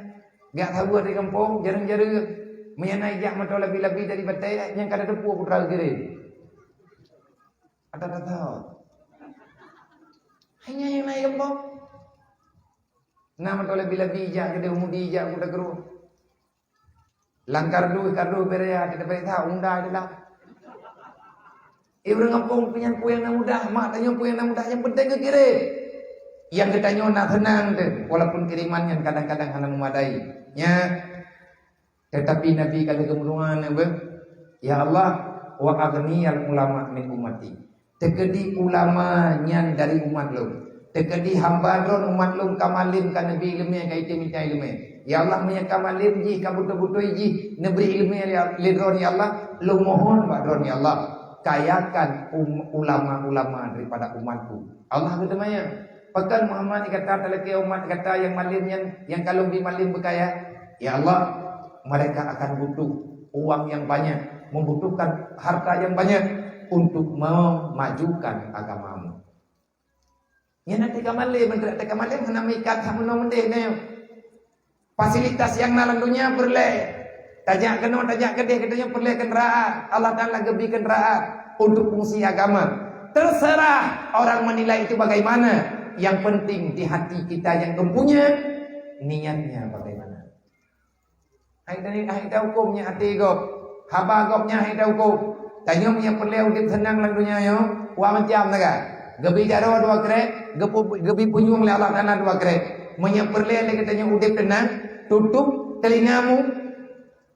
C: Gak tahu di kampung jarang-jarang. Menyana ijak mata lebih-lebih dari batai yang kada depu putra kiri. Ada tahu. Hanya yang naik kampung. Nama tole bila bijak kita umudi ijak kita keru. Langkar du berea kita berita unda adalah. Ibu ngapung punya yang mudah, mak tanya yang mudah yang penting ke kiri. Yang kita nak tenang deh, walaupun kiriman yang kadang-kadang hanya memadai. Ya, tetapi Nabi kali kemuruan ya Allah wa aghniyal ulama min ummati. Tekedi ulamanya dari umat lo. Tekedi hamba dron umat lum kamalin kan nabi ilmu yang kaitu minta ilmu. Ya Allah punya kamalin ji kabutu-butu ji nabi ilmu lidron ya Allah lu mohon ba dron ya Allah kayakan ulama-ulama daripada umatku. Allah bertemanya. Pekan Muhammad kata telaki umat kata yang malim yang kalau di malim berkaya. Ya Allah mereka akan butuh uang yang banyak, membutuhkan harta yang banyak untuk memajukan agamamu. Ya nanti kamalim, menteri kamalim kena mikat sama mendeh ni. Fasilitas yang dalam dunia perle. Tajak kedeh katanya perle kenderaan. Allah Taala gebi kenderaan untuk fungsi agama. Terserah orang menilai itu bagaimana. Yang penting di hati kita yang mempunya niatnya bagaimana. Hai tahu hukumnya hati gop. Haba gopnya hai tahu hukum. Tanya punya perle udip senang dalam dunia yo. Wa macam naga. Gebi jaro dua krek, gebi punyung le Allah Taala dua krek. Menyeperle le katanya udip tenang, tutup telingamu,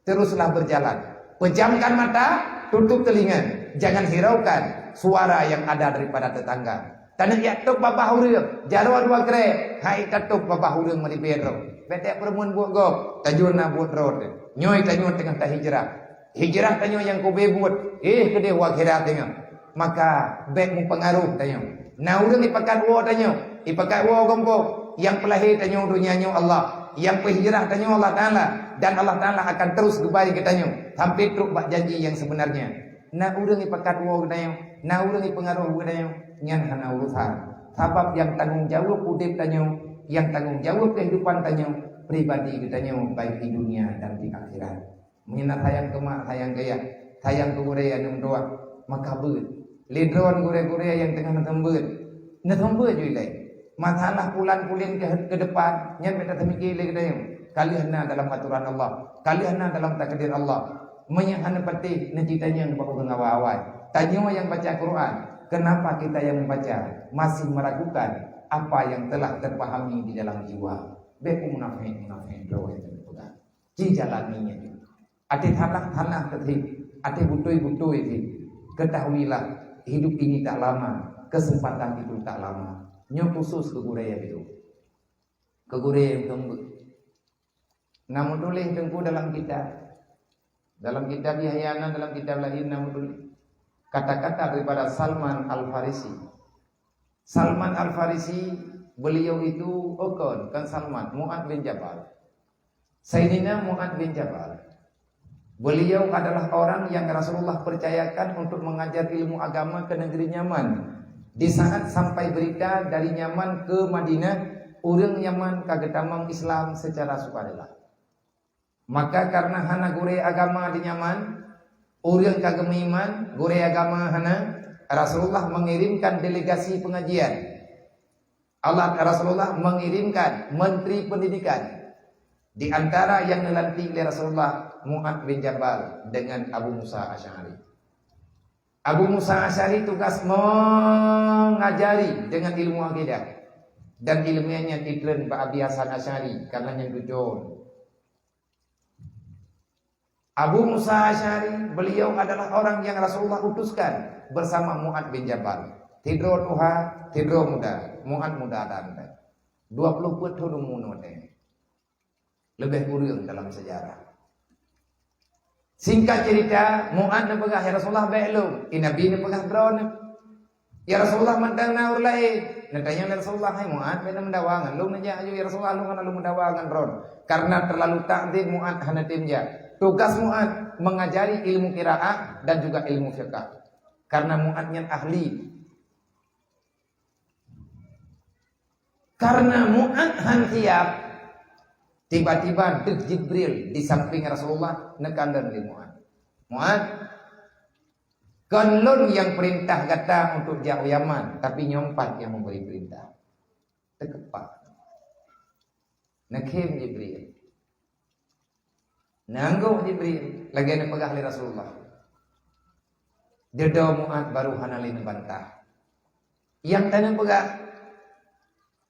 C: teruslah berjalan. Pejamkan mata, tutup telinga. Jangan hiraukan suara yang ada daripada tetangga.
A: Tanah yatuk babah hurung. Jarwa dua kere. Hai tatuk babah hurung mari bero. Betek perempuan buat gop. Tajur na buat road. Nyoy tanyo tengah ta hijrah. Hijrah tanyo yang kobe buat. Kede wakhirat tanyo. Maka bek mu pengaruh tanyo. Na urang ipakat wo tanyo. Ipakat wo gompo. Yang pelahir tanyo dunia nyo Allah. Yang penghijrah tanyo Allah Ta'ala. Dan Allah Ta'ala akan terus kembali ke tanyo. Hampir truk bak janji yang sebenarnya. Na urang ipakat wo tanyo. Na urang ipengaruh tanyo. Nyan hana urusan. Sebab yang tanggung jawab udip tanyo, yang tanggung jawab kehidupan tanyo, pribadi tanyo baik di dunia dan di akhirat. Mengenal hayang kemak, hayang gaya, hayang kurea yang doa, maka ber. Lidron gure-gure yang tengah nathembut juga. Masalah pulan-pulin ke depan, nyan beta temikir lagi tanyo. Kalian dalam aturan Allah, kalian dalam takdir Allah. Menyahana peti necitanya yang baku ngawawai. Tanyo yang baca Quran. Kenapa kita yang membaca masih meragukan apa yang telah terpahami di dalam jiwa? Beku munafik doa yang terpegang. Dijalaninya. Ate tanah ketih, ate butoi itu. Ketahuilah hidup ini tak lama, kesempatan itu tak lama. Nyo khusus keguraya itu. Keguraya yang tunggu. Namun tulis tengku dalam kitab Yahyana, dalam kitab lahir namun tulis. Kata-kata daripada Salman Al-Farisi. Salman Al-Farisi, beliau itu kan Salman Mu'ad bin Jabal. Sayyidina Mu'ad bin Jabal. Beliau adalah orang yang Rasulullah percayakan untuk mengajar ilmu agama ke negeri Yaman. Di saat sampai berita dari Yaman ke Madinah, orang Yaman kagetamang Islam secara sukarela. Maka karena hana gure agama di Yaman, orang kagem iman, gure agama hana, Rasulullah mengirimkan delegasi pengajian. Rasulullah mengirimkan menteri pendidikan. Di antara yang dilantik oleh Rasulullah, Mu'ad bin Jabal dengan Abu Musa Asy'ari. Abu Musa Asy'ari tugas mengajari dengan ilmu akidah. Dan ilmunya ditren Pak Abi Hasan Asy'ari karena yang tujuan. Abu Musa Asy'ari, beliau adalah orang yang Rasulullah utuskan bersama Mu'ad bin Jabal. Tidro tuha, tidro muda, Mu'ad muda dan 20 put hudumuno teh. Lebih kurang dalam sejarah. Singkat cerita, Mu'ad nepegah ya Rasulullah belum, Nabi nepegah drone. Ya Rasulullah mandang naur lain. Natanya Rasulullah, hai Mu'ad bena mendawangan, lu nanya aja ya Rasulullah lu kana lu mendawangan drone. Karena terlalu takdir Mu'ad hana timja. Tugas Mu'ad mengajari ilmu qiraah dan juga ilmu fiqh. Karena Mu'adnya ahli. Karena Mu'ad hantiap, tiba-tiba dek Jibril di samping Rasulullah nekandan di Mu'ad. Mu'ad, konlun yang perintah kata untuk jauh Yaman, tapi nyompat yang memberi perintah. Tekepak. Nakim Jibril. Nanggung Jibril lagi ada pegah oleh Rasulullah. Dedo Mu'ad baru hanalin bantah. Yang tanah pegah,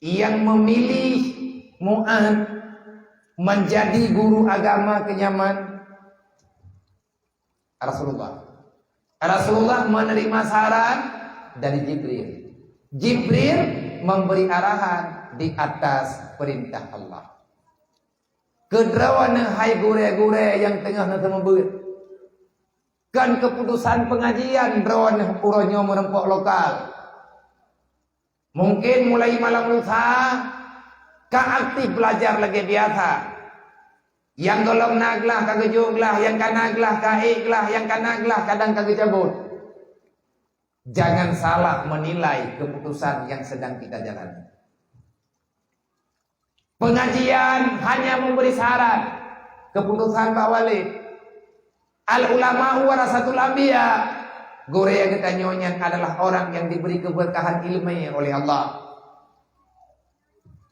A: yang memilih Mu'ad menjadi guru agama ke Yaman, Rasulullah. Rasulullah menerima saran dari Jibril. Jibril memberi arahan di atas perintah Allah. Kedrawan hai gure-gure yang tengah nak membut. Kan keputusan pengajian drawan uronyo merempok lokal. Mungkin mulai malam lusa kan aktif belajar lagi biasa. Yang golong naglah kagak juglah, yang kanaglah kaiklah, yang kanaglah kadang kagak cabut. Jangan salah menilai keputusan yang sedang kita jalani. Pengajian hanya memberi saran. Keputusan Pak Walid. Al-ulama warasatul anbiya. Gure yang kita nyonya adalah orang yang diberi keberkahan ilmu oleh Allah.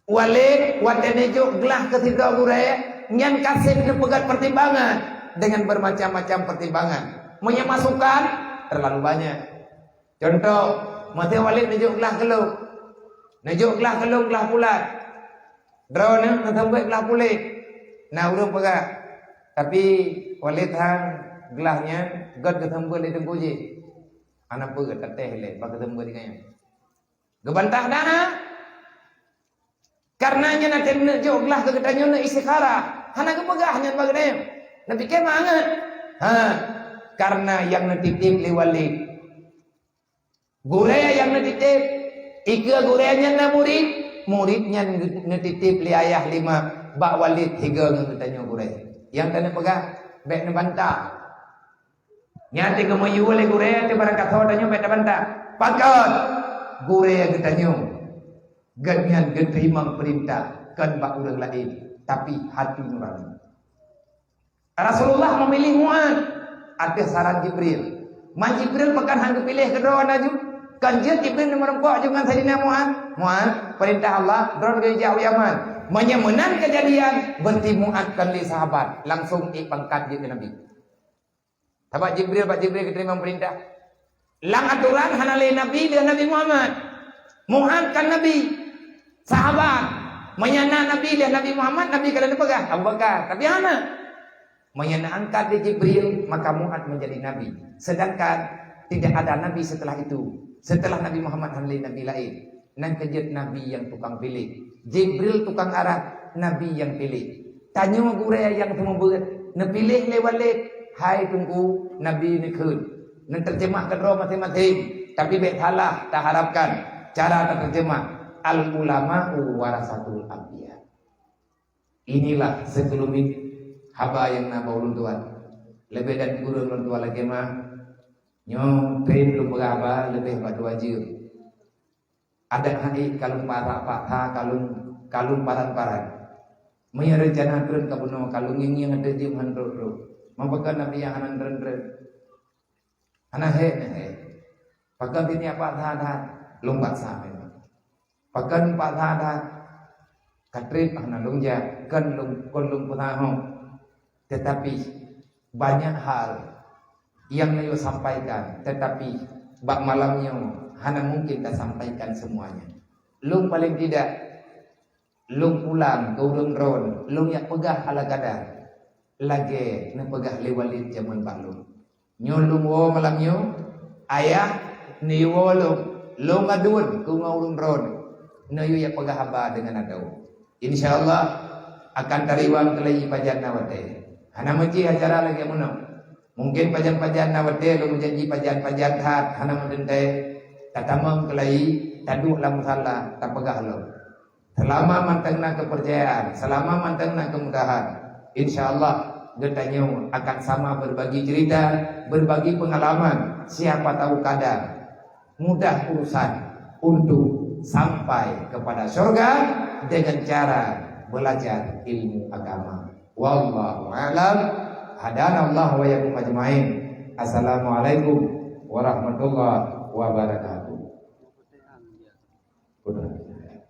A: Walid watenejo gelah ketiga gure nyan kasih pegat pertimbangan dengan bermacam-macam pertimbangan. Menyemasukan terlalu banyak. Contoh, mati Walid nejo gelah geluk. Nejo gelah geluk gelah pulat. Drone natambah gelah pulik. Nah urang pegah. Tapi Walid hang gelahnya god ketembel di dengkuji. Anak pegat teteh le bag ketembel di kaya. Gebantah dana. Karenanya nanti joglah ke katanya na istikhara. Hana kepegahnya bagainya. Nabi ke banget. Karena yang natitip liwalid. Gure yang natitip. Ika gurenya na murid. Muridnya natitip li ayah 5. Bak walid 3 katanya gure. Yang tanya pegah. Baik na bantah. Nyati kemayu oleh gure. Itu barang kata tanya baik na bantah. Pakat. Gure yang katanya. Ganyan terima perintah kan bak urang lain tapi hati nurani. Rasulullah memilih Mu'ad atas saran Jibril. Man Jibril pekan hang pilih kedua naju. Kan Jibril merempok dengan Sayyidina Mu'ad. Mu'ad perintah Allah drone ke jauh Yaman. Menyemenan kejadian berti Mu'ad kan li sahabat langsung pangkat je Nabi. Sahabat Jibril keterima perintah. Lang aturan hanale Nabi dan Nabi Muhammad. Mu'ad kan Nabi. Sahabat menyana Nabi dan Nabi Muhammad, Nabi kalian pegang Abu Bakar. Tapi mana? Menyana angkat di Jibril, maka Mu'ad menjadi Nabi. Sedangkan tidak ada Nabi setelah itu. Setelah Nabi Muhammad hamil Nabi lain. Nan kejut Nabi yang tukang pilih. Jibril tukang arah, Nabi yang pilih. Tanya gure yang temu beut, ne pilih lewat hai tunggu Nabi ni keun. Nan terjemah kedua masing-masing. Tapi bet halah tak harapkan cara terjemah. Al ulama warasatul anbiya. Inilah sekelumit haba yang nama ulun tuan. Lebih dan guru ulun tuan lagi mah. Nyo tren lu berapa lebih batu wajib. Ada hari kalung parak patah kalung paran. Maya rencana turun ke puno kalung yang ada jim handro. Mampakan Nabi yang hanan dren. Ana he. Pakai ini apa dah lompat sampai. Pakan pak thada katrip ana lungja kan lung putahong. Tetapi banyak hal yang Nayo sampaikan, tetapi bak malamnya hana mungkin tak sampaikan semuanya. Lung paling tidak lung pulang ke urang ron, lung yang pegah ala kadar lagi na pegah lewalid zaman balung. Nyolung wo malamnya ayah ni wo lung adun ku ngurung ron. Nayu ya pegah haba dengan adau. InsyaAllah akan tariwang kelai pajan nawate. Hana menci acara lagi muno. Mungkin pajan-pajan nawate lu menjanji pajan-pajan hat hana mendente. Tatamam kelai taduk lam salah tak pegah lu. Selama mantengna kepercayaan, selama mantengna kemudahan, InsyaAllah getanyo akan sama berbagi cerita, berbagi pengalaman. Siapa tahu kadang mudah urusan untuk sampai kepada surga dengan cara belajar ilmu agama. Wallahu a'lam. Hadanallahu wa iyyakum ajmain. Assalamualaikum warahmatullahi wabarakatuh.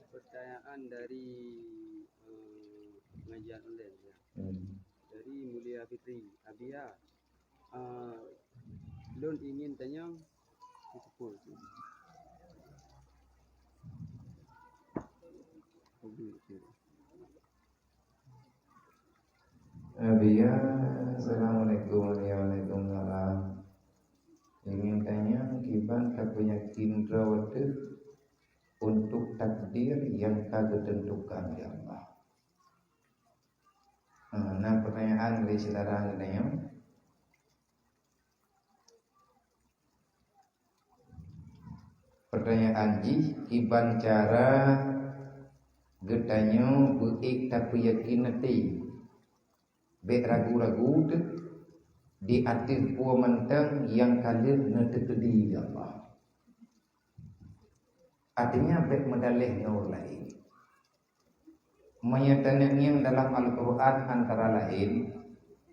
D: Pertanyaan dari pengajian online ya. Dari Mulia Fitri Abia. Lun ingin tanya sepuluh.
C: Abia, assalamualaikum warahmatullahi wabarakatuh. Ingin tanya kiban keyakinan rawatib untuk takdir yang kagak tentukan ya Allah. Nah pertanyaan dari saudara tanya. Pertanyaan kiban cara getanyo buik tapi yakin nanti bet ragu-ragu di atir puwa mentang yang kalir netekedi ya Allah. Artinya bet medalih nur lain. Menyatakan yang dalam Al-Quran antara lain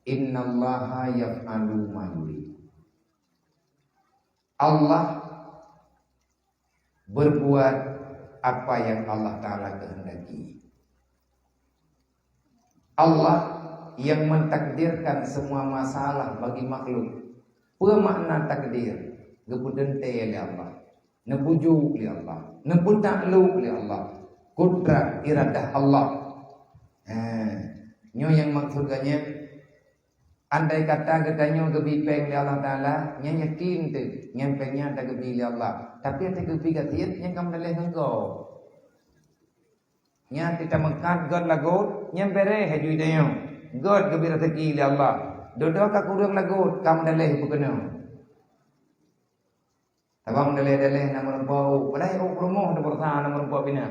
C: innallaha yaf'alu ma yurid. Allah berbuat apa yang Allah Ta'ala kehendaki. Allah yang mentakdirkan semua masalah bagi makhluk. Pemakna takdir gebudente oleh Allah, nebuju oleh Allah, nebutakluk oleh Allah, kudrat iradah Allah. Nyo yang maksudnya Andai kata katanya gebi peng li Allah Taala, nya yakin tu, nya pengnya ada gebi li Allah. Tapi ada gebi katian yang kamu daleh engkau. Nya kita mengkat God lagut, nya bere haju dayo. God gebi rezeki li Allah. Dodo ka kurang lagut, kamu daleh bukena. Abang daleh nama rumpau, padai rumah ada bertahan nama rumpau bina.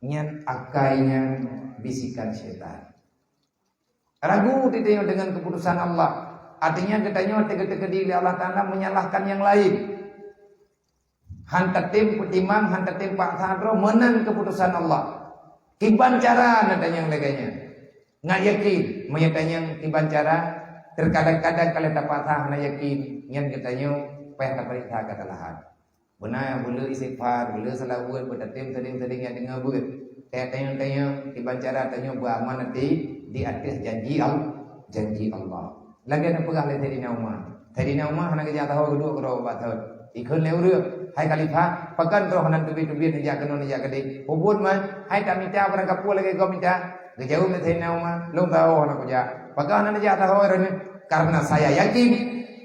C: Nya akainya bisikan syaitan. Ragu tidak dengan keputusan Allah. Artinya katanya tega-tega diri Allah Ta'ala menyalahkan yang lain. Hantar tim putimang, hantar tim Pak Sadro menang keputusan Allah. Kiban cara nadanya yang leganya. Nggak yakin, menyatanya kiban cara. Terkadang-kadang kalau tak patah nak yakin, yang katanya payah tak perintah kata lahan. Benar boleh istighfar, boleh salawat, berdatim tering-tering yang dengar buat. Tanya-tanya kiban cara tanya beramal nanti di atas janji Allah. Lagi nak pegang le Sayyidina Umar. Sayyidina Umar nak kerja tahu kedua kedua batal. Ikut lewur. Hai khalifah, pekan roh nan tubi-tubi nak kena nak kadi. Ubud man, hai tak minta barang kapul lagi kau minta. Kejauh le Sayyidina Umar, long tahu nak kerja. Pekan nak kerja tahu orang karena saya yakin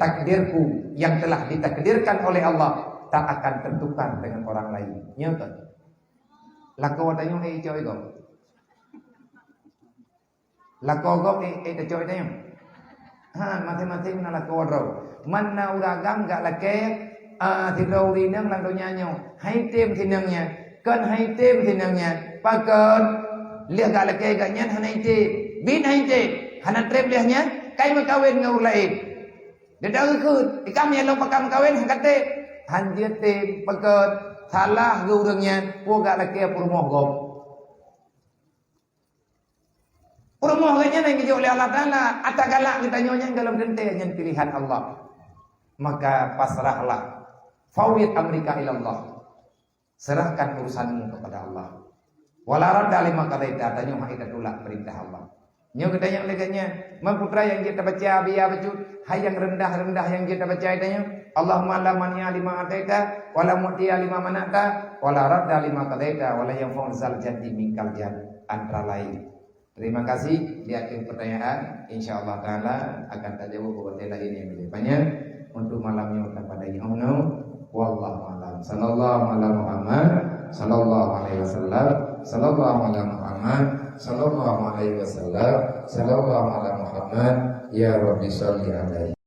C: takdirku yang telah ditakdirkan oleh Allah tak akan tertukar dengan orang lain. Nyata. Lako tanya ai coy kau. Lako gom ta coy tanya. Ha masing-masing na lako ro. Man na uragam gak lake thì đâu đi nang lang do nyanyo. Hai tem thì nangnya. Kan hai tem thì nangnya. Pakan lihat gak lake gak nyan hanai te. Bin hai te. Hanan trep lihatnya kai ma kawin ngau lain. Dedah ke ikam yang long pakam kawin hakate. Hanjir te pakan salah geurangnya gak laki purmoh gom. Purmoh ganya yang dijauh oleh Allah Ta'ala. Atak galak kita nyonya dalam dente yang pilihan Allah. Maka pasrahlah. Fawwid amrika ilallah. Serahkan urusanmu kepada Allah. Wala radda lima qadaita tanya maidatullah perintah Allah. Nyo kita yang leganya memputra yang kita baca biya bacut hai yang rendah-rendah yang kita baca tanya Allahumma la mani'a lima ataita wala mu'tiya lima manata wala radda lima qadaita wala yanfa'ul jaddi minkal jad antara lain. Terima kasih di akhir pertanyaan insyaallah taala akan terjawab kepada lagi yang lebih banyak untuk malamnya kepada yang wallahu a'lam. Sallallahu ala Muhammad sallallahu alaihi wasallam sallallahu ala Muhammad sallallahu alaihi wasallam sallallahu ala Muhammad ya rabbi shalli alaihi